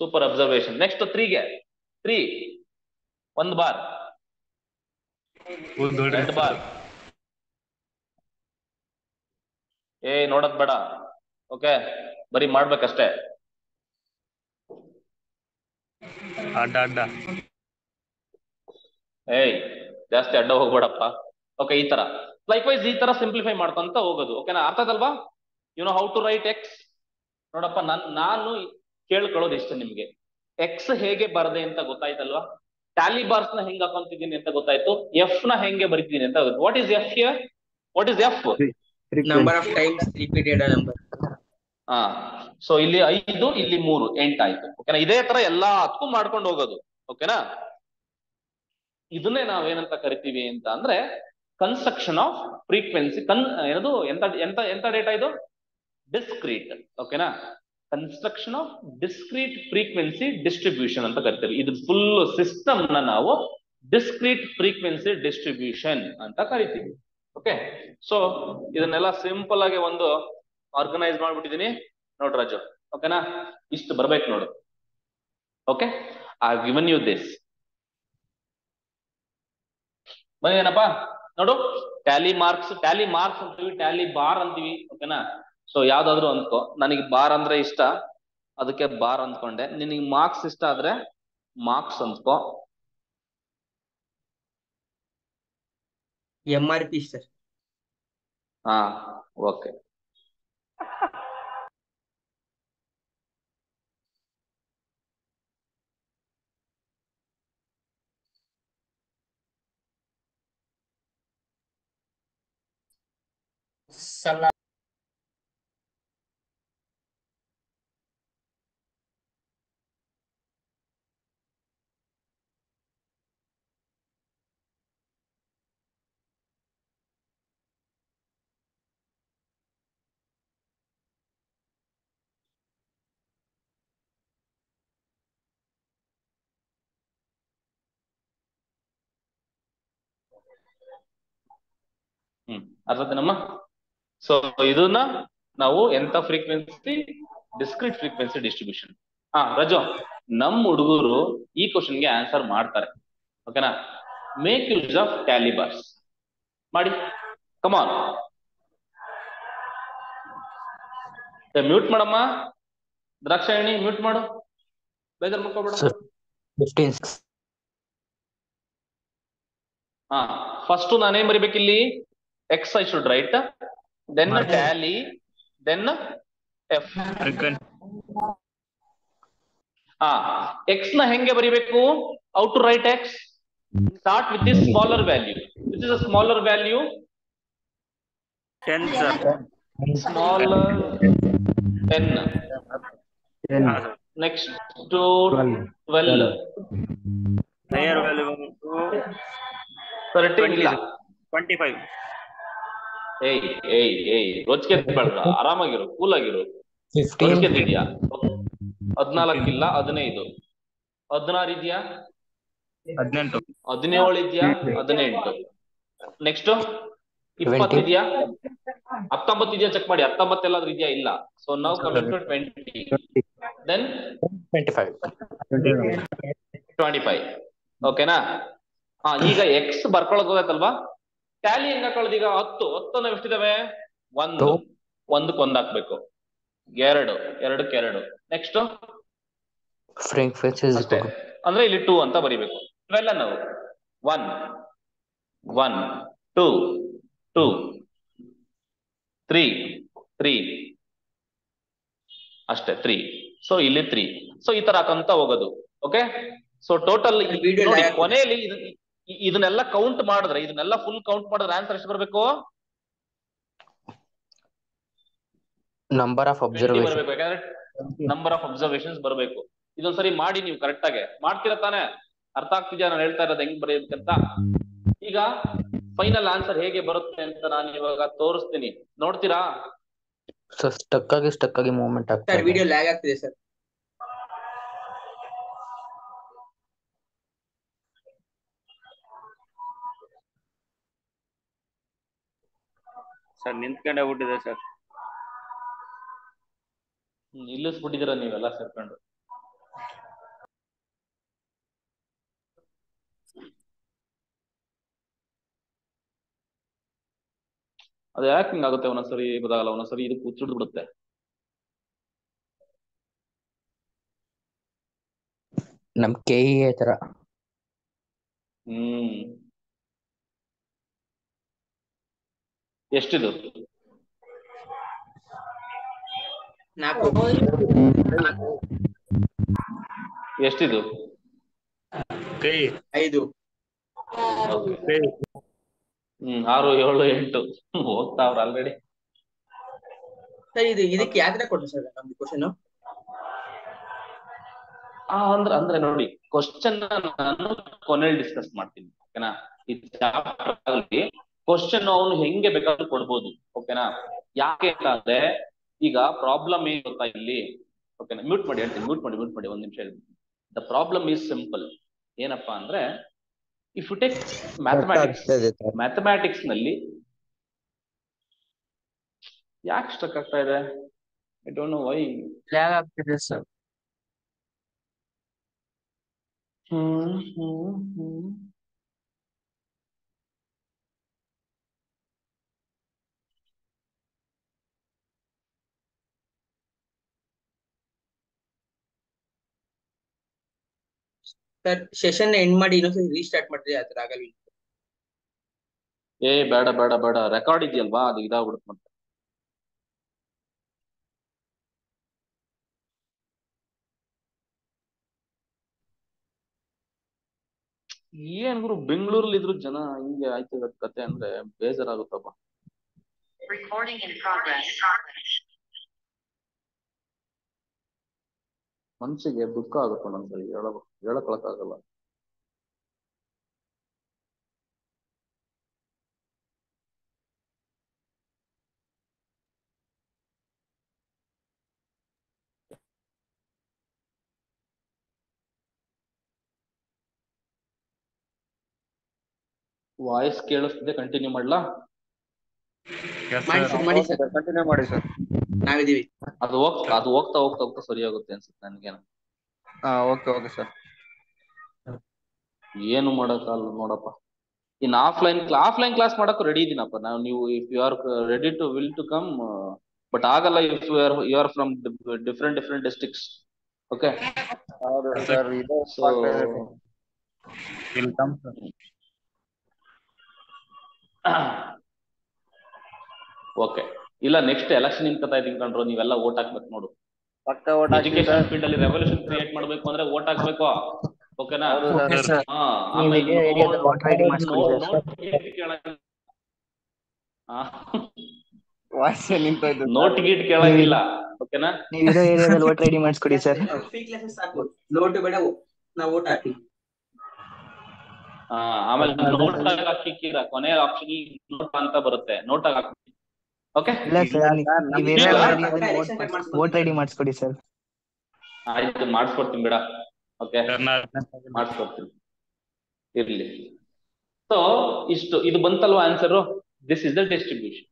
super observation. Next 3 1 bar, 2 bar. ನೋಡದ್ ಬೇಡ. ಓಕೆ, ಬರೀ ಮಾಡ್ಬೇಕಷ್ಟೇ. ಜಾಸ್ತಿ ಅಡ್ಡ ಹೋಗ್ಬೇಡಪ್ಪ. ಓಕೆ, ಈ ತರ ಲೈಕ್ ವೈಸ್ ಈ ತರ ಸಿಂಪ್ಲಿಫೈ ಮಾಡ್ಕೊಂತ ಹೋಗೋದು. ಓಕೆನಾ? ಅರ್ಥ ಆಯ್ತಲ್ವಾ? You know how to write X. ನೋಡಪ್ಪ, ನಾನು ಕೇಳ್ಕೊಳ್ಳೋದು ಇಷ್ಟ ನಿಮ್ಗೆ. ಎಕ್ಸ್ ಹೇಗೆ ಬರದೆ ಅಂತ ಗೊತ್ತಾಯ್ತಲ್ವಾ? ಟ್ಯಾಲಿ ಬಾರ್ಸ್ ನ ಹೆಂಗ್ ಹಾಕೊಂತಿದ್ದೀನಿ ಅಂತ ಗೊತ್ತಾಯ್ತು. ಎಫ್ ನ ಹೆಂಗೆ ಬರಿತಿದ್ದೀನಿ ಅಂತ ಗೊತ್ತು. What is F here? What is F? Number of times repeated number. So ಇಲ್ಲಿ 5, ಇಲ್ಲಿ 3, 8 ಆಯ್ತು. ಓಕೆನಾ? ಇದೇ ತರ ಎಲ್ಲದಕ್ಕೂ ಮಾಡ್ಕೊಂಡು ಹೋಗೋದು. ಓಕೆನಾ? ಇದನ್ನೇ ನಾವೇನಂತ ಕರಿತೀವಿ ಅಂತ ಅಂದ್ರೆ ಕನ್ಸ್ಟ್ರಕ್ಷನ್ ಆಫ್ ಫ್ರೀಕ್ವೆನ್ಸಿ. ಏನದು ಎಂತ ಡೇಟಾ ಇದು? ಡಿಸ್ಕ್ರೀಟ್. ಓಕೆನಾ? Construction of discrete frequency distribution ಅಂತ ಕರಿತೀವಿ. ಇದು ಫುಲ್ ಸಿಸ್ಟಮ್ ನ ನಾವು ಡಿಸ್ಕ್ರೀಟ್ ಫ್ರೀಕ್ವೆನ್ಸಿ ಡಿಸ್ಟ್ರಿಬ್ಯೂಷನ್ ಅಂತ ಕರಿತೀವಿ. ಓಕೆ, ಸೊ ಇದನ್ನೆಲ್ಲ ಸಿಂಪಲ್ ಆಗಿ ಒಂದು ಆರ್ಗನೈಸ್ ಮಾಡ್ಬಿಟ್ಟಿದೀನಿ ನೋಡ್ರಿ ರಾಜು. ಓಕೆನಾ? ಇಷ್ಟು ಬರ್ಬೇಕು ನೋಡು. Okay, I have given you this. ಬಂದೇನಪ್ಪ ನೋಡು. ಟ್ಯಾಲಿ ಮಾರ್ಕ್ಸ್ ಅಂತೀವಿ, ಟ್ಯಾಲಿ ಬಾರ್ ಅಂತೀವಿ. ಓಕೆನಾ? ಸೊ ಯಾವ್ದಾದ್ರು ಅಂದ್ಕೋ. ನನಗೆ ಬಾರ್ ಅಂದ್ರೆ ಇಷ್ಟ, ಅದಕ್ಕೆ ಬಾರ್ ಅಂದ್ಕೊಂಡೆ. ನಿನಗೆ ಮಾರ್ಕ್ಸ್ ಇಷ್ಟ ಆದ್ರೆ ಮಾರ್ಕ್ಸ್ ಅಂದ್ಕೋ. MRP sir. ಓಕೆ. ಅರ್ಥನಮ್ಮ? ಸೊ ಇದನ್ನ ನಾವು ಎಂತ frequency? Discrete frequency distribution. Raju, ನಮ್ ಹುಡುಗರು ಈ ಕ್ವಶನ್ಗೆ ಆನ್ಸರ್ ಮಾಡ್ತಾರೆ. ಓಕೆನಾ? Make use of tally bars ಮಾಡಿ. ಕಮಾನ್, ಮ್ಯೂಟ್ ಮಾಡಮ್ಮ. ದ್ರಾಕ್ಷಾಯಣಿ ಮ್ಯೂಟ್ ಮಾಡು, ಬೇಜಾರ್ ಮಾಡ್ಕೋಬೇಡ. ಫಸ್ಟ್ ನಾನೇನ್ ಬರಿಬೇಕಿಲ್ಲಿ? X I should write, then tally, then F. X ನ ಹೆಂಗೆ ಬರಿಬೇಕು? How to write X? Start with this smaller value. Which is a smaller value? 10 sir. Smaller 10. Next to 12. Higher value 13 ಇಲ್ಲ 25. ರೋಜ್ಗೆ ಬೇಡ, ಆರಾಮಾಗಿರು, ಕೂಲ್ ಆಗಿರು. ಇದೆಯಾ? 14 ಇಲ್ಲ 15, 16 ಇದೆಯಾ? 18. 17 ಇದೆಯಾ? 18. ನೆಕ್ಸ್ಟ್ 20 20. ಇದೆಯಾ? 19 ಇದೆಯಾ? ಚೆಕ್ ಮಾಡಿ. 19 ಎಲ್ಲಾದ್ರೂ ಇದೆಯಾ? ಇಲ್ಲ. So now coming to 20. Then 25. 25. ಓಕೆನಾ? ಈಗ ಎಕ್ಸ್ ಬರ್ಕೊಳಕ್ ಹೋಗತ್ತಲ್ವಾ? ಟ್ಯಾಲಿ ಹೆಂಗ್ ಹಾಕೊಳ್ಳೋದು ಈಗ? 10 ನಾವು ಎಷ್ಟಿದಾವೆ? 1 1ಕ್ಕೆ 1 ಹಾಕ್ಬೇಕು. 2 2ಕ್ಕೆ 2. ನೆಕ್ಸ್ಟ್ ಅಷ್ಟೇ. ಅಂದ್ರೆ ಇಲ್ಲಿ 2 ಅಂತ ಬರಿಬೇಕು. ಇವೆಲ್ಲ ನಾವು 1 1 2 2 3 3 ಅಷ್ಟೇ 3. ಸೊ ಇಲ್ಲಿ 3. ಸೊ ಈ ತರ ಹಾಕಂತ ಹೋಗೋದು. ಓಕೆ. ಸೊ ಟೋಟಲ್ ನೋಡಿ ಕೊನೆಯಲ್ಲಿ ಇದನ್ನೆಲ್ಲ ಕೌಂಟ್ ಮಾಡಿದ್ರೆ, ಇದನ್ನೆಲ್ಲ ಫುಲ್ ಕೌಂಟ್ ಮಾಡಿದ್ರೆ ಆನ್ಸರ್ ಎಷ್ಟು ಬರಬೇಕು? Number of 20 observation. ಬರಬೇಕು. ಯಾಕಂದ್ರೆ ನಂಬರ್ ಆಫ್ ಅಬ್ಸರ್ವೇಷನ್ಸ್ ಬರಬೇಕು. ಇದೊಂದ್ಸರಿ ಮಾಡಿ ನೀವು ಕರೆಕ್ಟ್ ಆಗಿ ಮಾಡ್ತೀರಾ ತಾನೆ? ಅರ್ಥ ಆಗ್ತಿದ್ಯಾ ನಾನು ಹೇಳ್ತಾ ಇರೋದು ಹೆಂಗ್ ಬರೆಯಬೇಕಂತ? ಈಗ ಫೈನಲ್ ಆನ್ಸರ್ ಹೇಗೆ ಬರುತ್ತೆ ಅಂತ ನಾನು ಇವಾಗ ತೋರಿಸ್ತೀನಿ, ನೋಡ್ತೀರಾ? ಸ್ಟಕ್ ಆಗಿ ಮೂವ್ಮೆಂಟ್ ಆಗ್ತಾ ಸರ್ ಇದೆ. ವಿಡಿಯೋ ಲ್ಯಾಗ್ ಆಗ್ತಿದೆ ಸರ್. ಸರ್ ನಿಂತ್ಕೊಂಡೇ ಬಿಟ್ಟಿದೆ ಸರ್. ನಿಲ್ಲಿಸ್ಬಿಟ್ಟಿದ್ದೀರಾ ನೀವೆಲ್ಲ ಸೇರ್ಕೊಂಡು. ಅದು ಯಾಕೆ ಹಿಂಗಾಗುತ್ತೆ? ಒಂದೊಂದ್ಸರಿ ಗೊತ್ತಾಗಲ್ಲ, ಒಂದೊಂದ್ಸರಿ ಇದು ಕೂಚಿಡ್ ಬಿಡುತ್ತೆ. ನಮ್ KEA ತರ. ಎಷ್ಟಿದು? 4 ಎಷ್ಟಿದು? 5. 6 7 8 ಹೋಗ್ತಾವ್ರ ಆಲ್ರೆಡಿ. ಸರ್ ಇದಕ್ಕೆ ಯಾವ್ದ್ರ ಕೊಡ್ರಿ ಸರ್ ನಮ್ದು ಕ್ವಶನ್? ಅಂದ್ರೆ ನೋಡಿ, ಕ್ವಶನ್ ನಾನು ಕೊನೆಯಲ್ಲಿ ಡಿಸ್ಕಸ್ ಮಾಡ್ತೀನಿ. ಓಕೆನಾ? ಈ ಚಾಪ್ಟರ್ ಅಲ್ಲಿ ಕ್ವಶನ್ ಅವನು ಹೆಂಗೆ ಬೇಕಾದ್ರೂ ಕೊಡ್ಬೋದು. ಓಕೆನಾ? ಯಾಕೆ ಅಂತಂದ್ರೆ ಈಗ ಪ್ರಾಬ್ಲಮ್ ಏನ್ ಗೊತ್ತಾ ಇಲ್ಲಿ? ಓಕೆನಾ? ಮ್ಯೂಟ್ ಮಾಡಿ ಹೇಳ್ತೀನಿ. ಮ್ಯೂಟ್ ಮಾಡಿ 1 ನಿಮಿಷ ಹೇಳ್ತೀನಿ. The problem is simple. ಏನಪ್ಪಾ ಅಂದ್ರೆ, ಇಫ್ ಯು ಟೇಕ್ ಮ್ಯಾಥಮ್ಯಾಟಿಕ್ಸ್ ನಲ್ಲಿ ಯಾಕೆ ಸ್ಟಕ್ ಆಗ್ತಾ ಇದೆ? I don't know why. Lag ಆಗ್ತಿದೆ ಸರ್. ಸರ್ ಸೆಷನ್ ಎಂಡ್ ಮಾಡಿ ಇನ್ನೊಂದ್ಸರಿ ರೀಸ್ಟಾರ್ಟ್ ಮಾಡ್ರಿ, ಆ ತರ ಆಗಲ್ಲ. ಬೇಡ ಬೇಡ ಬೇಡ, ರೆಕಾರ್ಡ್ ಇದೆಯಲ್ವಾ, ಅದು ಇದಾಗ್ಬಿಡುತ್ತೆ ಮತ್ತೆ. ಏನ್ ಗುರು, ಬೆಂಗಳೂರಲ್ಲಿ ಇದ್ರು ಜನ ಹಿಂಗೆ ಆಯ್ತು ಕತೆ ಅಂದ್ರೆ ಬೇಜಾರಾಗುತ್ತಪ್ಪ. ಮನ್ಸಿಗೆ ದುಃಖ ಆಗುತ್ತೆ ಒಂದೊಂದ್ಸರಿ, ಹೇಳಕ್ಕಾಗಲ್ಲ. ವಾಯ್ಸ್ ಕೇಳಿಸ್ತಿದೆ, ಕಂಟಿನ್ಯೂ ಮಾಡ್ಲಾ? ಮಾಡಿ ಸರ್, ಕಂಟಿನ್ಯೂ ಮಾಡಿ ಸರ್. ನಾವಿದೀವಿ. ಅದು ಹೋಗ್ತಾ ಹೋಗ್ತಾ ಸರಿ ಆಗುತ್ತೆ ಅನ್ಸುತ್ತೆ ನನ್ಗೇನ. Okay sir. ಏನು ಮಾಡಕ್ಕಲ್ಲ ನೋಡಪ್ಪ. ಇನ್ ಆಫ್ಲೈನ್ ಕ್ಲಾಸ್ ಮಾಡಕ್ಕೂ ರೆಡಿ ಇದೀನಪ್ಪ ನಾವು. ನೀವು if you are ready to will to come, but ಆಗಲ್ಲ if you are from different districts. Okay. ಹೌದು ಸರ್. ಓಕೆ. ಇಲ್ಲ, ನೆಕ್ಸ್ಟ್ ಎಲೆಕ್ಷನ್ ನಿಂತ್ಕೊತಾ ಇದೀನಿ ಕಂಡ್ರು, ನೀವೆಲ್ಲ ಓಟ್ ಹಾಕ್ಬೇಕು ನೋಡು. ಪಕ್ಕ ಓಟ್ ಹಾಕಿ ಎಜುಕೇಶನ್ ಫೀಲ್ಡ್ ಅಲ್ಲಿ ರೆವಲ್ಯೂಷನ್ ಕ್ರಿಯೇಟ್ ಮಾಡ್ಬೇಕು ಅಂದ್ರೆ ಓಟ್ ಹಾಕ್ಬೇಕು. ಓಕೆನಾ? ನೋಟ್ ಗೀಟ್ ಕೇಳಂಗಿಲ್ಲ. ಓಕೆನಾ? ನೀವಿರೋ ಏರಿಯಾದಲ್ಲಿ ವೋಟ್ ರೆಡಿ ಮಾಡಿಸ್ಕೊಡಿ ಸರ್. ಫ್ರೀ ಕ್ಲಾಸಸ್ ಸಾಕು, ನೋಟ್ ಬೇಡ, ನಾವು ವೋಟ್ ಹಾಕಿ. ಆಮೇಲೆ ನೋಟ್ ಹಾಕಿಕ್ಕಿರ ಕೊನೆ ಆಪ್ಷನ್ ನೋಟ್ ಅಂತ ಬರುತ್ತೆ, ನೋಟ್ ಹಾಕಿ. ಓಕೆ. ಇಲ್ಲ ಸರ್, ವೋಟ್ ರೆಡಿ ಮಾಡಿಸ್ಕೊಡಿ ಸರ್. ಆಯ್ತು, ಮಾಡಿಸ್ಕೊಡ್ತೀನಿ ಬಿಡ. ಓಕೆ, ಮಾಡಿಸ್ಕೊಡ್ತೀನಿ. ಇರ್ಲಿ. ಸೊ ಇಷ್ಟು ಇದು ಬಂತಲ್ವಾ answer. This is the distribution.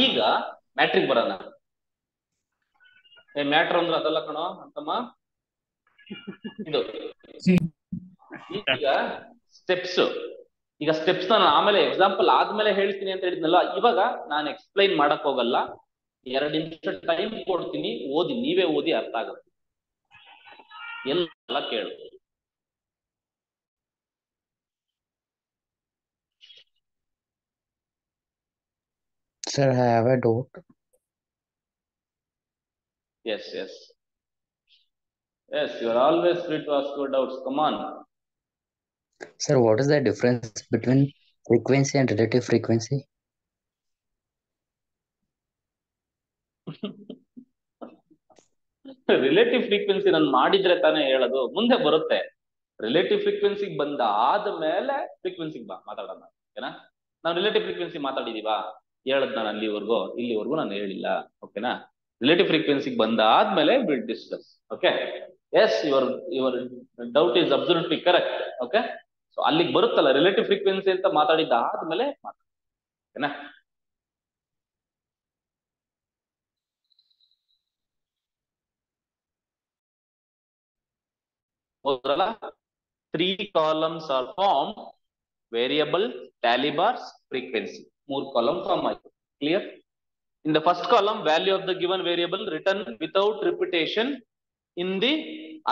ಈಗ ಮ್ಯಾಟ್ರಿಕ್ ಬರೋಣ. ಮ್ಯಾಟ್ರ್ ಅಂದ್ರೆ ಅದಲ್ಲ ಕಣೋ ಅಂತಮ್ಮ, ಇದು ಈಗ ಸ್ಟೆಪ್ಸ್. ಈಗ ಸ್ಟೆಪ್ಸ್ ನಾನು ಆಮೇಲೆ ಎಕ್ಸಾಂಪಲ್ ಆದ್ಮೇಲೆ ಹೇಳ್ತೀನಿ ಅಂತ ಹೇಳಿದ್ನಲ್ಲ, ಇವಾಗ ನಾನು ಎಕ್ಸ್ಪ್ಲೈನ್ ಮಾಡಕ್ ಹೋಗಲ್ಲ. 2 ನಿಮಿಷ ಟೈಮ್ ಕೊಡ್ತೀನಿ, ಓದಿ, ನೀವೇ ಓದಿ, ಅರ್ಥ ಆಗುತ್ತೆ. ಎಲ್ಲ ಕೇಳು. Sir, I have a doubt. Yes, yes. Yes, you are always free to ask your doubts. Come on. Sir, what is the difference between frequency and relative frequency? Relative frequency ನಾನು ಮಾಡಿದ್ರೆ ತಾನೇ ಹೇಳೋದು, ಮುಂದೆ ಬರುತ್ತೆ. ರಿಲೇಟಿವ್ ಫ್ರೀಕ್ವೆನ್ಸಿಗೆ ಬಂದ ಆದ್ಮೇಲೆ ಫ್ರೀಕ್ವೆನ್ಸಿಗೆ ಮಾತಾಡೋಣ, ಓಕೆನಾ? ನಾವು ರಿಲೇಟಿವ್ ಫ್ರೀಕ್ವೆನ್ಸಿ ಮಾತಾಡಿದೀವಾ? ಹೇಳದ್ ನಾನು ಇಲ್ಲಿವರೆಗೂ ನಾನು ಹೇಳಿಲ್ಲ, ಓಕೆನಾ? ರಿಲೇಟಿವ್ ಫ್ರೀಕ್ವೆನ್ಸಿಗೆ ಬಂದ ಆದ್ಮೇಲೆ will discuss. Okay, yes, your doubt is absolutely correct. Okay, so ಅಲ್ಲಿಗೆ ಬರುತ್ತಲ್ಲ ರಿಲೇಟಿವ್ ಫ್ರೀಕ್ವೆನ್ಸಿ ಅಂತ ಮಾತಾಡಿದ್ದ ಆದ್ಮೇಲೆ ಓಕೆನಾ? ಹೋದ್ರಲ್ಲ, 3 columns are formed: variable, tally bars, frequency. 3 column form ಆಯ್ತು. Clear? In the first column, value of the given variable written without repetition in the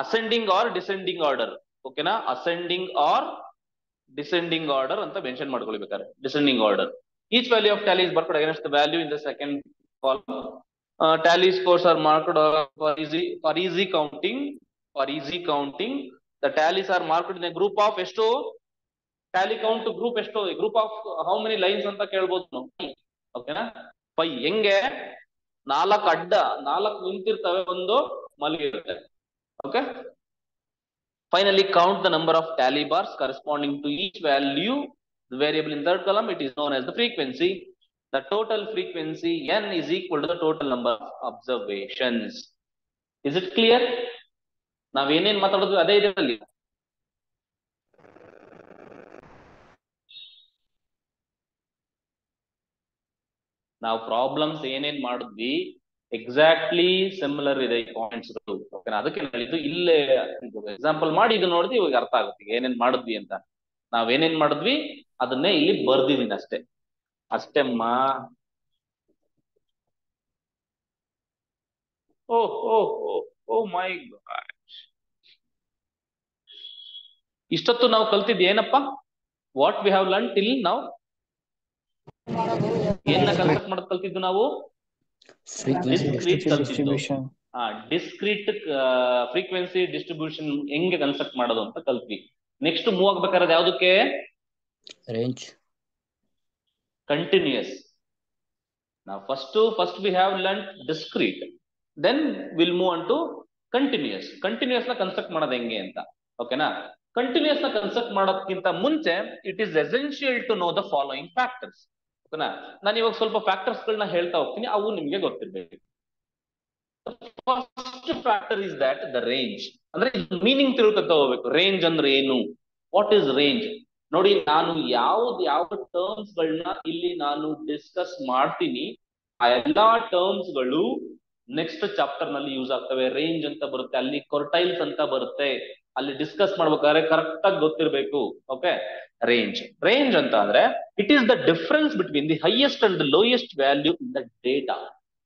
ascending or descending order. ಓಕೆನಾ? ascending or descending order ಅಂತ mention ಮಾಡ್ಕೊಳ್ಬೇಕಾದ್ರೆ, descending order. Each value of tally is marked against the value in the second column. Tally scores are marked for easy counting. For easy counting, the tallies are marked in a group of ಎಷ್ಟು? Tally count group ಎಷ್ಟು? Group of how many lines ಅಂತ ಕೇಳ್ಬೋದು ನಾವು. ಓಕೆನಾ? 5. ಹೆಂಗೆ? 4 ಅಡ್ಡ, 4 ನಿಂತಿರ್ತವೆ, ಒಂದು ಮಲಗಿರುತ್ತೆ. Okay, finally count the number of tally bars corresponding to each value. The variable in third column, it is known as the frequency. The total frequency n is equal to the total number of observations. Is it clear? ನಾವೇನೇನ್ ಮಾತಾಡೋದು ಅದೇ ಇದರಲ್ಲಿ. ನಾವು problems ಏನೇನ್ ಮಾಡಿದ್ವಿ exactly similar ಇದೆ points. ಓಕೆನಾ? ಅದಕ್ಕೆ ಹೇಳಿದ್ದು ಇಲ್ಲೇ ಎಕ್ಸಾಂಪಲ್ ಮಾಡಿ ಇದು ನೋಡಿದ್ವಿ, ಇವಾಗ ಅರ್ಥ ಆಗುತ್ತೆ ಏನೇನ್ ಮಾಡಿದ್ವಿ ಅಂತ. ನಾವೇನೇನ್ ಮಾಡಿದ್ವಿ ಅದನ್ನೇ ಇಲ್ಲಿ ಬರ್ದಿದ್ದೀನಿ ಅಷ್ಟೇಮ್ಮ. ಓಹ್ ಓಹ್ ಓಹ್ ಓ ಮೈ ಗಾಡ್. ಇಷ್ಟೊತ್ತು ನಾವು ಕಲ್ತಿದ್ ಏನಪ್ಪ? What we have learn till ನಾವು? ಏನ ಕನ್ಸ್ಟ್ರಕ್ಟ್ ಮಾಡೋದು ಕಲ್ತಿದ್ದು ನಾವು? ಡಿಸ್ಕ್ರೀಟ್ ಕಲ್ತಿದ್ದು. ಡಿಸ್ಕ್ರೀಟ್ ಫ್ರೀಕ್ವೆನ್ಸಿ ಡಿಸ್ಟ್ರಿಬ್ಯೂಷನ್ ಹೆಂಗೆ ಕನ್ಸ್ಟ್ರಕ್ಟ್ ಮಾಡೋದು ಅಂತ ಕಲ್ತ್ವಿ. ನೆಕ್ಸ್ಟ್ ಮೂವ್ ಆಗ್ಬೇಕಾದ್ರೆ ಯಾವ್ದಕ್ಕೆ? Range. Continuous. Now first we have learnt discrete, then we'll move on to continuous. Continuous ನ ಕನ್ಸ್ಟ್ರಕ್ಟ್ ಮಾಡೋದು ಹೆಂಗೆ ಅಂತ, ಓಕೆನಾ? ಕಂಟಿನ್ಯೂಸ್ ನ ಕನ್ಸ್ಟ್ರಕ್ಟ್ ಮಾಡೋದಕ್ಕಿಂತ ಮುಂಚೆ it is essential to know the following factors. ಓಕೆನಾ? ನಾನು ಇವಾಗ ಸ್ವಲ್ಪ ಫ್ಯಾಕ್ಟರ್ಸ್ ಗಳನ್ನ ಹೇಳ್ತಾ ಹೋಗ್ತೀನಿ, ಅವು ನಿಮ್ಗೆ ಗೊತ್ತಿರ್ಬೇಕು. First factor is that the range. ಅಂದ್ರೆ ಮೀನಿಂಗ್ ತಿಳ್ಕೊತಾ ಹೋಗ್ಬೇಕು. ರೇಂಜ್ ಅಂದ್ರೆ ಏನು? What is range? ನೋಡಿ, ನಾನು ಯಾವ ಟರ್ಮ್ಸ್ ಗಳನ್ನ ಇಲ್ಲಿ ನಾನು ಡಿಸ್ಕಸ್ ಮಾಡ್ತೀನಿ, ಆ ಎಲ್ಲಾ ಟರ್ಮ್ಸ್ ಗಳು ನೆಕ್ಸ್ಟ್ ಚಾಪ್ಟರ್ ನಲ್ಲಿ ಯೂಸ್ ಆಗ್ತವೆ. ರೇಂಜ್ ಅಂತ ಬರುತ್ತೆ, ಅಲ್ಲಿ ಕೊರ್ಟೈಲ್ಸ್ ಅಂತ ಬರುತ್ತೆ, ಅಲ್ಲಿ ಡಿಸ್ಕಸ್ ಮಾಡ್ಬೇಕಾದ್ರೆ ಕರೆಕ್ಟ್ ಆಗಿ ಗೊತ್ತಿರ್ಬೇಕು. ಓಕೆ, ರೇಂಜ್ ಅಂತ ಅಂದ್ರೆ it is the difference between the highest and the lowest value in the data.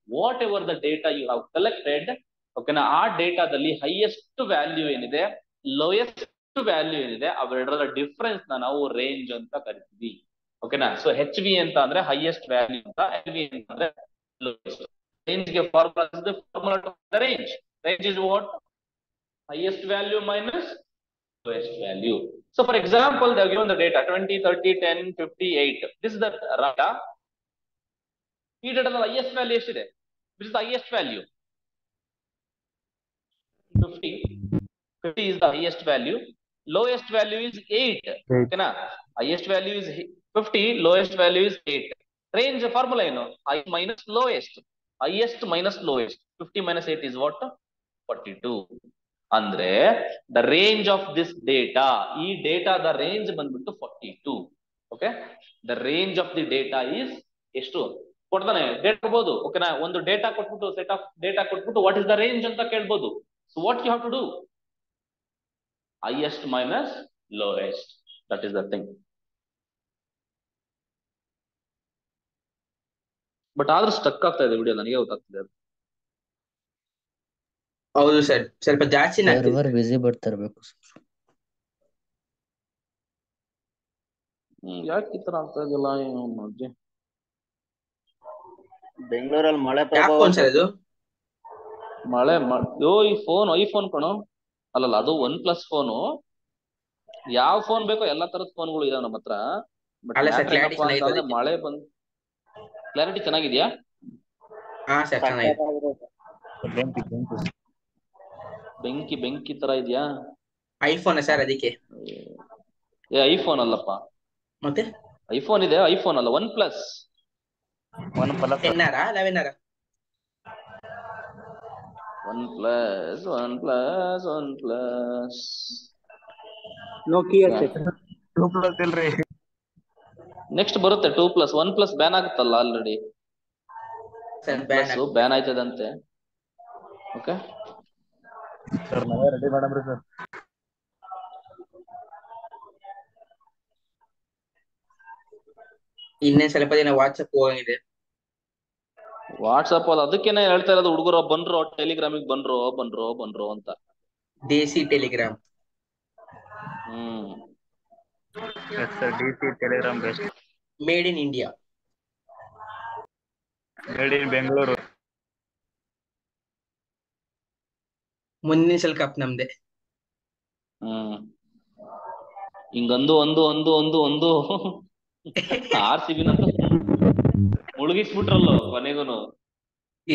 Whatever the data you have collected, ಓಕೆನಾ, ಆ ಡೇಟಾದಲ್ಲಿ ಹೈಯೆಸ್ಟ್ ವ್ಯಾಲ್ಯೂ ಏನಿದೆ, ಲೋಯೆಸ್ಟ್ ವ್ಯಾಲ್ಯೂ ಏನಿದೆ, ಅವೆರಡರ ಡಿಫರೆನ್ಸ್ ನಾವು ರೇಂಜ್ ಅಂತ ಕರಿತೀವಿ. ಓಕೆನಾ? ಸೊ ಹೆಚ್ ವಿ ಅಂತ ಅಂದ್ರೆ ಹೈಯೆಸ್ಟ್ ವ್ಯಾಲ್ಯೂ ಅಂತ, ಎಲ್ ವಿ ಅಂತಂದ್ರೆ ಲೋಯೆಸ್ಟ್. ರೇಂಜ್ ಗೆ formula range is what? highest value minus lowest value. So for example, they have given the data 20, 30, 10, 58. This is the data. This data the highest value is there. Which is the highest value? 50. 50 is the highest value. Lowest value is 8. Okay na? Highest value is 50. Lowest value is 8. Range formula, you know, highest minus lowest. Highest minus lowest. 50 minus 8 is what? 42. ಅಂದ್ರೆ the range of this data, ಈ ಡೇಟಾದ range ಬಂದ್ಬಿಟ್ಟು 42. Okay, the range of the data is ಎಷ್ಟು ಕೊಡ್ತಾನೆ, data ಕೊಡ್ಬೋದು. ಓಕೆನಾ, ಒಂದು data ಕೊಟ್ಬಿಟ್ಟು ಸೆಟ್ ಆಫ್ ಡೇಟಾ ಕೊಟ್ಬಿಟ್ಟು ವಾಟ್ ಇಸ್ ದ ರೇಂಜ್ ಅಂತ ಕೇಳ್ಬೋದು. So what you have to do, highest minus lowest, that is the thing. But ಆದ್ರೂ ಸ್ಟಕ್ ಆಗ್ತಾ ಇದೆ ವಿಡಿಯೋ, ನನಗೆ ಗೊತ್ತಾಗ್ತಿದೆ ಅದು. ಹೌದು ಸರ್, ಸ್ವಲ್ಪ ಜಾಸ್ತಿನೇ ಆಗ್ತಿದೆ. ಸರ್ವರ್ ಬಿಸಿ ಬರ್ತಾ ಇರ್ಬೇಕು ಸರ್. ಯಾಕೆ ಈ ತರ ಆಗ್ತಾ ಇದೆಯಲ್ಲ ಅಜ್ಜಿ? ಬೆಂಗಳೂರಲ್ಲಿ ಮಳೆ ಯಾವ ಪ್ರಭಾವ ಫೋನ್ ಸರ್ ಇದು? ಮಳೆ ಈ ಫೋನ್ ಐಫೋನ್ ಕಣೋ, ಅಲ್ಲಲ್ಲ ಅದು OnePlus ಫೋನು. ಯಾವ ಫೋನ್ ಬೇಕೋ ಎಲ್ಲಾ ತರದ ಫೋನ್ಗಳು ಇದಾವೆ ನಮ್ಮ ಹತ್ರ. ಬಟ್ ಅಲ್ಲ ಸರ್, ಕ್ಲಾರಿಟಿ ಚೆನ್ನಾಗಿದೆ ಅದಕ್ಕೆ. ಮಳೆ ಬಂದ್ ಕ್ಲಾರಿಟಿ ಚೆನ್ನಾಗಿದ್ಯಾ? ಹಾ ಸರ್, ಚೆನ್ನಾಗಿದೆ. ಬೆಂಕಿ ಬೆಂಕಿ ತರ ಇದೆಯಾ? ಐಫೋನ್ ಸರ್ ಅದಕ್ಕೆ. ಐಫೋನ್ ಅಲ್ಲಪ್ಪ, ಮತ್ತೆ ಐಫೋನ್ ಇದೆ, ಐಫೋನ್ ಅಲ್ಲ, OnePlus. 10R 11R? OnePlus. Nokia next ಬರುತ್ತೆ 2+. OnePlus ಬ್ಯಾನ್ ಆಗುತ್ತಲ್ಲ ಆಲ್ರೆಡಿ, ಸರ್ ಬ್ಯಾನ್ ಬ್ಯಾನ್ ಆಯ್ತದಂತೆ. ಓಕೆ ಸರ್, ನಾವೇ ರೆಡಿ ಮಾಡಮ್ರಿ ಸರ್. ಇನ್ನೇ ಸ್ವಲ್ಪ ದಿನ ವಾಟ್ಸಪ್ ಹೋಗಂಗಿದೆ. ವಾಟ್ಸಪ್ ಅಲ್ಲಿ ಅದಕ್ಕೇನೆ ಹೇಳ್ತಾ ಇರೋದು, ಹುಡುಗರು ಬಂದ್ರು ಟೆಲಿಗ್ರಾಮಿಗೆ ಬಂದ್ರು ಅಂತ. ದೇಸಿ Telegram. Sir, DC Telegram best. Made in India. Made in Bengaluru. ಮುಂದಿನ ಸಲ ಕಪ್ ನಮ್ದೆ. ಹಿಂಗಂದು ಒಂದು RCB ನಂತ ಮುಳುಗಿಸ್ಬಿಟ್ರಲ್ಲ ಕೊನೆಗೂನು.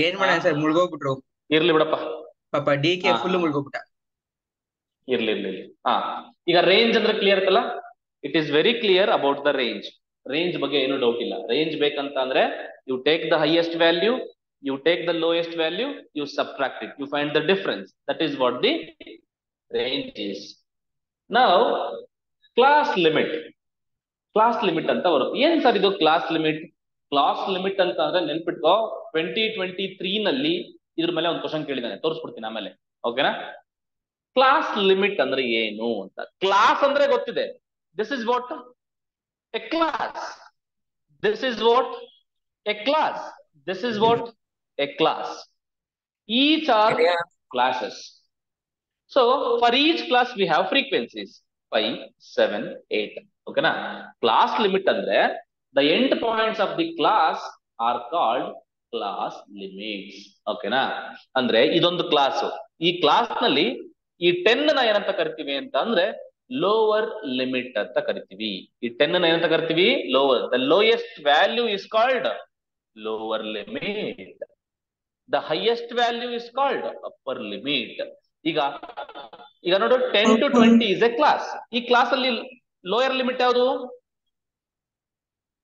ಏನ್ ಮಾಡೋಣ ಸರ್, ಮುಳ್ಗೋಗ್ಬಿಟ್ರು. ಇರ್ಲಿ ಬಿಡಪ್ಪ, ಪಾಪ DK ಫುಲ್ ಮುಳ್ಗೋಗ್ಬಿಟ್ಟ. ಇರ್ಲಿ. ಈಗ ರೇಂಜ್ ಅಂದ್ರೆ ಕ್ಲಿಯರ್ ಅಲ್ಲ? It is very clear about the range. Range ಬಗ್ಗೆ ಏನು ಡೌಟ್ ಇಲ್ಲ. ರೇಂಜ್ ಬೇಕಂತ ಅಂದ್ರೆ you take the highest value, you take the lowest value, you subtract it, you find the difference. That is what the range is. Now class limit ಅಂತ ಬರುತ್ತೆ. ಏನ್ sir ಇದು class limit? Class limit ಅಂತ ಅಂದ್ರೆ ನೆನ್ಪಿಟ್ಕೋ, 2023 ನಲ್ಲಿ ಇದ್ರ ಮೇಲೆ ಒಂದು ಕ್ವಶನ್ ಕೇಳಿದಾನೆ, ತೋರಿಸ್ಬಿಡ್ತೀನಿ ಆಮೇಲೆ. ಓಕೆನಾ? ಕ್ಲಾಸ್ ಲಿಮಿಟ್ ಅಂದ್ರೆ ಏನು ಅಂತ. ಕ್ಲಾಸ್ ಅಂದ್ರೆ ಗೊತ್ತಿದೆ, this is what A class, this is what A class, this is what a class. Each are classes. So for each class we have frequencies 5, 7, 8. Okay na? Class limit andre the end points of the class are called class limits. Okay na? Andre idondu class. Ee class nalli ee 10 na ಏನಂತ ಕರಿತೀವಿ ಅಂತ ಅಂದ್ರೆ lower limit ಅಂತ ಕರಿತೀವಿ. ಈ 10 na ಏನಂತ ಕರಿತೀವಿ? Lower. The lowest value is called lower limit. The highest value is called upper limit. ಈಗ ನೋಡು 10 to 20 is a class. ಈ ಕ್ಲಾಸ್ ಅಲ್ಲಿ ಲೋಯರ್ ಲಿಮಿಟ್ ಯಾವುದು?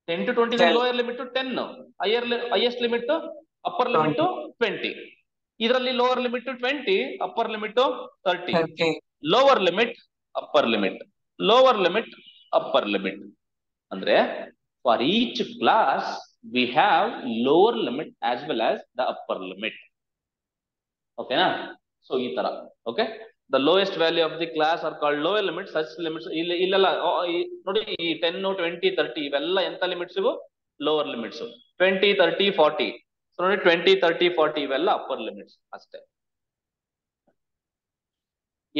10 to 20 ನಲ್ಲಿ lower limit 10, highest limit upper limit 20. ಇದರಲ್ಲಿ lower limit 20, upper limit 30. Lower limit upper limit, lower limit upper limit. ಅಂದ್ರೆ for each class we have lower limit as well as the upper limit. Okay na? So ee tara. Okay, the lowest value of the class are called lower limit. Such limits illalla nodi 10, 20, 30 ivella enta limits ivu? Lower limits. 20, 30, 40. So nodi 20, 30, 40 ivella upper limits aste.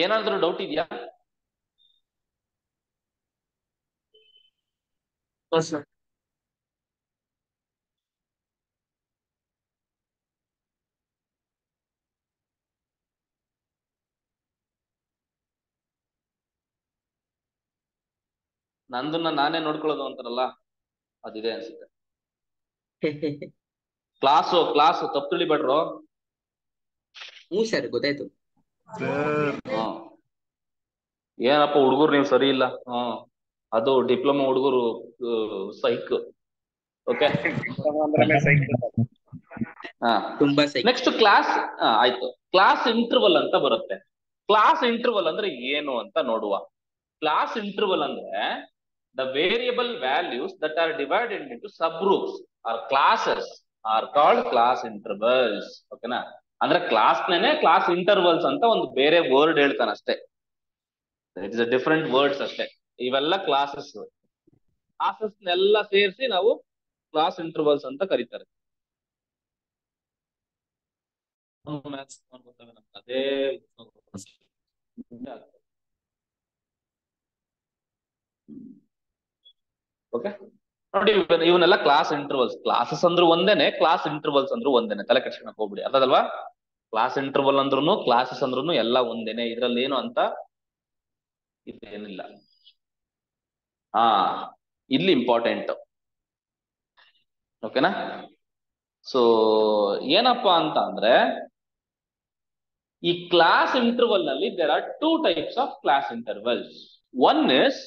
ಏನಂದ್ರು doubt ಇದೆಯಾ? ನಂದನ್ನ ನಾನೇ ನೋಡ್ಕೊಳ್ಳೋದು ಅಂತಾರಲ್ಲ, ಅದಿದೆ ಅನ್ಸುತ್ತೆ. Class ತಪ್ಪು ತಿಳಿಬೇಡ್ರು. Sir ಗೊತ್ತಾಯ್ತು. ಏನಪ್ಪ ಹುಡುಗರು ನೀವು ಸರಿ ಇಲ್ಲ. ಅದು ಡಿಪ್ಲೊಮಾ ಹುಡುಗರು ಸೈಕ್. ಓಕೆ, ತುಂಬಾ ನೆಕ್ಸ್ಟ್ ಕ್ಲಾಸ್ ಆಯ್ತು. ಕ್ಲಾಸ್ ಇಂಟರ್ವಲ್ ಅಂತ ಬರುತ್ತೆ. ಕ್ಲಾಸ್ ಇಂಟರ್ವಲ್ ಅಂದ್ರೆ ಏನು ಅಂತ ನೋಡುವ. ಕ್ಲಾಸ್ ಇಂಟರ್ವಲ್ ಅಂದ್ರೆ the variable values that are divided into sub groups R classes are called class intervals. ಓಕೆನಾ? ಅಂದ್ರೆ ಕ್ಲಾಸ್ನೇನೆ ಕ್ಲಾಸ್ ಇಂಟರ್ವಲ್ಸ್ ಅಂತ ಒಂದು ಬೇರೆ ವರ್ಡ್ ಹೇಳ್ತಾನೆ ಅಷ್ಟೇ. It is a different words ಅಷ್ಟೇ. ಇವೆಲ್ಲ ಕ್ಲಾಸಸ್ ಕ್ಲಾಸಸ್ನೆಲ್ಲ ಸೇರಿಸಿ ನಾವು ಕ್ಲಾಸ್ ಇಂಟರ್ವಲ್ಸ್ ಅಂತ ಕರೀತಾರೆ. ಅದೇ ಓಕೆ ನೋಡಿ, ಇವನ್ನೆಲ್ಲ ಕ್ಲಾಸ್ ಇಂಟರ್ವಲ್ಸ್. ಕ್ಲಾಸಸ್ ಅಂದ್ರೂ ಒಂದೇನೆ, ಕ್ಲಾಸ್ ಇಂಟರ್ವಲ್ಸ್ ಅಂದ್ರೂ ಒಂದೇನೆ. ತಲೆ ಕೆಡ್ಸ್ಕೊಳಕ್ ಹೋಗ್ಬಿಡಿ, ಅರ್ಥದಲ್ವಾ? ಕ್ಲಾಸ್ ಇಂಟರ್ವಲ್ ಅಂದ್ರೂ ಕ್ಲಾಸಸ್ ಅಂದ್ರೂ ಎಲ್ಲ ಒಂದೇನೆ. ಇದ್ರಲ್ಲಿ ಏನು ಅಂತ ಇದೇನಿಲ್ಲ. ಹಾ, ಇಲ್ಲಿ ಇಂಪಾರ್ಟೆಂಟ್. ಓಕೆನಾ? ಸೊ ಏನಪ್ಪಾ ಅಂತ ಅಂದ್ರೆ, ಈ ಕ್ಲಾಸ್ ಇಂಟರ್ವಲ್ ನಲ್ಲಿ there are two types of class intervals. One is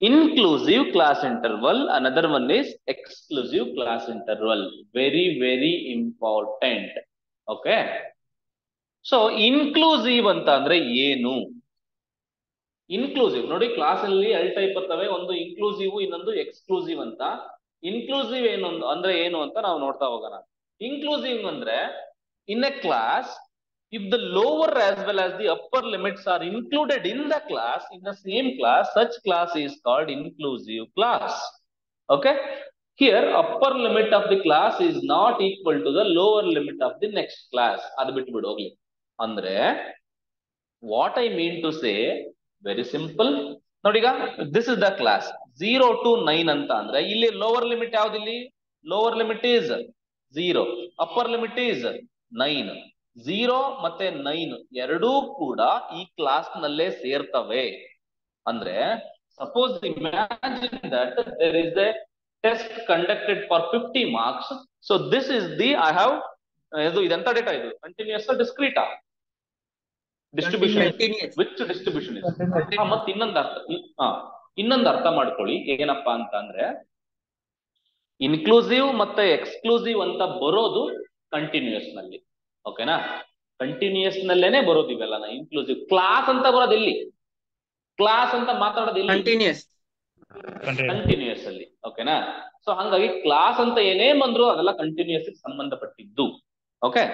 inclusive class interval, another one is exclusive class interval. Very very important. Okay, so inclusive ಅಂತ ಅಂದ್ರೆ ಏನು? ಇನ್ಕ್ಲೂಸಿವ್ ನೋಡಿ, ಕ್ಲಾಸ್ ಅಲ್ಲಿ ಎರಡು ಟೈಪ್ ಬರ್ತವೆ, ಒಂದು ಇನ್ಕ್ಲೂಸಿವ್, ಇನ್ನೊಂದು ಎಕ್ಸ್ಕ್ಲೂಸಿವ್ ಅಂತ. ಇನ್ಕ್ಲೂಸಿವ್ ಏನು ಅಂದ್ರೆ ಏನು ಅಂತ ನಾವು ನೋಡ್ತಾ ಹೋಗೋಣ. ಇನ್ಕ್ಲೂಸಿವ್ ಅಂದ್ರೆ ಇನ್ a class, if the lower as well as the upper limits are included in the class, in the same class, such class is called inclusive class. Okay, here upper limit of the class is not equal to the lower limit of the next class. adu bittu bidu hogli andre what I mean to say, very simple. nodiga, this is the class 0 to 9 anta andre illi lower limit yavudi? Illi lower limit is 0, upper limit is 9. 0 ಮತ್ತೆ 9 ಎರಡೂ ಕೂಡ ಈ class ನಲ್ಲೇ ಸೇರ್ತವೆ. ಅಂದ್ರೆ suppose imagine that there is a test conducted for 50 marks. So this is the I have ಇದೆಂತ data? ಇದು continuous ಡಿಸ್ಕ್ರೀಟಾ? ಡಿಸ್ಟ್ರಿಬ್ಯೂಷನ್. Which distribution is? ಮತ್ತೆ ಇನ್ನೊಂದು ಅರ್ಥ ಮಾಡ್ಕೊಳ್ಳಿ. ಏನಪ್ಪಾ ಅಂತ ಅಂದ್ರೆ, ಇನ್ಕ್ಲೂಸಿವ್ ಮತ್ತೆ ಎಕ್ಸ್ಕ್ಲೂಸಿವ್ ಅಂತ ಬರೋದು ಕಂಟಿನ್ಯೂಸ್ ನಲ್ಲಿ. ಓಕೆನಾ? ಕಂಟಿನ್ಯೂಸ್ ನಲ್ಲೇನೆ ಬರೋದು ಇವೆಲ್ಲ. ಇನ್ಕ್ಲೂಸಿವ್ ಕ್ಲಾಸ್ ಅಂತ ಬರೋದು ಎಲ್ಲಿ? ಕ್ಲಾಸ್ ಅಂತ ಮಾತಾಡೋದು ಎಲ್ಲಿ? ಕಂಟಿನ್ಯೂಸ್ ಅಲ್ಲಿ. ಓಕೆನಾ? ಸೊ ಹಂಗಾಗಿ ಕ್ಲಾಸ್ ಅಂತ ಏನೇ ಬಂದ್ರು ಅದೆಲ್ಲ ಕಂಟಿನ್ಯೂಸ್ ಸಂಬಂಧಪಟ್ಟಿದ್ದು. ಓಕೆ,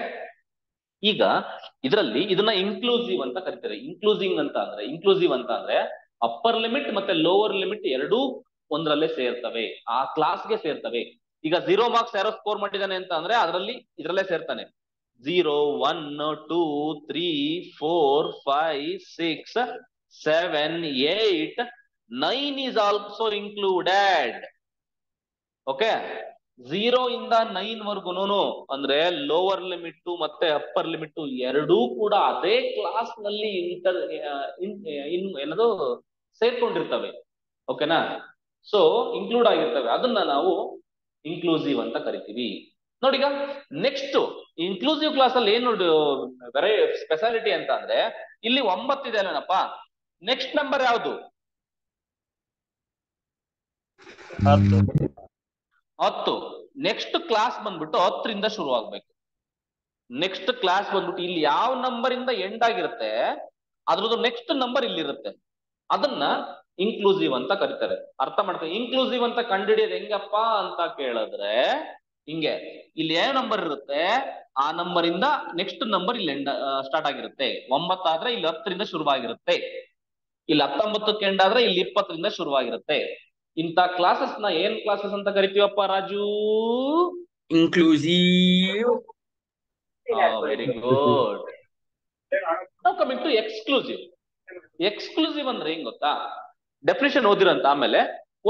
ಈಗ ಇದರಲ್ಲಿ ಇದನ್ನ ಇನ್ಕ್ಲೂಸಿವ್ ಅಂತ ಕರೀತಾರೆ. ಇನ್ಕ್ಲೂಸಿವ್ ಅಂತ ಅಂದ್ರೆ ಅಪ್ಪರ್ ಲಿಮಿಟ್ ಮತ್ತೆ ಲೋವರ್ ಲಿಮಿಟ್ ಎರಡೂ ಒಂದರಲ್ಲೇ ಸೇರ್ತವೆ, ಆ ಕ್ಲಾಸ್ಗೆ ಸೇರ್ತವೆ. ಈಗ 0 marks ಯಾರೋ ಸ್ಕೋರ್ ಮಾಡಿದಾನೆ ಅಂತ ಅಂದ್ರೆ ಇದರಲ್ಲೇ ಸೇರ್ತಾನೆ. 0, 1, 2, 3, 4, 5, 6, 7, 8, 9 is also included. Okay, 0 ಇಂದ 9 ವರ್ಗುನು ಅಂದ್ರೆ ಲೋವರ್ ಲಿಮಿಟ್ ಮತ್ತೆ ಅಪ್ಪರ್ ಲಿಮಿಟ್ ಎರಡೂ ಕೂಡ ಅದೇ ಕ್ಲಾಸ್ ನಲ್ಲಿ ಏನದು ಸೇರ್ಕೊಂಡಿರ್ತವೆ. ಓಕೆನಾ? ಸೊ ಇನ್ಕ್ಲೂಡ್ ಆಗಿರ್ತವೆ. ಅದನ್ನ ನಾವು ಇನ್ಕ್ಲೂಸಿವ್ ಅಂತ ಕರಿತೀವಿ. ನೋಡಿ, ಈಗ ನೆಕ್ಸ್ಟ್ ಇನ್ಕ್ಲೂಸಿವ್ ಕ್ಲಾಸ್ ಅಲ್ಲಿ ಏನು ಸ್ಪೆಷಾಲಿಟಿ ಅಂತ ಅಂದ್ರೆ, ಇಲ್ಲಿ 9 ಇದೆ ಅಲ್ಲೇನಪ್ಪ? ನೆಕ್ಸ್ಟ್ ನಂಬರ್ ಯಾವುದು? 10. ನೆಕ್ಸ್ಟ್ ಕ್ಲಾಸ್ ಬಂದ್ಬಿಟ್ಟು 10ರಿಂದ ಶುರು ಆಗ್ಬೇಕು. ನೆಕ್ಸ್ಟ್ ಕ್ಲಾಸ್ ಬಂದ್ಬಿಟ್ಟು ಇಲ್ಲಿ ಯಾವ ನಂಬರ್ ಇಂದ ಎಂಡ್ ಆಗಿರುತ್ತೆ ಅದ್ರದ್ದು ನೆಕ್ಸ್ಟ್ ನಂಬರ್ ಇಲ್ಲಿರುತ್ತೆ. ಅದನ್ನ ಇನ್ಕ್ಲೂಸಿವ್ ಅಂತ ಕರೀತಾರೆ. ಅರ್ಥ ಮಾಡ್ತಾರೆ? ಇನ್ಕ್ಲೂಸಿವ್ ಅಂತ ಕಂಡುಹಿಡಿಯೋದು ಹೆಂಗಪ್ಪ ಅಂತ ಕೇಳಿದ್ರೆ, ಹಿಂಗೆ ಇಲ್ಲಿ ಯಾವ ನಂಬರ್ ಇರುತ್ತೆ ಆ ನಂಬರ್ ಇಂದ ನೆಕ್ಸ್ಟ್ ನಂಬರ್ ಇಲ್ಲಿ ಸ್ಟಾರ್ಟ್ ಆಗಿರುತ್ತೆ. 9 ಆದ್ರೆ ಇಲ್ಲಿ 10ರಿಂದ ಶುರುವಾಗಿರುತ್ತೆ, ಇಲ್ಲಿ 19ಕ್ಕೆ ಎಂಡ್ ಆದ್ರೆ ಇಲ್ಲಿ 20ರಿಂದ ಶುರುವಾಗಿರುತ್ತೆ. ಇಂಥ ಕ್ಲಾಸಸ್ ನ ಏನ್ ಕ್ಲಾಸಸ್ ಅಂತ ಕರಿತೀವಪ್ಪ ರಾಜು? ಇನ್ಕ್ಲೂಸಿವ್. Very good. ನಾವು ಕಮಿಂಗ್ ಟು ಎಕ್ಸ್ಕ್ಲೂಸಿವ್. ಎಕ್ಸ್ಕ್ಲೂಸಿವ್ ಅಂದ್ರೆ ಹೆಂಗ್ ಗೊತ್ತಾ? ಡೆಫಿನಿಷನ್ ಓದಿರಂತ, ಆಮೇಲೆ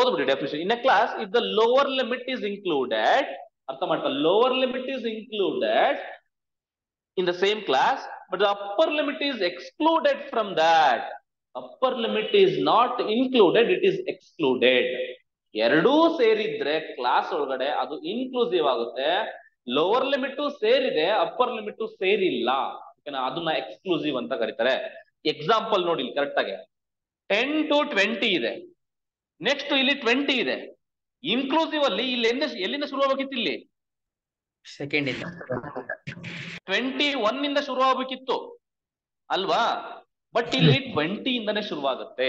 ಓದ್ಬಿಡಿ definition. In a class if the lower limit is included, ಅರ್ಥ ಮಾಡ್ತಾ, lower limit is included in the same class but the upper limit is excluded from that. upper limit is not included, it is excluded. ಎರಡೂ ಸೇರಿದ್ರೆ class ಒಳಗಡೆ ಅದು inclusive ಆಗುತ್ತೆ. Lower limit ಸೇರಿದೆ, upper limit ಸೇರಿಲ್ಲ, ಅದನ್ನ ಎಕ್ಸ್ಕ್ಲೂಸಿವ್ ಅಂತ ಕರೀತಾರೆ. ಎಕ್ಸಾಂಪಲ್ ನೋಡಿ ಕರೆಕ್ಟ್ ಆಗಿ. 10 to 20 ಇದೆ, ನೆಕ್ಸ್ಟ್ ಇಲ್ಲಿ 20 ಇದೆ. ಇನ್ಕ್ಲೂಸಿವ್ ಅಲ್ಲಿ ಇಲ್ಲಿ ಎಲ್ಲಿಂದ ಶುರು ಆಗಬೇಕಿತ್ತು? ಇಲ್ಲಿ ಸೆಕೆಂಡ್ ಇಂದ 21 ಇಂದ ಶುರು ಆಗ್ಬೇಕಿತ್ತು ಅಲ್ವಾ? ಬಟ್ ಇಲ್ಲಿ 20 ಇಂದನೇ ಶುರುವಾಗುತ್ತೆ.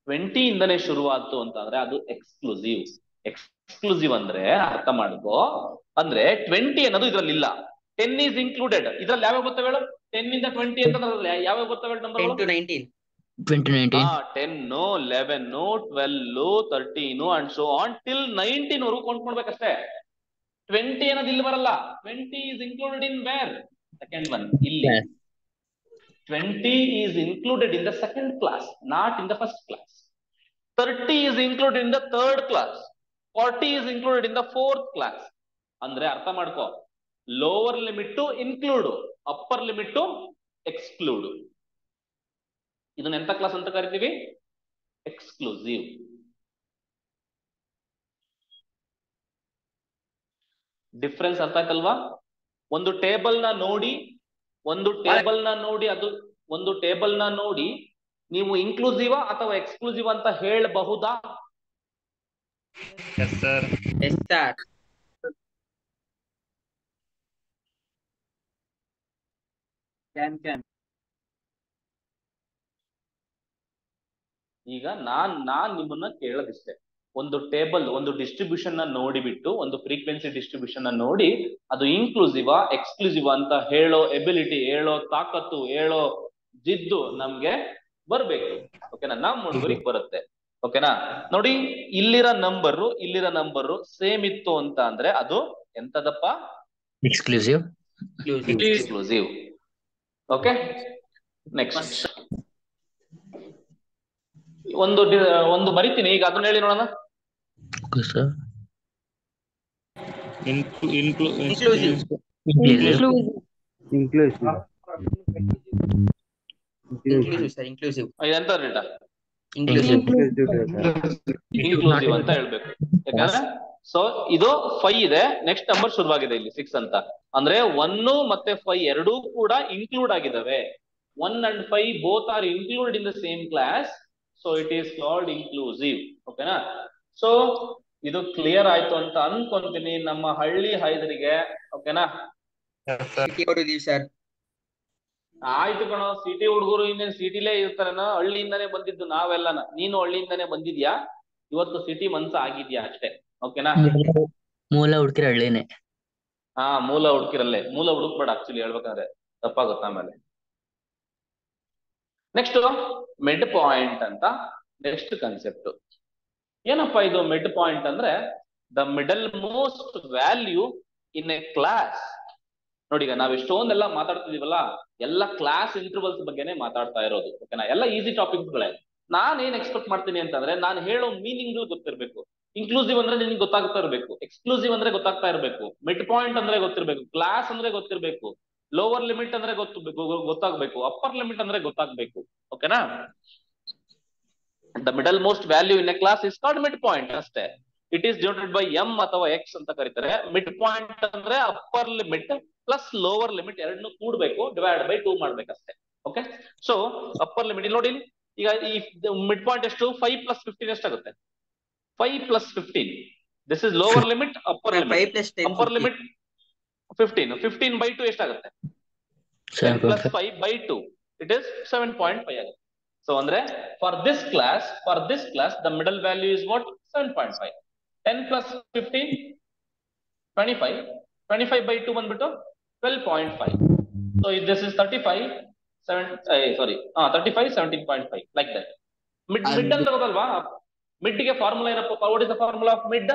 20 ಇಂದನೇ ಶುರುವಾಯ್ತು ಅಂತಂದ್ರೆ ಅದು ಎಕ್ಸ್ಕ್ಲೂಸಿವ್. ಎಕ್ಸ್ಕ್ಲೂಸಿವ್ ಅಂದ್ರೆ ಅರ್ಥ ಮಾಡ್ಕೋ, ಅಂದ್ರೆ 20 ಅನ್ನೋದು ಇದ್ರಲ್ಲಿ ಇಲ್ಲ. 10 ಈಸ್ ಇನ್ಕ್ಲೂಡೆಡ್. ಇದ್ರಲ್ಲಿ ಯಾವ್ಯಾವ ಗೊತ್ತವೆ ಹೇಳು? 10 ಇಂದ 20 ಅಂತಂದ್ರೆ ಯಾವ್ಯಾವ ಗೊತ್ತವೆ number? 10 to 19. 2019. 10, 11, 12, 13 and so on till 19 ವರೆಗೂ ಕೊಂಡ್ಕೊಳ್ಬೇಕಷ್ಟೇ. 20 ಅನ್ನೋದು ಇಲ್ಲಿ ಬರಲ್ಲ. 20 is included in where? Second one. ಇಲ್ಲಿ 20 is included in the second class, not in the first class. 30 is included in the third class. 40 is included in the fourth class. ಅಂದ್ರೆ ಅರ್ಥ ಮಾಡ್ಕೋ, lower limit to include, upper limit to exclude. ಇದನ್ನ ಎಂತ class ಅಂತ ಕರಿತೀವಿ? Exclusive. Difference ಅರ್ಥ ಆಯ್ತಲ್ವಾ? ಒಂದು ಟೇಬಲ್ ನ ನೋಡಿ ಅದು ಒಂದು ಟೇಬಲ್ ನ ನೋಡಿ ನೀವು ಇನ್ಕ್ಲೂಸಿವ್ ಅಥವಾ ಎಕ್ಸ್ಕ್ಲೂಸಿವ್ ಅಂತ ಹೇಳಬಹುದಾ? Yes, sir. Yes, sir. Can. ಈಗ ನಾನ್ ನಿಮ್ಮನ್ನ ಕೇಳೋದಿಷ್ಟೇ, ಒಂದು ಟೇಬಲ್, ಒಂದು ಡಿಸ್ಟ್ರಿಬ್ಯೂಷನ್ ನ ನೋಡಿಬಿಟ್ಟು, ಒಂದು ಫ್ರೀಕ್ವೆನ್ಸಿ ಡಿಸ್ಟ್ರಿಬ್ಯೂಷನ್ ನ ನೋಡಿ ಅದು ಇನ್ಕ್ಲೂಸಿವ್ ಎಕ್ಸ್ಕ್ಲೂಸಿವ್ ಅಂತ ಹೇಳೋ ಎಬಿಲಿಟಿ, ಹೇಳೋ ತಾಕತ್ತು, ಹೇಳೋ ಜಿದ್ದು ನಮ್ಗೆ ಬರ್ಬೇಕು. ಓಕೆನಾ? ನಮ್ಮ ಹುಡುಗರಿಗೆ ಬರುತ್ತೆ. ಓಕೆನಾ? ನೋಡಿ, ಇಲ್ಲಿರೋ ನಂಬರು ಸೇಮ್ ಇತ್ತು ಅಂತ ಅಂದ್ರೆ ಅದು ಎಂತದಪ್ಪ? Exclusive. ಎಕ್ಸ್ಕ್ಲೂಸಿವ್. ಓಕೆ, ನೆಕ್ಸ್ಟ್ ಒಂದು ಮರಿತೀನಿ, ಈಗ ಅದನ್ನ ಹೇಳಿ ನೋಡೋಣ. Okay, sir. Inclusive. Inclusive. ಇದೆಂತ ಡೇಟಾ? Inclusive. ಇನ್ಕ್ಲೂಸಿವ್ ಅಂತ ಹೇಳ್ಬೇಕು. ಯಾಕಂದ್ರೆ ಸೊ ಇದು 5 ಇದೆ, ನೆಕ್ಸ್ಟ್ ನಂಬರ್ ಶುರುವಾಗಿದೆ ಇಲ್ಲಿ 6 ಅಂತ. ಅಂದ್ರೆ 1 ಮತ್ತೆ 5 ಎರಡೂ ಕೂಡ ಇನ್ಕ್ಲೂಡ್ ಆಗಿದಾವೆ. 1 and 5 both are included in the same class, so it is called inclusive. ಓಕೆನಾ? ಸೊ ಇದು ಕ್ಲಿಯರ್ ಆಯ್ತು ಅಂತ ಅನ್ಕೊಂತೀನಿ ನಮ್ಮ ಹಳ್ಳಿ ಹೈದರಿಗೆ. ಓಕೆನಾ? Sir. ಆಯ್ತು ಕಣೋ, ಸಿಟಿ ಹುಡುಗರು ಇನ್ನೇನ್ ಸಿಟಿಲೇ ಇರ್ತಾರನ? ಹಳ್ಳಿಯಿಂದಾನೇ ಬಂದಿದ್ದು ನಾವೆಲ್ಲನ. ನೀನು ಹಳ್ಳಿಯಿಂದಾನೇ ಬಂದಿದ್ಯಾ, ಇವತ್ತು ಸಿಟಿ ಮನ್ಸ ಆಗಿದ್ಯಾ ಅಷ್ಟೇ. ಓಕೆನಾ? ಮೂಲ ಹುಡುಕಿರ ಹಳ್ಳಿನೇ. ಮೂಲ ಹುಡುಕಿರಲ್ಲೇ. ಮೂಲ ಹುಡುಕ್ಬೇಡ ಆಕ್ಚುಲಿ ಹೇಳ್ಬೇಕಂದ್ರೆ, ತಪ್ಪಾಗುತ್ತೆ ಆಮೇಲೆ. ನೆಕ್ಸ್ಟ್ ಮಿಡ್ ಪಾಯಿಂಟ್ ಅಂತ ನೆಕ್ಸ್ಟ್ ಕಾನ್ಸೆಪ್ಟ್. ಏನಪ್ಪಾ ಇದು ಮಿಡ್ ಪಾಯಿಂಟ್ ಅಂದ್ರೆ? The middle most value in a class. ನೋಡಿ, ಈಗ ನಾವ್ ಎಷ್ಟೊಂದೆಲ್ಲ ಮಾತಾಡ್ತಿದೀವಲ್ಲ, ಎಲ್ಲ ಕ್ಲಾಸ್ ಇಂಟರ್ವಲ್ಸ್ ಬಗ್ಗೆನೆ ಮಾತಾಡ್ತಾ ಇರೋದು. ಓಕೆನಾ? ಎಲ್ಲ ಈಸಿ ಟಾಪಿಕ್ಸ್ ಗಳೇ. ನಾನ್ ಏನ್ ಎಕ್ಸ್ಪೆಕ್ಟ್ ಮಾಡ್ತೀನಿ ಅಂತಂದ್ರೆ, ನಾನು ಹೇಳೋ ಮೀನಿಂಗ್ ಗೊತ್ತಿರ್ಬೇಕು. ಇನ್ಕ್ಲೂಸಿವ್ ಅಂದ್ರೆ ನಿನ್ಗೆ ಗೊತ್ತಾಗ್ತಾ ಇರ್ಬೇಕು, ಎಕ್ಸ್ಕ್ಲೂಸಿವ್ ಅಂದ್ರೆ ಗೊತ್ತಾಗ್ತಾ ಇರ್ಬೇಕು, ಮಿಡ್ ಪಾಯಿಂಟ್ ಅಂದ್ರೆ ಗೊತ್ತಿರ್ಬೇಕು, ಕ್ಲಾಸ್ ಅಂದ್ರೆ ಗೊತ್ತಿರ್ಬೇಕು, ಲೋವರ್ ಲಿಮಿಟ್ ಅಂದ್ರೆ ಗೊತ್ತಾಗ್ಬೇಕು, ಅಪ್ಪರ್ ಲಿಮಿಟ್ ಅಂದ್ರೆ ಗೊತ್ತಾಗ್ಬೇಕು. ಓಕೆನಾ? The middle most value in a class is called mid point ಅಷ್ಟೇ. It is divided by M ಅಥವಾ ಎಕ್ಸ್ ಅಂತ ಕರೀತಾರೆ. ಮಿಡ್ ಪಾಯಿಂಟ್ ಅಂದ್ರೆ upper limit plus lower limit ಎರಡನ್ನೂ ಕೂಡಬೇಕು, ಡಿವೈಡ್ ಬೈ 2 ಮಾಡ್ಬೇಕಷ್ಟೇ. ಓಕೆ? ಸೊ ಅಪ್ಪರ್ ಲಿಮಿಟ್ ನೋಡಿ, ಈಗ ಈ ಮಿಡ್ ಪಾಯಿಂಟ್ ಎಷ್ಟು? 5 + 15 ಎಷ್ಟಾಗುತ್ತೆ? 5 + 15. This is lower limit, upper limit. 5 + 10. Upper limit 15. 15 by 2 ಎಷ್ಟಾಗುತ್ತೆ? 10 + 5 by 2. It is 7.5 ಆಗುತ್ತೆ. ಸೊ ಅಂದ್ರೆ for this class the middle value is what? 7.5. 10 + 15 25. 25 by 2 ಬಂದ್ಬಿಟ್ಟು 12.5. So this is 35 17.5 like that. Mid ಅಂತ ಗೊತ್ತಲ್ವಾ? ಮಿಡ್ ಗೆ formula ಏನಪ್ಪ? What is the formula of mid?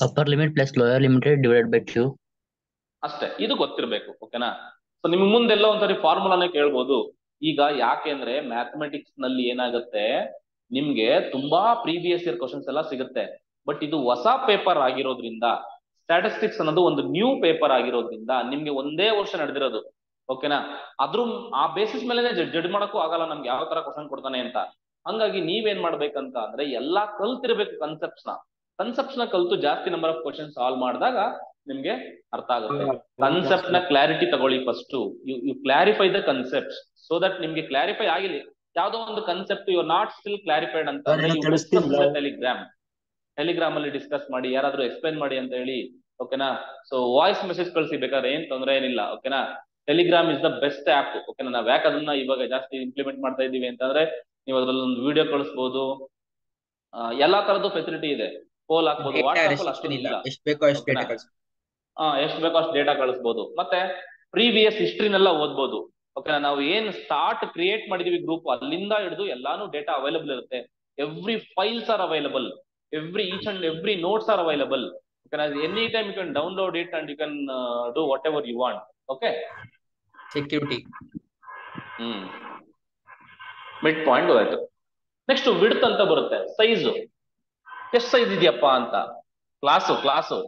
Upper limit plus lower limit divided by 2 ಅಷ್ಟೇ. ಇದು ಗೊತ್ತಿರ್ಬೇಕು. ಓಕೆನಾ? ಸೊ ನಿಮ್ ಮುಂದೆಲ್ಲ ಒಂದ್ಸರಿ ಫಾರ್ಮುಲಾನೇ ಕೇಳ್ಬೋದು. ಈಗ ಯಾಕೆಂದ್ರೆ ಮ್ಯಾಥಮೆಟಿಕ್ಸ್ ನಲ್ಲಿ ಏನಾಗುತ್ತೆ, ನಿಮ್ಗೆ ತುಂಬಾ ಪ್ರೀವಿಯಸ್ ಇಯರ್ ಕ್ವಶನ್ಸ್ ಎಲ್ಲ ಸಿಗುತ್ತೆ. ಬಟ್ ಇದು ಹೊಸ ಪೇಪರ್ ಆಗಿರೋದ್ರಿಂದ, ಸ್ಟ್ಯಾಟಿಸ್ಟಿಕ್ಸ್ ಅನ್ನೋದು ಒಂದು ನ್ಯೂ ಪೇಪರ್ ಆಗಿರೋದ್ರಿಂದ ನಿಮ್ಗೆ ಒಂದೇ ವರ್ಷ ನಡೆದಿರೋದು. ಓಕೆನಾ? ಆ ಬೇಸಿಸ್ ಮೇಲೆ ಜಡ್ಜ್ ಮಾಡಕ್ಕೂ ಆಗಲ್ಲ ನಮ್ಗೆ ಯಾವ ತರ ಕ್ವಶನ್ ಕೊಡ್ತಾನೆ ಅಂತ. ಹಂಗಾಗಿ ನೀವೇನ್ ಮಾಡ್ಬೇಕಂತ ಅಂದ್ರೆ ಎಲ್ಲಾ ಕಲ್ತಿರ್ಬೇಕು. ಕನ್ಸೆಪ್ಟ್ಸ್ ನ ಕಲ್ತು ಜಾಸ್ತಿ ನಂಬರ್ ಆಫ್ ಕ್ವಶನ್ ಸಾಲ್ವ್ ಮಾಡಿದಾಗ ನಿಮ್ಗೆ ಅರ್ಥ ಆಗುತ್ತೆ. ಕನ್ಸೆಪ್ಟ್ ನ ಕ್ಲಾರಿಟಿ ತಗೊಳ್ಳಿ first. You clarify the concepts so that ನಿಮ್ಗೆ ಕ್ಲಾರಿಫೈ ಆಗಿಲ್ಲ. ಯಾವ್ದೋ ಒಂದು concept you are not still clarified ಅಂತ ಟೆಲಿಗ್ರಾಮ್ ಅಲ್ಲಿ ಡಿಸ್ಕಸ್ ಮಾಡಿ, ಯಾರಾದ್ರೂ ಎಕ್ಸ್ಪ್ಲೈನ್ ಮಾಡಿ ಅಂತ ಹೇಳಿ. ಓಕೆನಾ? ಸೊ ವಾಯ್ಸ್ ಮೆಸೇಜ್ ಕಳಿಸಿ ಬೇಕಾದ್ರೆ, ಏನ್ ತೊಂದರೆ ಏನಿಲ್ಲ. ಓಕೆನಾ? Telegram is the best app. ಓಕೆನಾ, ನಾವ್ ಯಾಕೆ ಅದನ್ನ ಇವಾಗ ಜಾಸ್ತಿ ಇಂಪ್ಲಿಮೆಂಟ್ ಮಾಡ್ತಾ ಇದೀವಿ ಅಂತಂದ್ರೆ, ನೀವು ಅದ್ರಲ್ಲಿ ಒಂದು ವಿಡಿಯೋ ಕಳಿಸ್ಬೋದು, ಎಲ್ಲಾ ತರದ್ದು ಫೆಸಿಲಿಟಿ ಇದೆ. ಪೋಲ್ ಹಾಕ್ಬೋದು. ಡೇಟಾ ವಾಟ್ಸ್ಆಪ್ ಅಲ್ಲಿ ರೆಸ್ಟ್ರಿಕ್ಷನ್ ಅಷ್ಟೊಂದು ಇಲ್ಲ, ಇಲ್ಲ. ಎಷ್ಟು ಬೇಕೋ ಅಷ್ಟು ಓಕೆನಾ, ಡೇಟಾ ಕಳಿಸ್. ಎಷ್ಟು ಬೇಕೋ ಅಷ್ಟು ಡೇಟಾ ಕಳಿಸ್ಬೋದು. ಮತ್ತೆ ಪ್ರೀವಿಯಸ್ ಹಿಸ್ಟ್ರಿನೆಲ್ಲ ಓದ್ಬೋದು. ಓಕೆನಾ, ನಾವು ಏನ್ ಸ್ಟಾರ್ಟ್ ಕ್ರಿಯೇಟ್ ಮಾಡಿದೀವಿ ಗ್ರೂಪ್, ಅಲ್ಲಿಂದ ಹಿಡಿದು ಎಲ್ಲಾನು ಡೇಟಾ ಅವೈಲಬಲ್ ಇರುತ್ತೆ. Every files are available, each and every notes are available. Okay, anytime you can download it and you can do whatever you want. Okay, security. Mid point ಹೋಯ್ತು. Next width ಅಂತ ಬರುತ್ತೆ. Size, ಎಷ್ಟು size ಇದೆಯಪ್ಪ ಅಂತ. Class.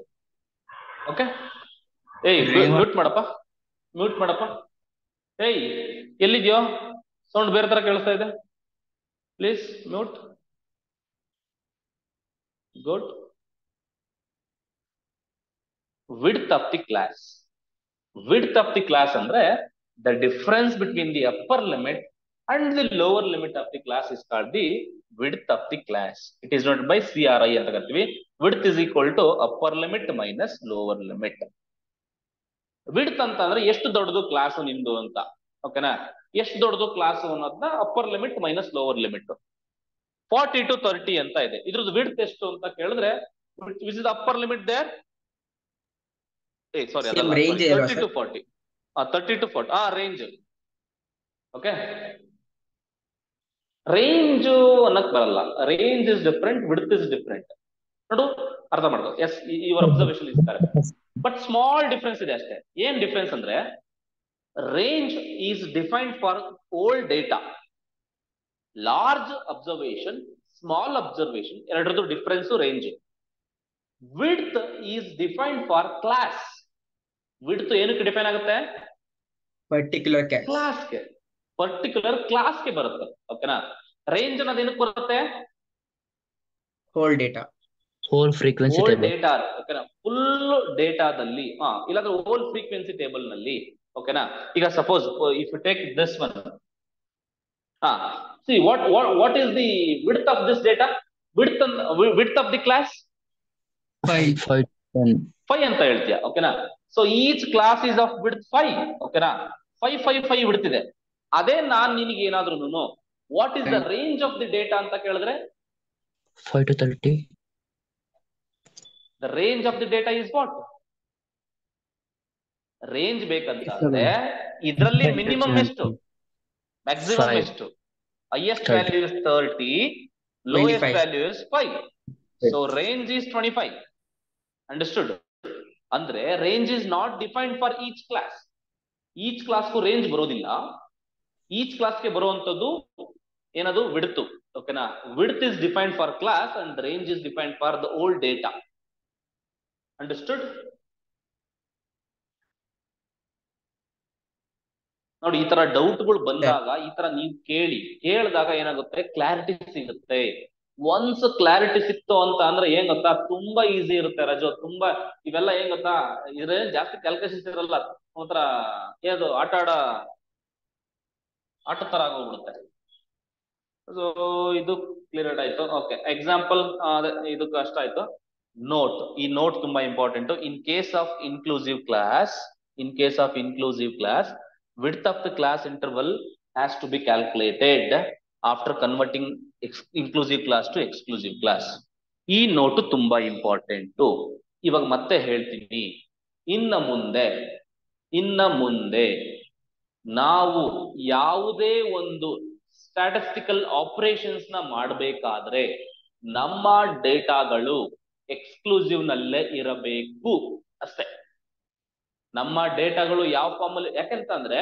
Okay, mute ಮಾಡಪ್ಪ. ಎಲ್ಲಿದ್ಯೋ? Sound ಬೇರೆ ತರ ಕೇಳಿಸ್ತಾ ಇದೆ. Please mute. Good. Width of the class. Width of the class ಅಂದ್ರೆ the difference between the upper limit and the lower limit of the class is called the width of the class. It is denoted by CRI ಅಂತ ಕರಿತೀವಿ. Width is equal to upper limit minus lower limit. Width ಅಂತ ಅಂದ್ರೆ ಎಷ್ಟು ದೊಡ್ಡದು class ನಿಮ್ದು ಅಂತ. ಓಕೆನಾ, ಎಷ್ಟು ದೊಡ್ಡದು ಕ್ಲಾಸ್ ಅನ್ನೋದನ್ನ upper limit minus lower limit. 40 to 30 ಅಂತ ಇದೆ. ಇದ್ರದ್ದು ವಿಡ್ತ್ ಎಷ್ಟು ಅಂತ ಕೇಳಿದ್ರೆ, which is upper limit there? Sorry, ಅದಲ್ಲ, 30 to 40. 30 to 40 range. Okay, range ಅನ್ನಕ್ ಬರಲ್ಲ. Range is different, width is different. ನೋಡು, ಅರ್ಥ ಮಾಡ್ಕೋ. Yes, your observation is correct, but small difference ಇದೆ ಅಷ್ಟೇ. ಏನ್ ಡಿಫರೆನ್ಸ್ ಅಂದ್ರೆ, range is defined for old data. Large observation, small observation, ಎರಡರದ್ದು difference range. Width is defined for class. Width ಏನಕ್ಕೆ define ಆಗುತ್ತೆ? ಪರ್ಟಿಕ್ಯುಲರ್ ಕ್ಲಾಸ್ಗೆ, ಪರ್ಟಿಕ್ಯುಲರ್ ಕ್ಲಾಸ್ಗೆ ಬರುತ್ತೆ. ಓಕೆನಾ, ರೇಂಜ್ ಅನ್ನೋದು ಏನಕ್ಕೆ ಬರುತ್ತೆ? Whole data, whole frequency whole table. Data. ಓಕೆನಾ, ಫುಲ್ ಡೇಟಾದಲ್ಲಿ, ಇಲ್ಲಾಂದ್ರೆ ಹೋಲ್ ಫ್ರೀಕ್ವೆನ್ಸಿ ಟೇಬಲ್ ನಲ್ಲಿ. ಓಕೆನಾ, ಈಗ suppose if you take this one, see what is the width of this data? Width of the class 5 ಅಂತ ಹೇಳ್ತೀಯ. ಓಕೆನಾ, so each class is of width 5. ಓಕೆನಾ, 5 ವಿಡ್ತ್ ಇದೆ. ಅದೇ ನಾನ್ ನಿನಗೆ ಏನಾದ್ರೂ what is the range of the data ಅಂತ ಕೇಳಿದ್ರೆ, 5 to 30. The range of the data is what? Range ಬೇಕಂತ ಅಂದ್ರೆ ಇದರಲ್ಲಿ ಮಿನಿಮಮ್ ಎಷ್ಟು, ಮ್ಯಾಕ್ಸಿಮಮ್ ಎಷ್ಟು? Highest value is 30, lowest value is 5. So range is 25. Understood? ಅಂದ್ರೆ range is not defined for each class. Each ಕ್ಲಾಸ್ಗೂ range ಬರೋದಿಲ್ಲ. ಈಚ್ ಕ್ಲಾಸ್ಗೆ ಬರುವಂತದ್ದು ಏನದು? ವಿಡ್ತ್. ಓಕೆನಾ, width is defined for class and range is defined for the old data. Understood? ನೋಡಿ, ಈ ತರ ಡೌಟ್ಗಳು ಬಂದಾಗ ಈ ತರ ನೀವು ಕೇಳಿದಾಗ ಏನಾಗುತ್ತೆ, ಕ್ಲಾರಿಟಿ ಸಿಗುತ್ತೆ. ಒನ್ಸ್ ಕ್ಲಾರಿಟಿ ಸಿಕ್ತು ಅಂತ ಅಂದ್ರೆ ಏನ್ ಗೊತ್ತಾ, ತುಂಬಾ ಈಸಿ ಇರುತ್ತೆ ರಜೋ. ತುಂಬಾ ಇವೆಲ್ಲ ಏನ್ ಗೊತ್ತಾ, ಇದ್ರೆ ಜಾಸ್ತಿ ಕ್ಯಾಲ್ಕುಲೇಷನ್ಸ್ ಇರಲ್ಲ. ಒಂಥರ ಏನದು ಆಟದ ತರ ಆಗೋಗ್ಬಿಡುತ್ತೆ. ಸೊ ಇದು ಕ್ಲಿಯರ್ ಆಯ್ತು. ಓಕೆ, ಎಕ್ಸಾಂಪಲ್ ಇದು ಕಷ್ಟ ಆಯ್ತು. ನೋಟ್, ಈ ನೋಟ್ ತುಂಬಾ important. In case of inclusive class, width of the class interval has to be calculated after converting inclusive class to exclusive class. ಈ ನೋಟು ತುಂಬಾ ಇಂಪಾರ್ಟೆಂಟ್. ಇವಾಗ ಮತ್ತೆ ಹೇಳ್ತೀನಿ, ಇನ್ನ ಮುಂದೆ ನಾವು ಯಾವುದೇ ಒಂದು ಸ್ಟ್ಯಾಟಿಸ್ಟಿಕಲ್ ಆಪರೇಷನ್ಸ್ ನ ಮಾಡಬೇಕಾದ್ರೆ ನಮ್ಮ ಡೇಟಾಗಳು ಎಕ್ಸ್ಕ್ಲೂಸಿವ್ ನಲ್ಲೇ ಇರಬೇಕು ಅಷ್ಟೇ. ನಮ್ಮ ಡೇಟಾಗಳು ಯಾವ ಫಾರ್ಮ್ ಅಲ್ಲಿ, ಯಾಕೆಂತಂದ್ರೆ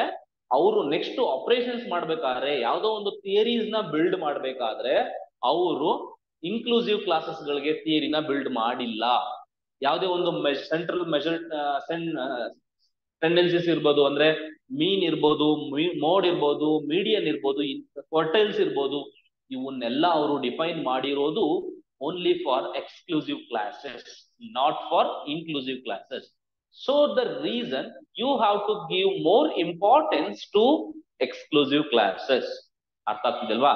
ಅವರು ನೆಕ್ಸ್ಟ್ ಆಪರೇಷನ್ಸ್ ಮಾಡ್ಬೇಕಾದ್ರೆ, ಯಾವ್ದೋ ಒಂದು ಥಿಯರೀಸ್ ನ ಬಿಲ್ಡ್ ಮಾಡ್ಬೇಕಾದ್ರೆ ಅವರು ಇನ್ಕ್ಲೂಸಿವ್ ಕ್ಲಾಸಸ್ ಗಳಿಗೆ ಥಿಯರಿನ ಬಿಲ್ಡ್ ಮಾಡಿಲ್ಲ. ಯಾವುದೇ ಒಂದು ಸೆಂಟ್ರಲ್ ಟೆಂಡೆನ್ಸೀಸ್ ಇರ್ಬೋದು, ಅಂದ್ರೆ ಮೀನ್ ಇರ್ಬೋದು, ಮೋಡ್ ಇರ್ಬೋದು, ಮೀಡಿಯನ್ ಇರ್ಬೋದು, ಕ್ವಾರ್ಟೈಲ್ಸ್ ಇರ್ಬೋದು, ಇವನ್ನೆಲ್ಲ ಅವರು ಡಿಫೈನ್ ಮಾಡಿರೋದು only for exclusive classes, not for inclusive classes. So the reason you have to give more importance to exclusive classes. ಅರ್ಥ ಆಗ್ತಿದಲ್ವಾ?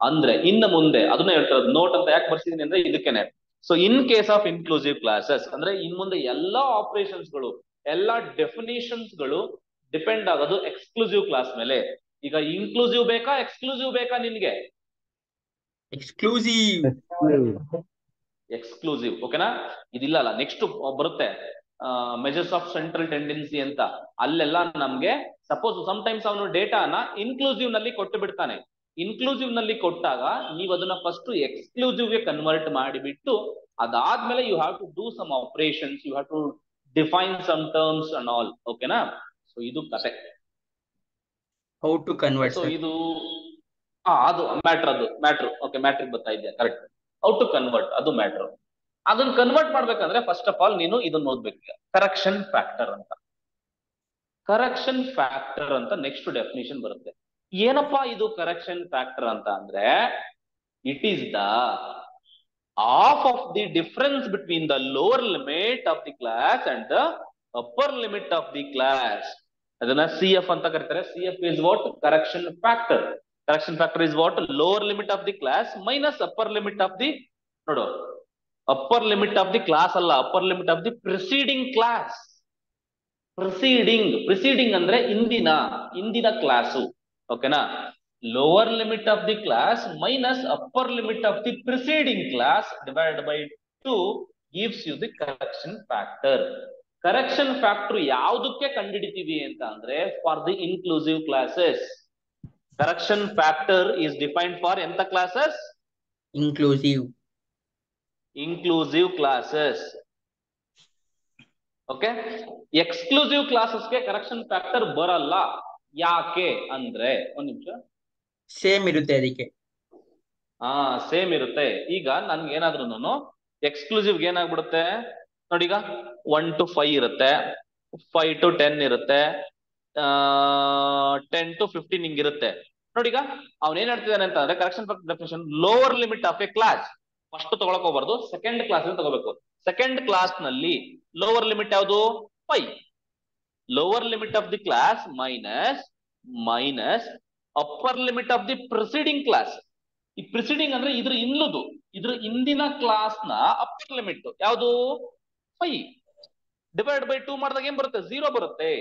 ಅಂದ್ರೆ ಇನ್ನು ಮುಂದೆ ಅದನ್ನ ಹೇಳ್ತಾರೆ. ನೋಟ್ ಅಂತ ಯಾಕೆ ಬರ್ಸಿದೀನಿ ಅಂದ್ರೆ ಇದಕ್ಕೇನೆ. So in case of inclusive classes ಅಂದ್ರೆ ಇನ್ ಮುಂದೆ ಎಲ್ಲಾ ಆಪರೇಷನ್ಸ್ ಗಳು, ಎಲ್ಲಾ ಡೆಫಿನೇಷನ್ಸ್ ಗಳು ಡಿಪೆಂಡ್ ಆಗೋದು ಎಕ್ಸ್ಕ್ಲೂಸಿವ್ ಕ್ಲಾಸ್ ಮೇಲೆ. ಈಗ ಇನ್ಕ್ಲೂಸಿವ್ ಬೇಕಾ ಎಕ್ಸ್ಕ್ಲೂಸಿವ್ ಬೇಕಾ ನಿನ್ಗೆ? ಎಕ್ಸ್ಕ್ಲೂಸಿವ್. ಎಕ್ಸ್ಕ್ಲೂಸಿವ್, ಓಕೆನಾ? ಇದಿಲ್ಲ ನೆಕ್ಸ್ಟ್ ಬರುತ್ತೆ ಮೆಜರ್ಸ್ ಆಫ್ ಸೆಂಟ್ರಲ್ ಟೆಂಡೆನ್ಸಿ ಅಂತ. ಅಲ್ಲೆಲ್ಲ ನಮ್ಗೆ ಸಪೋಸ್ ಸಮ್ಟೈಮ್ಸ್ ಅವನು ಡೇಟಾನ ಇನ್ಕ್ಲೂಸಿವ್ ನಲ್ಲಿ ಕೊಟ್ಟು ಬಿಡ್ತಾನೆ. ಇನ್ಕ್ಲೂಸಿವ್ ನಲ್ಲಿ ಕೊಟ್ಟಾಗ ನೀವು ಅದನ್ನ ಫಸ್ಟ್ ಎಕ್ಸ್ಕ್ಲೂಸಿವ್ ಗೆ ಕನ್ವರ್ಟ್ ಮಾಡಿಬಿಟ್ಟು ಅದಾದ್ಮೇಲೆ you have to do some operations, you have to define some terms and all, ಓಕೆನಾ? ಸೊ ಇದು ಕತೆ. How to convert. ಸೊ ಇದು ಅದು ಮ್ಯಾಟ್ರ್ ಓಕೆ, ಮ್ಯಾಟ್ರಿಕ್ ಬರ್ತಾ ಇದೆಯಾ? ಕರೆಕ್ಟ್. ಹೌ ಟು ಕನ್ವರ್ಟ್ ಅದು ಮ್ಯಾಟ್ರ್. ಅದನ್ನ ಕನ್ವರ್ಟ್ ಮಾಡ್ಬೇಕಂದ್ರೆ ಫಸ್ಟ್ ಆಫ್ ಆಲ್ ನೀನು ಇದನ್ನ ಓದ್ಬೇಕು. ಕರೆಕ್ಷನ್ ಫ್ಯಾಕ್ಟರ್ ಅಂತ. ಕರೆಕ್ಷನ್ ಫ್ಯಾಕ್ಟರ್ ಅಂತ ನೆಕ್ಸ್ಟ್ ಡೆಫಿನಿಷನ್ ಬರುತ್ತೆ. ಏನಪ್ಪಾ ಇದು ಕರೆಕ್ಷನ್ ಫ್ಯಾಕ್ಟರ್ ಅಂತ ಅಂದ್ರೆ, it is the half of the difference between the lower limit of the class and the upper limit of the class. ಅದನ್ನ CF ಅಂತ ಕರೀತಾರೆ. CF is what? Correction factor. Correction factor is what? Lower limit of the class minus upper limit of the, ನೋಡು, upper limit of the class ಅಲ್ಲ, upper limit of the preceding class. preceding ಅಂದ್ರೆ ಇಂದಿನ class, ಓಕೆನಾ? Lower limit of the class minus upper limit of the preceding class divided by 2 gives you the correction factor. Correction factor ಯಾವುದಕ್ಕೆ ಕಂಡುಹಿಡಿತೀವಿ ಅಂತ ಅಂದ್ರೆ for the inclusive classes. Correction factor is defined for ಎಂತ classes? inclusive classes. Okay, exclusive ಕ್ಲಾಸಸ್ಗೆ correction factor ಬರಲ್ಲ. ಯಾಕೆ ಅಂದ್ರೆ, ಒಂದ್ ನಿಮಿಷ, ಸೇಮ್ ಇರುತ್ತೆ ಅದಕ್ಕೆ. ಸೇಮ್ ಇರುತ್ತೆ. ಈಗ ನನ್ಗೆ ಏನಾದ್ರು ಎಕ್ಸ್ಕ್ಲೂಸಿವ್ಗೆ ಏನಾಗ್ಬಿಡುತ್ತೆ ನೋಡಿ, ಈಗ 1 to 5 ಇರುತ್ತೆ, 5 to 10 ಇರುತ್ತೆ, 10 to 15 ಹಿಂಗಿರುತ್ತೆ. ನೋಡಿ, ಈಗ ಅವ್ನ ಏನ್ ಹೇಳ್ತಿದ್ದಾನೆ ಅಂತ ಅಂದ್ರೆ, correction factor definition lower limit of A class first ತಗೊಳಕ್ ಹೋಗ್ಬಾರ್ದು, ಸೆಕೆಂಡ್ ಕ್ಲಾಸ್ ತಗೋಬೇಕು. ಸೆಕೆಂಡ್ ಕ್ಲಾಸ್ ನಲ್ಲಿ ಲೋವರ್ ಲಿಮಿಟ್ ಯಾವುದು? 5. Lower limit of the class minus upper limit of the preceding class. ಈ ಪ್ರಿಸೀಡಿಂಗ್ ಅಂದ್ರೆ ಇದ್ರ ಹಿಂದಿನ ಕ್ಲಾಸ್ ನ ಅಪ್ಪರ್ ಲಿಮಿಟ್ ಯಾವುದು? 5 ಡಿವೈಡ್ ಬೈ 2 ಮಾಡಿದಾಗ ಏನ್ ಬರುತ್ತೆ? 0 ಬರುತ್ತೆ.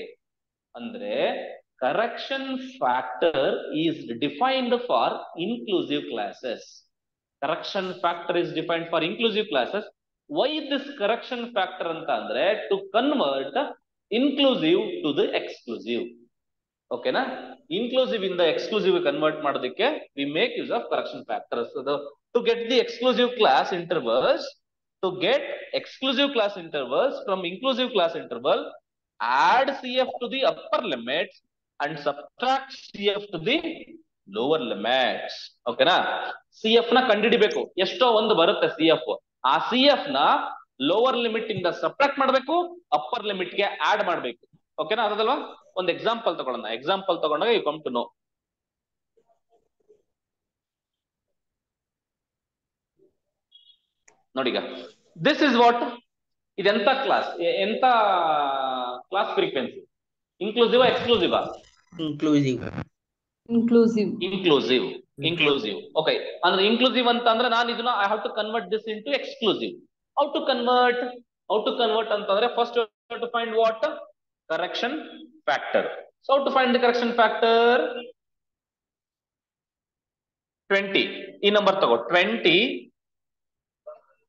ಅಂದ್ರೆ correction factor is defined for inclusive classes. Correction factor is defined for inclusive classes. Why this correction factor ಅಂತ ಅಂದ್ರೆ, to convert inclusive to the exclusive. ಓಕೆನಾ? ಇನ್ಕ್ಲೂಸಿವ್ ಇಂದ ಎಕ್ಸ್ಕ್ಲೂಸಿವ್ ಕನ್ವರ್ಟ್ ಮಾಡೋದಕ್ಕೆ we make use of correction factors. To get the exclusive class intervals from inclusive class interval, add CF to the upper limits and subtract CF to the lower limits. ಓಕೆನಾ? CF ನ ಕಂಡುಹಿಡಿಬೇಕು. ಎಷ್ಟೋ ಒಂದು ಬರುತ್ತೆ CF. ಆ CF ನ lower limit ಇಂದ subtract ಮಾಡಬೇಕು, ಅಪ್ಪರ್ ಲಿಮಿಟ್ ಗೆ ಆಡ್ ಮಾಡಬೇಕು. ಓಕೆನಾ? ಅದಲ್ವಾ? ಒಂದು ಎಕ್ಸಾಂಪಲ್ ತಗೊಳ್ಳೋಣ. ಎಕ್ಸಾಂಪಲ್ ತಗೊಂಡಾಗ ಯು ಕಮ್ ಟು ನೋ. ನೋಡಿಗ, ದಿಸ್ ಇಸ್ ವಾಟ್, ಇದೆಂತ ಕ್ಲಾಸ್, ಎಂತ class frequency? Inclusive exclusive? Inclusive. Okay, ಅಂದ್ರೆ ಇನ್ಕ್ಲೂಸಿವ್ ಅಂತ ಅಂದ್ರೆ ನಾನು ಇದನ್ನ I have to convert this into exclusive. How to convert ಅಂತಂದ್ರೆ first to find what? Correction factor. So how to find the correction factor? 20. ಈ number ತಗೋ, 20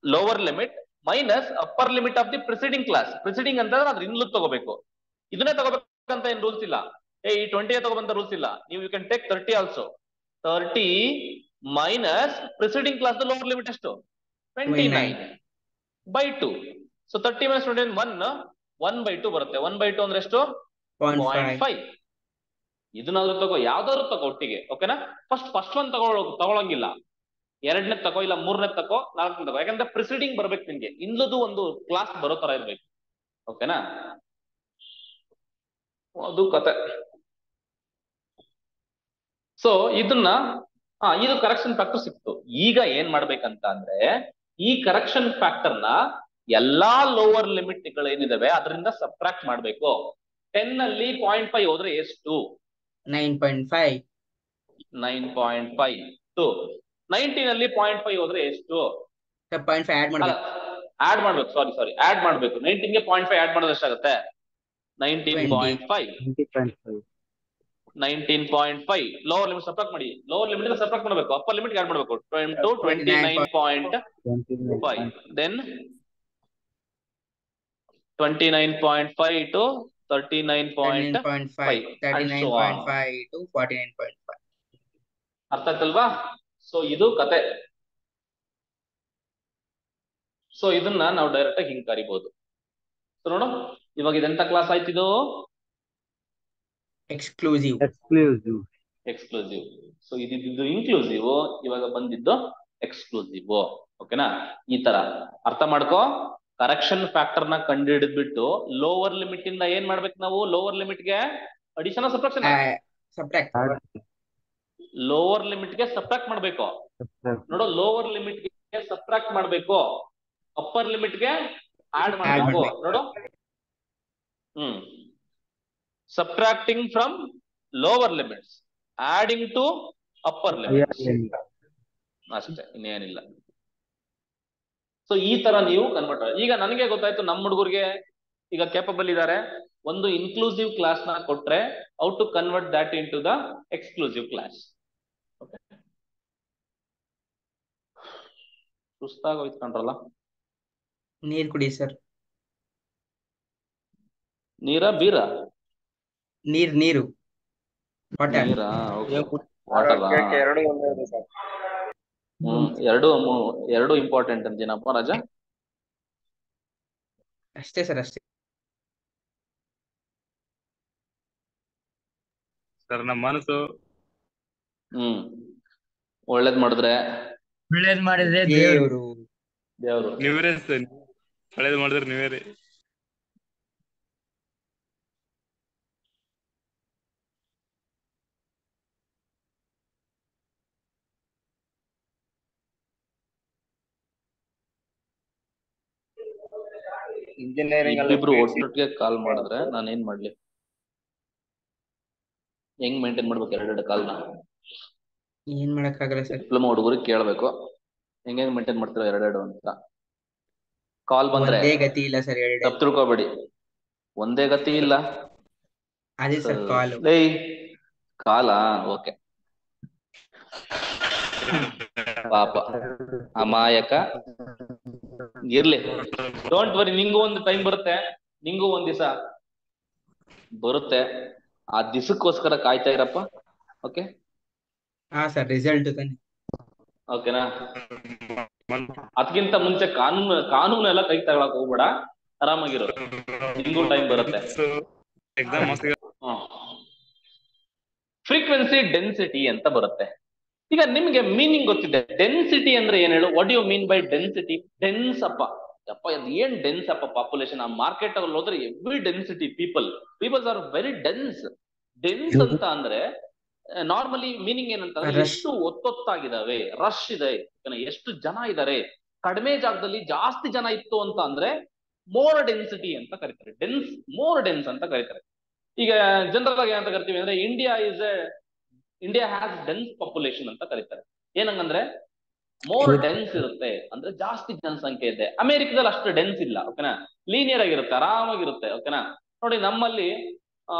lower limit minus upper limit of the preceding class. Preceding ಅಂತಂದ್ರೆ ಅದ್ರ ಇನ್ಲು ತಗೋಬೇಕು. ಇದನ್ನೇ ತಗೋಬೇಕಂತ ಏನ್ rules ಇಲ್ಲ. ಈ 20 ತಗೋಬಂತ ರೂಲ್ಸ್ ಇಲ್ಲ. ನೀವು you can take 30 also. 30 minus preceding class lower limit ಎಷ್ಟು? 29 by 2. ಸೊ 30 minus 29 1 by 2 ಬರುತ್ತೆ. 1 by 2 ಅಂದ್ರೆ ಎಷ್ಟು? 0.5. ಇದನ್ನಾದ್ರೂ ತಗೋ, ಯಾವ್ದಾದ್ರು ತಗೋ ಒಟ್ಟಿಗೆ. ಓಕೆನಾ? ಫಸ್ಟ್ ಒಂದ್ ತಗೊಳಂಗಿಲ್ಲ, ಎರಡನೇ ತಗೋ, ಇಲ್ಲ ಮೂರನೇ ತಗೋ, ನಾಲ್ಕನೇ ತಗೋ. ಯಾಕಂದ್ರೆ ಪ್ರಿಸೀಡಿಂಗ್ ಬರ್ಬೇಕು ನಿನ್ಗೆ, ಇಂದ್ಲದು ಒಂದು ಕ್ಲಾಸ್ ಬರೋ ತರ ಇರ್ಬೇಕು. ಓಕೆನಾ? ಅದು ಕತೆ. ಸೊ ಇದನ್ನ ಇದು ಕರೆಕ್ಷನ್ ಫ್ಯಾಕ್ಟರ್ ಸಿಕ್ತು. ಈಗ ಏನ್ ಮಾಡ್ಬೇಕಂತ ಅಂದ್ರೆ, ಈ ಕರೆಕ್ಷನ್ ಫ್ಯಾಕ್ಟರ್ ನ ಎಲ್ಲಾ ಲೋವರ್ ಲಿಮಿಟ್ ಗಳೇನಿದಾವೆ ಅದರಿಂದ ಸಬ್ಟ್ರಾಕ್ಟ್ ಮಾಡ್ಬೇಕು. 10 ನಲ್ಲಿ 0.5 ಹೋದ್ರೆ ಎಷ್ಟು? 9.5. 9.5. 19 ನಲ್ಲಿ 0.5 ಹೋದ್ರೆ ಎಷ್ಟು? 0.5 ಆಡ್ ಮಾಡ್ಬೇಕು. ಆಡ್ ಮಾಡ್ಬೇಕು. ಸಾರಿ ಆಡ್ ಮಾಡ್ಬೇಕು. 19 ಗೆ 0.5 ಆಡ್ ಮಾಡೋದು ಎಷ್ಟಾಗುತ್ತೆ? 19.5 20.5. 19.5 ಲೋವರ್ ಲಿಮಿಟ್ ಸಬ್ಟ್ರಾಕ್ಟ್ ಮಾಡಿ. ಲೋವರ್ ಲಿಮಿಟ್ ಸಬ್ಟ್ರಾಕ್ಟ್ ಮಾಡಬೇಕು, ಅಪ್ಪರ್ ಲಿಮಿಟ್ ಆಡ್ ಮಾಡಬೇಕು. 29.5 then 29.5 to 39.5 and so on. 39.5 to 49.5. ಅರ್ಥ ಆಯ್ತಲ್ವಾ? ಸೊ ಇದು ಕತೆ. ಸೊ ಇದನ್ನ ನಾವು ಡೈರೆಕ್ಟ್ ಆಗಿ ಹಿಂಗ್ ಕರಿಬಹುದು. ಸೊ ನೋಡು, ಇವಾಗ ಇದೆಂತ ಕ್ಲಾಸ್ ಆಯ್ತಿದು? Exclusive. ಎಕ್ಸ್ಕ್ಲೂಸಿವ್. ಸೊ ಇದಿದ್ದು ಇನ್ಕ್ಲೂಸಿವ್, ಇವಾಗ ಬಂದಿದ್ದು ಎಕ್ಸ್ಕ್ಲೂಸಿವ್. ಓಕೆನಾ? ಈ ತರ ಅರ್ಥ ಮಾಡ್ಕೋ. ಕರೆಕ್ಷನ್ ಫ್ಯಾಕ್ಟರ್ ನ ಕಂಡು ಹಿಡಿದ್ಬಿಟ್ಟು ಲೋವರ್ ಲಿಮಿಟ್ ಇಂದ ಏನ್ ಮಾಡ್ಬೇಕು ನಾವು? ಲೋವರ್ ಲಿಮಿಟ್ ಗೆ addition subtraction? Subtract. Lower limit ಗೆ ಸಬ್ಟ್ರಾಕ್ಟ್ ಮಾಡ್ಬೇಕು. ನೋಡು, ಲೋವರ್ ಲಿಮಿಟ್ ಗೆ ಸಬ್ಟ್ರಾಕ್ಟ್ ಮಾಡ್ಬೇಕು, ಅಪ್ಪರ್ ಲಿಮಿಟ್ ಗೆ ಆಡ್ ಮಾಡ್ಬೇಕು. ನೋಡು, subtracting from lower limits, adding to upper limits, ಅಷ್ಟೇ, ಇನ್ನೇನಿಲ್ಲ. ಸೊ ಈ ತರ ನೀವು ಕನ್ವರ್ಟ್. ಈಗ ನನಗೆ ಗೊತ್ತಾಯ್ತು ನಮ್ಮ ಹುಡುಗರಿಗೆ ಈಗ ಕೇಪಬಲ್ ಇದ್ದಾರೆ. ಒಂದು ಇನ್ಕ್ಲೂಸಿವ್ ಕ್ಲಾಸ್ ನ ಕೊಟ್ರೆ how to convert that into the exclusive class. ಸುಸ್ತಾಗೋಯ್ತು ಕಂಡ್ರಲ್ಲ. ನೀರ್ ಕುಡಿ ಸರ್. ನೀರಾ ಬೀರಾ? ನೀರು ವಾಟರ್. ನೀರಾ? ವಾಟರ್. ಎರಡು ಇಂಪಾರ್ಟೆಂಟ್ ಅಂತೀನಪ್ಪ ರಾಜ. ಅಷ್ಟೇ ಸರ್, ಅಷ್ಟೇ. ಸರ್ ನಮ್ಮ ಮನಸ್ಸು ಒಳ್ಳೇದ್ ಮಾಡಿದ್ರೆ ದೇವರು. ನೀವೇ ಸರ್, ಒಳ್ಳೇದು ಮಾಡಿದ್ರೆ ನೀವೇ ರೀ. ಇಂಜಿನಿಯರಿಂಗ್ ಇಬ್ರು ಒಟ್ಟಿಗೆ ಕಾಲ್ ಮಾಡಿದ್ರೆ ನಾನು ಏನ್ ಮಾಡ್ಲಿ? ಹೆಂಗ್ ಮೇಂಟೈನ್ ಮಾಡ್ಬೇಕು ಎರಡೆರಡು ಕಾಲ್ನ? ಏನ್ ಮಾಡಕ್ಕಾಗಲ್ಲ ಸರ್. ಡಿಪ್ಲೊಮಾ ಹುಡುಗರಿಗೆ ಕೇಳ್ಬೇಕು ಹೆಂಗ್ ಮೇಂಟೈನ್ ಮಾಡ್ತೀರಾ ಎರಡೆರಡು ಅಂತ. ಕಾಲ್ ಬಂದ್ರೆ ಒಂದೇ ಗತಿ ಇಲ್ಲ ಸರ್. ತಪ್ಪು ತಿಳ್ಕೊಬೇಡಿ, ಒಂದೇ ಗತಿ ಇಲ್ಲ. ಅದೇ ಸರ್ ಕಾಲು. ಕಾಲ ಓಕೆ. ಪಾಪ ಅಮಾಯಕ ಇರ್ಲಿ, ಡೋಂಟ್ ವರಿ. ನಿಂಗೂ ಒಂದು ಟೈಮ್ ಬರುತ್ತೆ, ನಿಂಗೂ ಒಂದ್ ದಿವಸ ಬರುತ್ತೆ. ಆ ದಿವಸಕ್ಕೋಸ್ಕರ ಕಾಯ್ತಾ ಇರಪ್ಪ. ಓಕೆ? ಹಾ ಸರ್, ರಿಸಲ್ಟ್ ತಾನೆ. ಓಕೆನಾ? ಅದಕ್ಕಿಂತ ಮುಂಚೆ ಕಾನೂನು ಎಲ್ಲ ಕೈ ತಗೊಳಕ್ ಹೋಗ್ಬೇಡ, ಆರಾಮಾಗಿರು, ನಿಂಗೂ ಟೈಮ್ ಬರುತ್ತೆ. ಫ್ರೀಕ್ವೆನ್ಸಿ ಡೆನ್ಸಿಟಿ ಅಂತ ಬರುತ್ತೆ. ಈಗ ನಿಮ್ಗೆ ಮೀನಿಂಗ್ ಗೊತ್ತಿದೆ. ಡೆನ್ಸಿಟಿ ಅಂದ್ರೆ ಏನ್ ಹೇಳು? What you mean by density? Dense ಅಪ್ಪ, ಅದು ಏನ್ ಡೆನ್ಸ್ ಅಪ್ಪ? ಪಾಪ್ಯುಲೇಷನ್. ಆ ಮಾರ್ಕೆಟ್ ಅಲ್ಲಿ ಹೋದ್ರೆ every density peoples are very dense. Dense ಅಂತ ಅಂದ್ರೆ ನಾರ್ಮಲಿ ಮೀನಿಂಗ್ ಏನಂತಂದ್ರೆ ಎಷ್ಟು ಒತ್ತೊತ್ತಾಗಿದಾವೆ, ರಶ್ ಇದೆ, ಎಷ್ಟು ಜನ ಇದಾರೆ. ಕಡಿಮೆ ಜಾಗದಲ್ಲಿ ಜಾಸ್ತಿ ಜನ ಇತ್ತು ಅಂತ ಅಂದ್ರೆ ಮೋರ್ ಡೆನ್ಸಿಟಿ ಅಂತ ಕರೀತಾರೆ. ಮೋರ್ ಡೆನ್ಸ್ ಅಂತ ಕರೀತಾರೆ. ಈಗ ಜನರಲ್ ಆಗಿ ಏನಂತ ಕರಿತೀವಿ ಅಂದ್ರೆ ಇಂಡಿಯಾ ಹ್ಯಾಸ್ ಡೆನ್ಸ್ ಪಾಪ್ಯುಲೇಷನ್ ಅಂತ ಕರೀತಾರೆ. ಏನಂಗಂದ್ರೆ ಮೋರ್ ಡೆನ್ಸ್ ಇರುತ್ತೆ ಅಂದ್ರೆ ಜಾಸ್ತಿ ಜನಸಂಖ್ಯೆ ಇದೆ. ಅಮೆರಿಕದಲ್ಲಿ ಅಷ್ಟು ಡೆನ್ಸ್ ಇಲ್ಲ. ಓಕೆನಾ? ಲೀನಿಯರ್ ಆಗಿರುತ್ತೆ, ಆರಾಮಾಗಿರುತ್ತೆ. ಓಕೆನಾ? ನೋಡಿ, ನಮ್ಮಲ್ಲಿ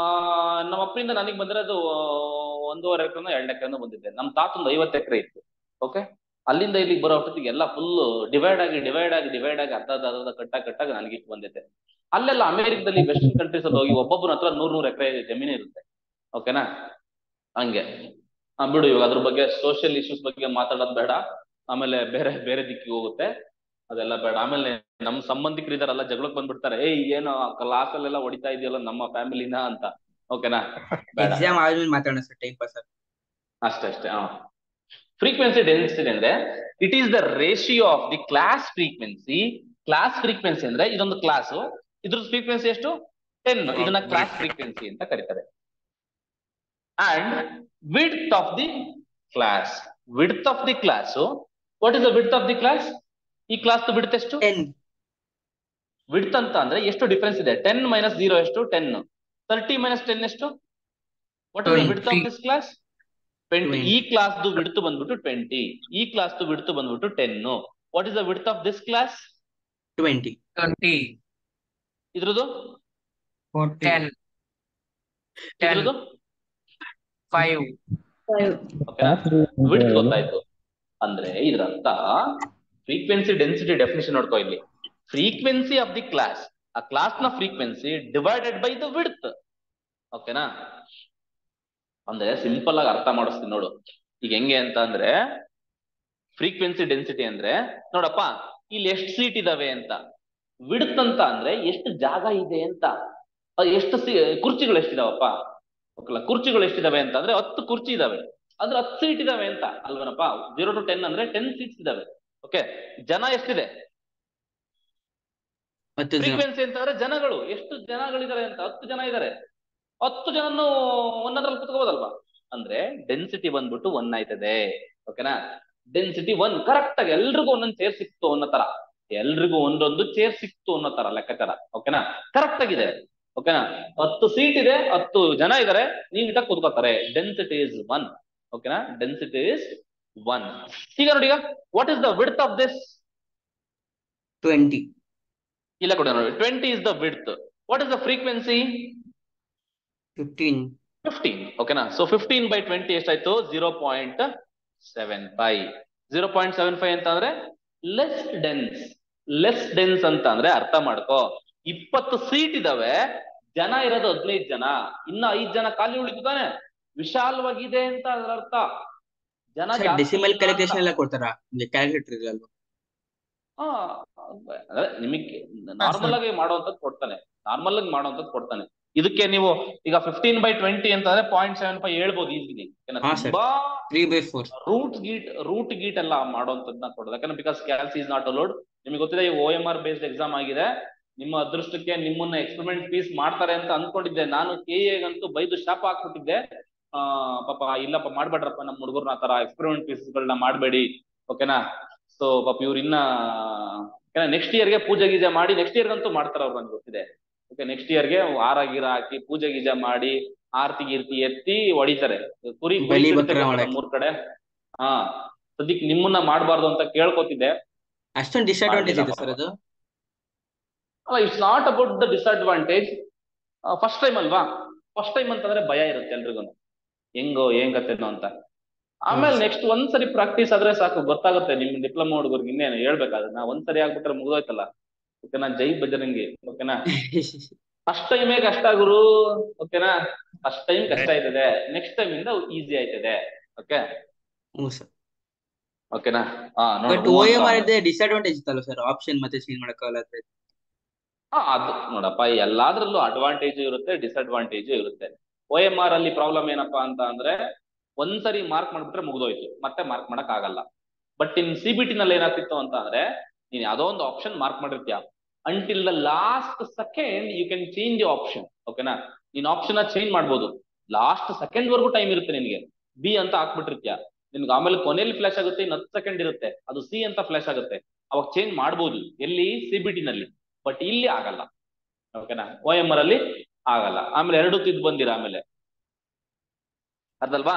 ನಮ್ಮ ಅಪ್ಪರಿಂದ ನನಗೆ ಬಂದಿರೋದು 1.5 ಎಕರೆ 2 ಎಕರೆ ಬಂದಿದ್ದೆ. ನಮ್ಮ ತಾತಂದು 50 ಎಕರೆ ಇತ್ತು. ಓಕೆ? ಅಲ್ಲಿಂದ ಇಲ್ಲಿಗೆ ಬರೋ ಅಷ್ಟೊತ್ತಿಗೆ ಎಲ್ಲ ಫುಲ್ ಡಿವೈಡ್ ಆಗಿ ಅರ್ಧ ಕಟ್ಟಾಗಿ ನನಗೆ ಇಟ್ಟು ಬಂದಿದ್ದೆ. ಅಲ್ಲೆಲ್ಲ ಅಮೆರಿಕದಲ್ಲಿ ವೆಸ್ಟರ್ನ್ ಕಂಟ್ರೀಸ್ ಅಲ್ಲಿ ಹೋಗಿ ಒಬ್ಬೊಬ್ಬನ ಹತ್ರ 100 ಎಕರೆ ಜಮೀನು ಇರುತ್ತೆ. ಓಕೆನಾ? ಹಂಗೆ ಬಿಡು. ಇವಾಗ ಅದ್ರ ಬಗ್ಗೆ ಸೋಷಿಯಲ್ ಇಶ್ಯೂಸ್ ಬಗ್ಗೆ ಮಾತಾಡೋದು ಬೇಡ. ಆಮೇಲೆ ಬೇರೆ ಬೇರೆ ದಿಕ್ಕಿಗೆ ಹೋಗುತ್ತೆ, ಅದೆಲ್ಲ ಬೇಡ. ಆಮೇಲೆ ನಮ್ ಸಂಬಂಧಿಕರು ಇದಾರಲ್ಲ, ಜಗಳಕ್ಕೆ ಬಂದ್ಬಿಡ್ತಾರೆ. ಏನೋ ಕ್ಲಾಸ್ ಅಲ್ಲೆಲ್ಲ ಹೊಡಿತಾ ಇದೆಯಲ್ಲ ನಮ್ಮ ಫ್ಯಾಮಿಲಿನ ಅಂತ. ಓಕೆನಾ? ಎಕ್ಸಾಮ್ ಆದ್ಮೇಲೆ ಮಾತಾಡೋಣ ಸರ್, ಟೈಮ್ ಪಾಸ್. ಅಷ್ಟೇ. ಫ್ರೀಕ್ವೆನ್ಸಿ ಡೆನ್ಸಿಟಿ ಅಂದ್ರೆ it is the ratio of the class frequency. Class frequency ಅಂದ್ರೆ ಇದೊಂದು ಕ್ಲಾಸ್, ಇದ್ರ ಫ್ರೀಕ್ವೆನ್ಸಿ ಎಷ್ಟು? 10. ಇದನ್ನ ಕ್ಲಾಸ್ ಫ್ರೀಕ್ವೆನ್ಸಿ ಅಂತ ಕರೀತಾರೆ. And width of the class. Width of the class. What is the width of the class? ಈ class width ಎಷ್ಟು? 10. Width ಅಂತ ಅಂದ್ರೆ ಎಷ್ಟು ಡಿಫರೆನ್ಸ್ ಇದೆ? 10 - 0 ಎಷ್ಟು? 10. 30 - 10 ಎಷ್ಟು? What is the width of this class? 20. ಈ ಕ್ಲಾಸ್ ವಿಡ್ತ್ ಬಂದ್ಬಿಟ್ಟು 20. ಈ ಕ್ಲಾಸ್ ವಿಡ್ತ್ ಬಂದ್ಬಿಟ್ಟು 10. What is the width of this class? 20. ಇದ್ರದ್ದು 40. 10, 10, ಇದ್ರದ್ದು 5. 5. ಓಕೆನಾ. ವಿಡ್ತ್ ಗೊತ್ತಾಯ್ತು. ಅಂದ್ರೆ ಇದ್ರರ್ಥ ಫ್ರೀಕ್ವೆನ್ಸಿ ಡೆನ್ಸಿಟಿ ಡೆಫಿನಿಷನ್ ನೋಡ್ಕೋ ಇಲ್ಲಿ. ಫ್ರೀಕ್ವೆನ್ಸಿ ಆಫ್ ದಿ ಕ್ಲಾಸ್, ಆ ಕ್ಲಾಸ್ ನ frequency divided by the width. ಓಕೆನಾ. ಅಂದ್ರೆ ಸಿಂಪಲ್ ಆಗಿ ಅರ್ಥ ಮಾಡಿಸ್ತೀನಿ ನೋಡು. ಈಗ ಹೆಂಗೆ ಅಂತ ಅಂದ್ರೆ ಫ್ರೀಕ್ವೆನ್ಸಿ ಡೆನ್ಸಿಟಿ ಅಂದ್ರೆ ನೋಡಪ್ಪ ಇಲ್ಲಿ ಎಷ್ಟು ಸೀಟ್ ಇದಾವೆ ಅಂತ, ವಿಡ್ತ್ ಅಂತ ಅಂದ್ರೆ ಎಷ್ಟು ಜಾಗ ಇದೆ ಅಂತ, ಎಷ್ಟು ಕುರ್ಚಿಗಳು ಎಷ್ಟಿದಾವಪ್ಪ. ಓಕೆಲ್ಲ, ಕುರ್ಚಿಗಳು ಎಷ್ಟಿದಾವೆ ಅಂತ ಅಂದ್ರೆ 10 ಕುರ್ಚಿ ಇದಾವೆ ಅಂದ್ರೆ 10 ಸೀಟ್ ಇದಾವೆ ಅಂತ ಅಲ್ವನಪ್ಪ. 0 to 10 ಅಂದ್ರೆ 10 ಸೀಟ್ಸ್ ಇದಾವೆ. ಓಕೆ, ಜನ ಎಷ್ಟಿದೆ? ಫ್ರೀಕ್ವೆನ್ಸಿ ಅಂತಂದ್ರೆ ಜನಗಳು, ಎಷ್ಟು ಜನಗಳಿದ್ದಾರೆ ಅಂತ. 10 ಜನ ಇದಾರೆ, 10 ಜನನು ಒಂದದ್ರಲ್ಲಿ ಕುತ್ಕೋಬೋದಲ್ವಾ. ಅಂದ್ರೆ ಡೆನ್ಸಿಟಿ ಬಂದ್ಬಿಟ್ಟು 1 ಆಯ್ತದೆ. ಓಕೆನಾ. ಡೆನ್ಸಿಟಿ 1 ಕರೆಕ್ಟ್ ಆಗಿ ಎಲ್ರಿಗೂ ಒಂದೊಂದು ಚೇರ್ ಸಿಕ್ತು ಅನ್ನೋ ತರ, ಎಲ್ರಿಗೂ ಒಂದೊಂದು ಚೇರ್ ಸಿಕ್ತು ಅನ್ನೋ ತರ ಲೆಕ್ಕಾಚಾರ. ಓಕೆನಾ, ಕರೆಕ್ಟ್ ಆಗಿದೆ. ಓಕೆನಾ. 10 ಸೀಟ್ ಇದೆ, 10 ಜನ ಇದಾರೆ, ನೀಟಾಗಿ ಕೂತ್ಕೋತಾರೆ. Density is 1. ಓಕೆನಾ, ಡೆನ್ಸಿಟಿ ಇಸ್ 1. ಈಗ ನೋಡಿ, ಈಗ what is the width of this? 20. ಇಲ್ಲ ಕೊಡಿ ನೋಡಿ, 20 is the width. What is the frequency? 15. 15. ಓಕೆನಾ. ಸೊ 15 by 20 ಎಷ್ಟಾಯ್ತು? 0.75. 0.75 ಅಂತ ಅಂದ್ರೆ ಲೆಸ್ ಡೆನ್ಸ್. ಲೆಸ್ ಡೆನ್ಸ್ ಅಂತ ಅಂದ್ರೆ ಅರ್ಥ ಮಾಡ್ಕೋ, 20 ಸೀಟ್ ಇದಾವೆ, ಜನ ಇರೋದು 15 ಜನ, ಇನ್ನ 5 ಜನ ಖಾಲಿ ಉಳಿತಾನೆ, ವಿಶಾಲವಾಗಿದೆ ಅಂತ ಅದರ ಅರ್ಥ. ಜನ ಡೆಸಿಮಲ್ ಕ್ಯಾಲ್ಕುಲೇಷನ್ ಎಲ್ಲ ಕೊಡ್ತಾರಾ? ಕ್ಯಾಲ್ಕುಲೇಟರ್ ಇರಲ್ವಾ? ಅಂದ್ರೆ ನಿಮಗೆ ನಾರ್ಮಲ್ ಆಗಿ ಮಾಡುವಂತದ್ದು ಕೊಡ್ತಾನೆ, ನಾರ್ಮಲ್ ಆಗಿ ಮಾಡುವಂತದ್ದು ಕೊಡ್ತಾನೆ. ಇದಕ್ಕೆ ನೀವು ಈಗ 15 by 20 ಅಂತಂದ್ರೆ 0.75 ಹೇಳ್ಬೋದು ಈಸಿಲಿ. ತುಂಬಾ ರೂಟ್ ಗೀಟ್ ಎಲ್ಲ ಮಾಡುವಂತದ್ದನ್ನ ಕೊಡೋದು. ಯಾಕಂದ್ರೆ ಬಿಕಾಸ್ ಕ್ಯಾಲ್ಸಿ ಇಸ್ ನಾಟ್ ಅಲೋಡ್. ನಿಮಗೆ ಗೊತ್ತಿದೆ, ಈ OMR ಬೇಸ್ಡ್ ಎಕ್ಸಾಮ್ ಆಗಿದೆ. ನಿಮ್ಮ ಅದೃಷ್ಟಕ್ಕೆ ನಿಮ್ಮನ್ನ ಎಕ್ಸ್ಪೆರಿಮೆಂಟ್ ಪೀಸ್ ಮಾಡ್ತಾರೆ ಅಂತ ಅನ್ಕೊಂಡಿದ್ದೆ ನಾನು. KA ಗಂತೂ ಬೈದು ಶಾಪ ಹಾಕ್ಬಿಟ್ಟಿದ್ದೆ. ಪಾಪ ಇಲ್ಲಪ್ಪ ಮಾಡ್ಬೇಡ್ರಪ್ಪ ನಮ್ಮ ಹುಡುಗರ್ನ ಆ ತರ ಎಕ್ಸ್ಪೆರಿಮೆಂಟ್ ಪೀಸ್ಗಳನ್ನ ಮಾಡ್ಬೇಡಿ. ಓಕೆನಾ. ಸೊ ಪಾಪ ಇವ್ರು ಇನ್ನ ನೆಕ್ಸ್ಟ್ ಇಯರ್ಗೆ ಪೂಜೆ ಗೀಜೆ ಮಾಡಿ, ನೆಕ್ಸ್ಟ್ ಇಯರ್ಗಂತೂ ಮಾಡ್ತಾರ ಅವ್ರು, ನನ್ಗೆ ಗೊತ್ತಿದೆ. ಓಕೆ, ನೆಕ್ಸ್ಟ್ ಇಯರ್ಗೆ ಹಾರ ಗೀರ ಹಾಕಿ ಪೂಜೆ ಗೀಜೆ ಮಾಡಿ ಆರ್ತಿ ಗೀರ್ತಿ ಎತ್ತಿ ಹೊಡಿತಾರೆ. ಕುರಿ 3 ಕಡೆ. ಸದ್ಯಕ್ಕೆ ನಿಮ್ಮನ್ನ ಮಾಡಬಾರ್ದು ಅಂತ ಕೇಳ್ಕೊತಿದ್ದೆ. ಅಷ್ಟೊಂದು ಡಿಸ್ಅಡ್ವಾಂಟೇಜ್ ಇದೆ ಸರ್ ಅದು? ಅಲ್ಲ, it's not about the disadvantage. First time ಅಲ್ವಾ, ಫಸ್ಟ್ ಟೈಮ್ ಅಂತಂದ್ರೆ ಭಯ ಇರುತ್ತೆ ಎಲ್ರಿಗೂ, ಹೆಂಗೋ ಏನ್ ಕತೆನೋ ಅಂತ. ಆಮೇಲೆ ನೆಕ್ಸ್ಟ್ ಒಂದ್ಸರಿ ಪ್ರಾಕ್ಟೀಸ್ ಆದ್ರೆ ಸಾಕು, ಗೊತ್ತಾಗುತ್ತೆ. ನಿಮ್ ಡಿಪ್ಲೊಮಾ ಹುಡುಗರ್ಗೆ ಇನ್ನೇನು ಹೇಳ್ಬೇಕಾದ್ರೆ, ನಾ ಒಂದ್ಸರಿ ಆಗ್ಬಿಟ್ರೆ ಮುಗಿದೋಯ್ತಲ್ಲ. ಓಕೆನಾ, ಜೈ ಬಜರಂಗಿ. ಓಕೆನಾ. ಫಸ್ಟ್ ಟೈಮೇ ಕಷ್ಟ ಗುರು. ಓಕೆನಾ, ಫಸ್ಟ್ ಟೈಮ್ ಕಷ್ಟ ಆಯ್ತದೆ, ನೆಕ್ಸ್ಟ್ ಟೈಮ್ ಇಂದ ಈಸಿ ಆಯ್ತದೆ. ಓಕೆ ಓಕೆನಾ. OMR ಡಿಸ್ಅಡ್ವಾಂಟೇಜ್ ಇತ್ತಲ್ಲ ಸರ್, ಆಪ್ಷನ್ ಮತ್ತೆ ಚೇಂಜ್ ಮಾಡಕ್ಕಾಗಲ್ಲ. ಅದು ನೋಡಪ್ಪ, ಎಲ್ಲಾದ್ರಲ್ಲೂ ಅಡ್ವಾಂಟೇಜ್ ಇರುತ್ತೆ, ಡಿಸ್ಅಡ್ವಾಂಟೇಜ್ ಇರುತ್ತೆ. OMR ಅಲ್ಲಿ ಪ್ರಾಬ್ಲಮ್ ಏನಪ್ಪಾ ಅಂತ ಅಂದ್ರೆ, ಒಂದ್ಸರಿ ಮಾರ್ಕ್ ಮಾಡ್ಬಿಟ್ರೆ ಮುಗ್ದೋಯ್ತು, ಮತ್ತೆ ಮಾರ್ಕ್ ಮಾಡಕ್ ಆಗಲ್ಲ. ಬಟ್ ಇನ್ CBT ನಲ್ಲಿ ಏನಾಗ್ತಿತ್ತು ಅಂತ ಅಂದ್ರೆ, ನೀನ್ ಯಾವ್ದೋ ಒಂದು ಆಪ್ಷನ್ ಮಾರ್ಕ್ ಮಾಡಿರ್ತೀಯ, until the last second you can change the option. ಓಕೆನಾ. ನೀನ್ ಆಪ್ಷನ್ ಚೇಂಜ್ ಮಾಡ್ಬೋದು, ಲಾಸ್ಟ್ ಸೆಕೆಂಡ್ ವರ್ಗೂ ಟೈಮ್ ಇರುತ್ತೆ ನಿನ್ಗೆ. B ಅಂತ ಹಾಕ್ಬಿಟ್ಟಿರ್ತೀಯ, ನಿನ್ಗೆ ಆಮೇಲೆ ಕೊನೆಯಲ್ಲಿ ಫ್ಲಾಶ್ ಆಗುತ್ತೆ, ಇನ್ನು 10 ಸೆಕೆಂಡ್ ಇರುತ್ತೆ, ಅದು C ಅಂತ ಫ್ಲಾಶ್ ಆಗುತ್ತೆ. ಅವಾಗ ಚೇಂಜ್ ಮಾಡ್ಬೋದು ಎಲ್ಲಿ? CBT ನಲ್ಲಿ. ಬಟ್ ಇಲ್ಲಿ ಆಗಲ್ಲ. ಓಕೆನಾ, OMR ಅಲ್ಲಿ ಆಗಲ್ಲ. ಆಮೇಲೆ 2 ತಿದ್ದು ಬಂದಿರ ಆಮೇಲೆ, ಅದಲ್ವಾ?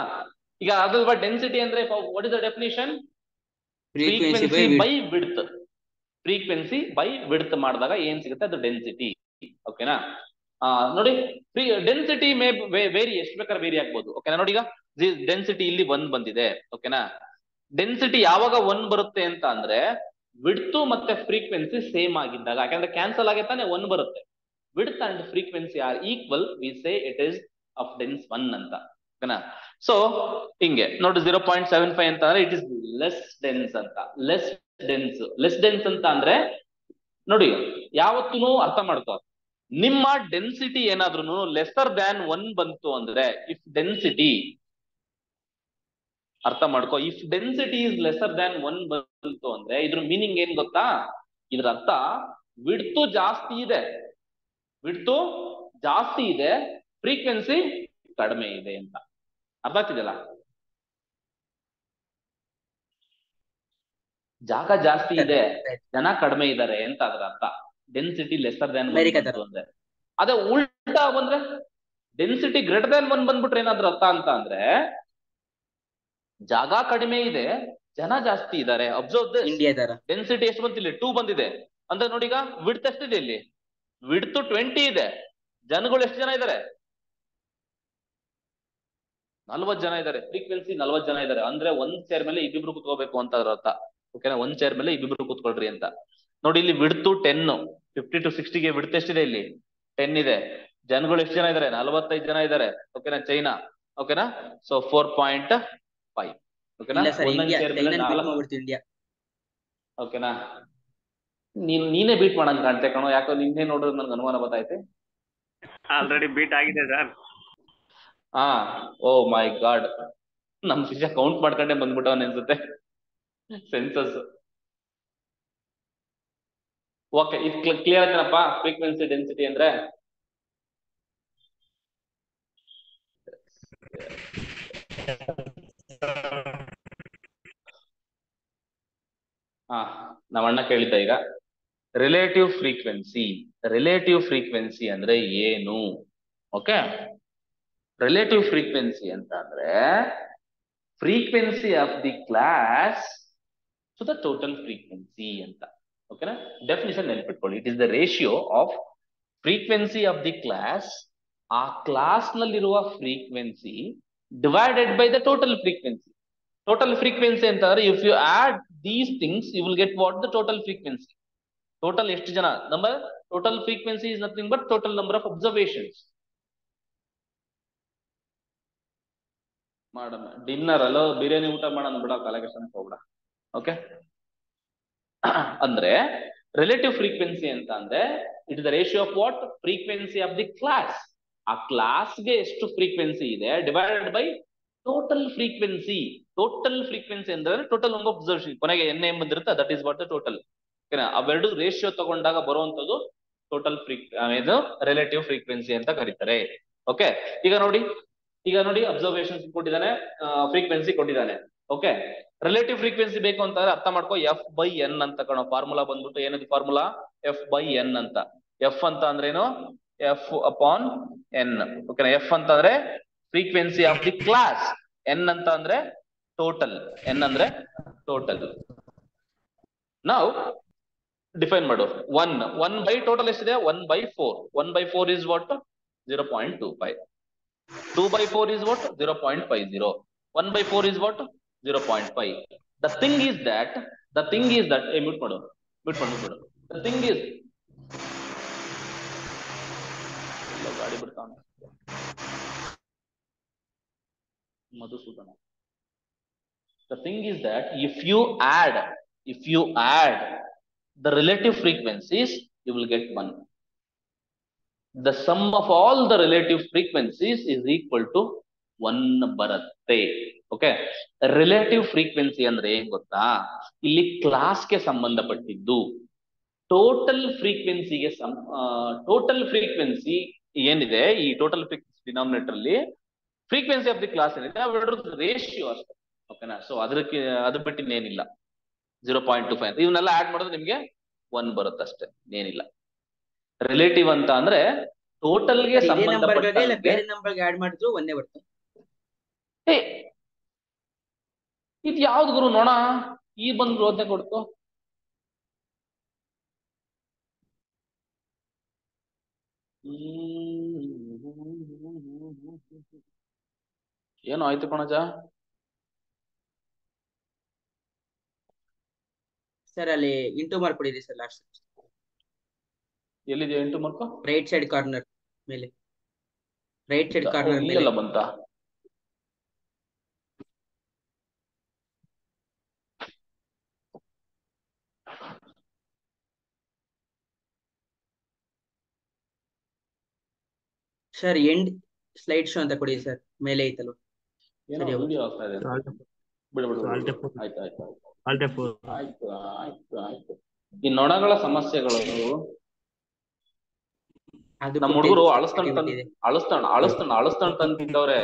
ಈಗ ಅದಲ್ವಾ ಡೆನ್ಸಿಟಿ ಅಂದ್ರೆ what is the definition? Frequency by width. Frequency by width ಮಾಡಿದಾಗ ಏನ್ ಸಿಗುತ್ತೆ ಅದು ಡೆನ್ಸಿಟಿ. ಓಕೆನಾ. ನೋಡಿ, ಡೆನ್ಸಿಟಿ ಮೇ ವೇರಿ, ಎಷ್ಟು ಬೇಕಾದ್ರೆ ವೇರಿ ಆಗ್ಬೋದು. ಓಕೆನಾ. ನೋಡಿ, ಈಗ ಡೆನ್ಸಿಟಿ ಇಲ್ಲಿ 1 ಬಂದಿದೆ. ಓಕೆನಾ. ಡೆನ್ಸಿಟಿ ಯಾವಾಗ 1 ಬರುತ್ತೆ ಅಂತ ಅಂದ್ರೆ, ವಿಡ್ತ್ ಮತ್ತೆ ಫ್ರೀಕ್ವೆನ್ಸಿ ಸೇಮ್ ಆಗಿದ್ದಾಗ. ಯಾಕಂದ್ರೆ ಕ್ಯಾನ್ಸಲ್ ಆಗಿ ತಾನೆ 1 ಬರುತ್ತೆ. Width and frequency are equal, we say it is of dense 1 ಅಂತ. ಓಕೆನಾ. ಸೊ ಹಿಂಗೆ ನೋಡಿ, 0.75 ಅಂತ ಅಂದ್ರೆ ಇಟ್ ಇಸ್ ಲೆಸ್ ಡೆನ್ಸ್ ಅಂತ. ಲೆಸ್ ಡೆನ್ಸ್ ಅಂತ ಅಂದ್ರೆ ನೋಡಿ, ಯಾವತ್ತೂ ಅರ್ಥ ಮಾಡ್ಕೋ, ನಿಮ್ಮ ಡೆನ್ಸಿಟಿ ಏನಾದ್ರೂ ಲೆಸರ್ ದ್ಯಾನ್ 1 ಬಂತು ಅಂದ್ರೆ, ಇಫ್ ಡೆನ್ಸಿಟಿ, ಅರ್ಥ ಮಾಡ್ಕೋ, if density is lesser than 1 ಬಂತು ಅಂದ್ರೆ ಇದ್ರ ಮೀನಿಂಗ್ ಏನ್ ಗೊತ್ತಾ? ಇದ್ರ ಅರ್ಥ ವಿಡ್ತ್ ಜಾಸ್ತಿ ಇದೆ, ಫ್ರೀಕ್ವೆನ್ಸಿ ಕಡಿಮೆ ಇದೆ ಅಂತ. ಅರ್ಥ ಆಗ್ತಿದೆಯಲ್ಲ? ಜಾಗ ಜಾಸ್ತಿ ಇದೆ, ಜನ ಕಡಿಮೆ ಇದ್ದಾರೆ ಅಂತ ಅದರ ಅರ್ಥ. ಡೆನ್ಸಿಟಿ ಲೆಸರ್ ದ್ಯಾನ್ 1 ಅಂದ್ರೆ. ಅದೇ ಉಲ್ಟಾ ಬಂದ್ರೆ, ಡೆನ್ಸಿಟಿ ಗ್ರೇಟರ್ ದ್ಯಾನ್ 1 ಬಂದ್ಬಿಟ್ರೆ ಏನಾದ್ರೂ ಅರ್ಥ ಅಂತ ಅಂದ್ರೆ, ಜಾಗ ಕಡಿಮೆ ಇದೆ, ಜನ ಜಾಸ್ತಿ ಇದ್ದಾರೆ. Observe this. ಡೆನ್ಸಿಟಿ ಎಷ್ಟು ಬಂತಿಲ್ಲ? 2 ಬಂದಿದೆ ಅಂದ್ರೆ ನೋಡಿ, ಈಗ ವಿಡ್ತ್ ಎಷ್ಟಿದೆ ಇಲ್ಲಿ? ವಿಡ್ತ್ 20 ಇದೆ, ಜನಗಳು ಎಷ್ಟು ಜನ ಇದ್ದಾರೆ? 40 ಜನ ಇದ್ದಾರೆ. ಫ್ರೀಕ್ವೆನ್ಸಿ 40 ಜನ ಇದ್ದಾರೆ ಅಂದ್ರೆ ಒಂದ್ ಚೇರ್ ಮೇಲೆ ಇಬ್ಬಿಬ್ರು ಕುತ್ಕೋಬೇಕು ಅಂತ ಅದ್ರ ಅರ್ಥ. ಓಕೆನಾ? ಒಂದ್ ಚೇರ್ ಮೇಲೆ ಇಬ್ಬಿಬ್ರು ಕುತ್ಕೊಳ್ರಿ ಅಂತ. ನೋಡಿ ಇಲ್ಲಿ ವಿಡ್ತು 10, 50 to 60ಗೆ ವಿಡ್ತ್ ಎಷ್ಟಿದೆ? ಇಲ್ಲಿ 10 ಇದೆ. ಜನಗಳು ಎಷ್ಟು ಜನ ಇದ್ದಾರೆ? 45 ಜನ ಇದ್ದಾರೆ. ಓಕೆನಾ? ಚೈನಾ. ಓಕೆನಾ? ಸೊ 4.5. ಓಕೆನಾ? ಒಂದೊಂದ್ ಚೇರ್ ಮೇಲೆ 4. ಇಂಡಿಯಾ. ಓಕೆನಾ? ನೀನೇ ಬೀಟ್ ಮಾಡಂಗ್ ಕಾಣ್ತೆ ಕಣೋ. ಯಾಕೋ ನಿನ್ನೆ ನೋಡಿದ್ರೆ ನನ್ಗೆ ಅನುಮಾನ ಗೊತ್ತಾಯ್ತೆ. ಆಲ್ರೆಡಿ ಬೀಟ್ ಆಗಿದೆ ಸರ್. ಹಾ, ಓ ಮೈ ಗಾಡ್, ನಮ್ ಶಿಷ್ಯ ಕೌಂಟ್ ಮಾಡ್ಕೊಂಡೆ ಬಂದ್ಬಿಟ್ಟವನ್ ಅನ್ಸುತ್ತೆ ಸೆನ್ಸಸ್. ಓಕೆ, ಇದು ಕ್ಲಿಯರ್ ಆಯ್ತೇನಪ್ಪ ಫ್ರೀಕ್ವೆನ್ಸಿ ಡೆನ್ಸಿಟಿ ಅಂದ್ರೆ? ಹಾ, ನಾವ್ ಅಣ್ಣ ಕೇಳಿದ್ದ ಈಗ ರಿಲೇಟಿವ್ ಫ್ರೀಕ್ವೆನ್ಸಿ ಅಂದ್ರೆ ಏನು? ಓಕೆ, ರಿಲೇಟಿವ್ ಫ್ರೀಕ್ವೆನ್ಸಿ ಅಂತ ಅಂದ್ರೆ frequency of the class to the total frequency ಅಂತ. ಓಕೆನಾ? ಡೆಫಿನಿಷನ್ ನೆನ್ಪಿಟ್ಕೊಳ್ಳಿ. It is the ratio of frequency of the class, ಆ ಕ್ಲಾಸ್ ನಲ್ಲಿರುವ frequency divided by the total frequency. Total frequency ಅಂತಂದ್ರೆ if you add these things you will get what the total frequency. Total ಎಷ್ಟು ಜನ number? Total frequency is nothing but total number of observations. ಮಾಡೋಣ dinner ಅಲ್ಲೋ ಬಿರಿಯಾನಿ ಊಟ ಮಾಡೋಣ ಬಿಡ, collection ಹೋಗ್ಬಿಡ. Okay, ಅಂದ್ರೆ relative frequency ಅಂತ ಅಂದ್ರೆ it is the ratio of what? Frequency of the class. ಆ ಕ್ಲಾಸ್ಗೆ ಎಷ್ಟು ಫ್ರೀಕ್ವೆನ್ಸಿ ಇದೆ divided by total frequency. Total frequency ಅಂದ್ರೆ ಟೋಟಲ್ ನಂಬರ್ ಆಫ್ ಅಬ್ಸರ್ವೇಷನ್. ಕೊನೆಗೆ ಎನ್ ಎಂ ಬಂದಿರುತ್ತೆ, that is what the total. ಓಕೆನಾ? ಅವೆರಡು ರೇಷಿಯೋ ತಗೊಂಡಾಗ ಬರುವಂತದ್ದು ಟೋಟಲ್ ಇದು ರಿಲೇಟಿವ್ ಫ್ರೀಕ್ವೆನ್ಸಿ ಅಂತ ಕರೀತಾರೆ. ಓಕೆ, ಈಗ ನೋಡಿ ಅಬ್ಸರ್ವೇಷನ್ಸ್ ಕೊಟ್ಟಿದ್ದಾನೆ, ಫ್ರೀಕ್ವೆನ್ಸಿ ಕೊಟ್ಟಿದ್ದಾನೆ. ಓಕೆ, ರಿಲೇಟಿವ್ ಫ್ರೀಕ್ವೆನ್ಸಿ ಬೇಕು ಅಂತಂದ್ರೆ ಅರ್ಥ ಮಾಡ್ಕೋ, ಎಫ್ ಬೈ ಎನ್ ಅಂತ ಕಣೋ. ಫಾರ್ಮುಲಾ ಬಂದ್ಬಿಟ್ಟು ಏನದು? ಫಾರ್ಮುಲಾ ಎಫ್ ಬೈ ಎನ್ ಅಂತ. ಎಫ್ ಅಂತ ಅಂದ್ರೆ ಏನು? F upon N. ಓಕೆನಾ? ಎಫ್ ಅಂತ ಅಂದ್ರೆ frequency of the class, N ಅಂತ ಅಂದ್ರೆ ಟೋಟಲ್. ಎನ್ ಅಂದ್ರೆ ಟೋಟಲ್. ನಾವು ಡಿಫೈನ್ ಮಾಡು. ಒನ್ ಬೈ ಟೋಟಲ್ ಎಷ್ಟಿದೆ? 1/4. 1/4 is what? 0.25. 2/4 is what? 0.50. 1/4 is what? 0.5. The thing is that mute ಮಾಡು. The thing is ಗಾಡಿ ಬಿಡ್ತಾನೆ Madhusudana. The thing is that if you add the relative frequencies, you will get 1. The sum of all the relative frequencies is equal to 1 ಬರುತ್ತೆ. Okay, relative frequency ಅಂದ್ರೆ ಏನ್ ಗೊತ್ತಾ? ಇಲ್ಲಿ ಕ್ಲಾಸ್ಗೆ ಸಂಬಂಧಪಟ್ಟಿದ್ದು. ಟೋಟಲ್ ಫ್ರೀಕ್ವೆನ್ಸಿಗೆ ಟೋಟಲ್ ಫ್ರೀಕ್ವೆನ್ಸಿ ಏನಿದೆ, ಈ ಟೋಟಲ್ ಫ್ರೀಕ್ವೆನ್ಸಿ ಡಿನಾಮಿನೇಟರ್ ಅಲ್ಲಿ ಫ್ರೀಕ್ವೆನ್ಸಿ ಆಫ್ ದಿ ಕ್ಲಾಸ್ ಏನಿದೆ ಅವೆರಡು ರೇಷಿಯೋ ಅಷ್ಟೇ. ಓಕೆನಾ? ಸೊ ಅದ್ರ ಬಿಟ್ಟು ಇನ್ನೇನಿಲ್ಲ. 0.25 ಇವನ್ನೆಲ್ಲ ಆಡ್ ಮಾಡಿದ್ರೆ ನಿಮ್ಗೆ 1 ಬರುತ್ತೆ ಅಷ್ಟೇ, ಏನಿಲ್ಲ. ರಿಲೇಟಿವ್ ಅಂತ ಅಂದ್ರೆ ಟೋಟಲ್ಗೆ ಸಂಬಂಧಪಟ್ಟ ಬೇರೆ ನಂಬರ್ಗೆ ಆಡ್ ಮಾಡಿದ್ರು ಒಂದೇ ಬರುತ್ತೆ. ಇದು ಯಾವ್ದು ಗುರು ನೋಡ? ಈ ಬಂದ್ರು ಓದ್ನೆ ಕೊಡ್ತು. ಏನು ಆಯ್ತು ಕಣಜ? ಸರ್ ಅಲ್ಲಿ ಇಂಟು ಮಾಡ್ಕೊಡಿರಿ ಸರ್ ಲಾಸ್ಟ್. ಎಲ್ಲಿದೆ into mark? Right side corner ಮೇಲೆ. ರೈಟ್ ಸೈಡ್ ಕಾರ್ನರ್ ಮೇಲೆ ಬಂತ? ಸರ್ ಎಂಡ್ ಸ್ಲೈಡ್ ಶೋ ಅಂತ ಕೊಡಿ ಸರ್, ಮೇಲೆ ಐತಲ್ವ? ವಿಡಿಯೋ ಆಗ್ತಾ ಇದೆ. ಆಯ್ತು. ಈ ನೊಣಗಳ ಸಮಸ್ಯೆಗಳು ನಮ್ಮ ಹುಡುಗರು ಅಳಸ್ತಣ್ಣ ತಂದು ತಿಂದವ್ರೆ.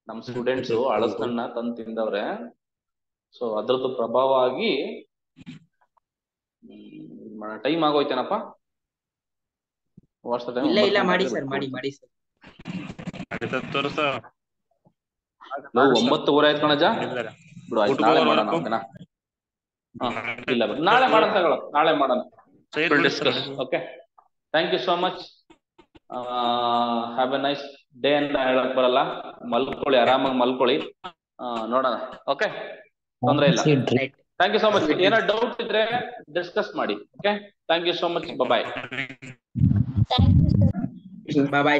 ನಮ್ ಸ್ಟೂಡೆಂಟ್ಸ್ ಅಳಸ್ತಣ್ಣ ತಂದು ತಿಂದವ್ರೆ. ಸೊ ಅದ್ರದ್ದು ಪ್ರಭಾವ ಆಗಿ ಟೈಮ್ ಆಗೋಯ್ತೇನಪ್ಪ? ಇಲ್ಲ ಮಾಡಿ ಸರ್, ಮಾಡಿ ಸರ್. 9:00 ಆಯ್ತು ಕಣಜ. ಬಿಡು ಆಯ್ತು, ನಾಳೆ ಮಾಡೋಣ. ಓಕೆನಾ? ಇಲ್ಲ ನಾಳೆ ಮಾಡೋಣ, ನಾಳೆ ಮಾಡೋಣ. Okay, thank you so much. Have a nice day ಅಂತ ಹೇಳಕ್ ಬರಲ್ಲ. ಮಲ್ಕೊಳ್ಳಿ, ಆರಾಮಾಗಿ ಮಲ್ಕೊಳ್ಳಿ. ನೋಡೋಣ. ಓಕೆ, ತೊಂದ್ರೆ ಇಲ್ಲ. Right. Thank you so much. ಏನೋ ಡೌಟ್ ಇದ್ರೆ ಡಿಸ್ಕಸ್ ಮಾಡಿ. Okay, thank you so much. Bye. Bye.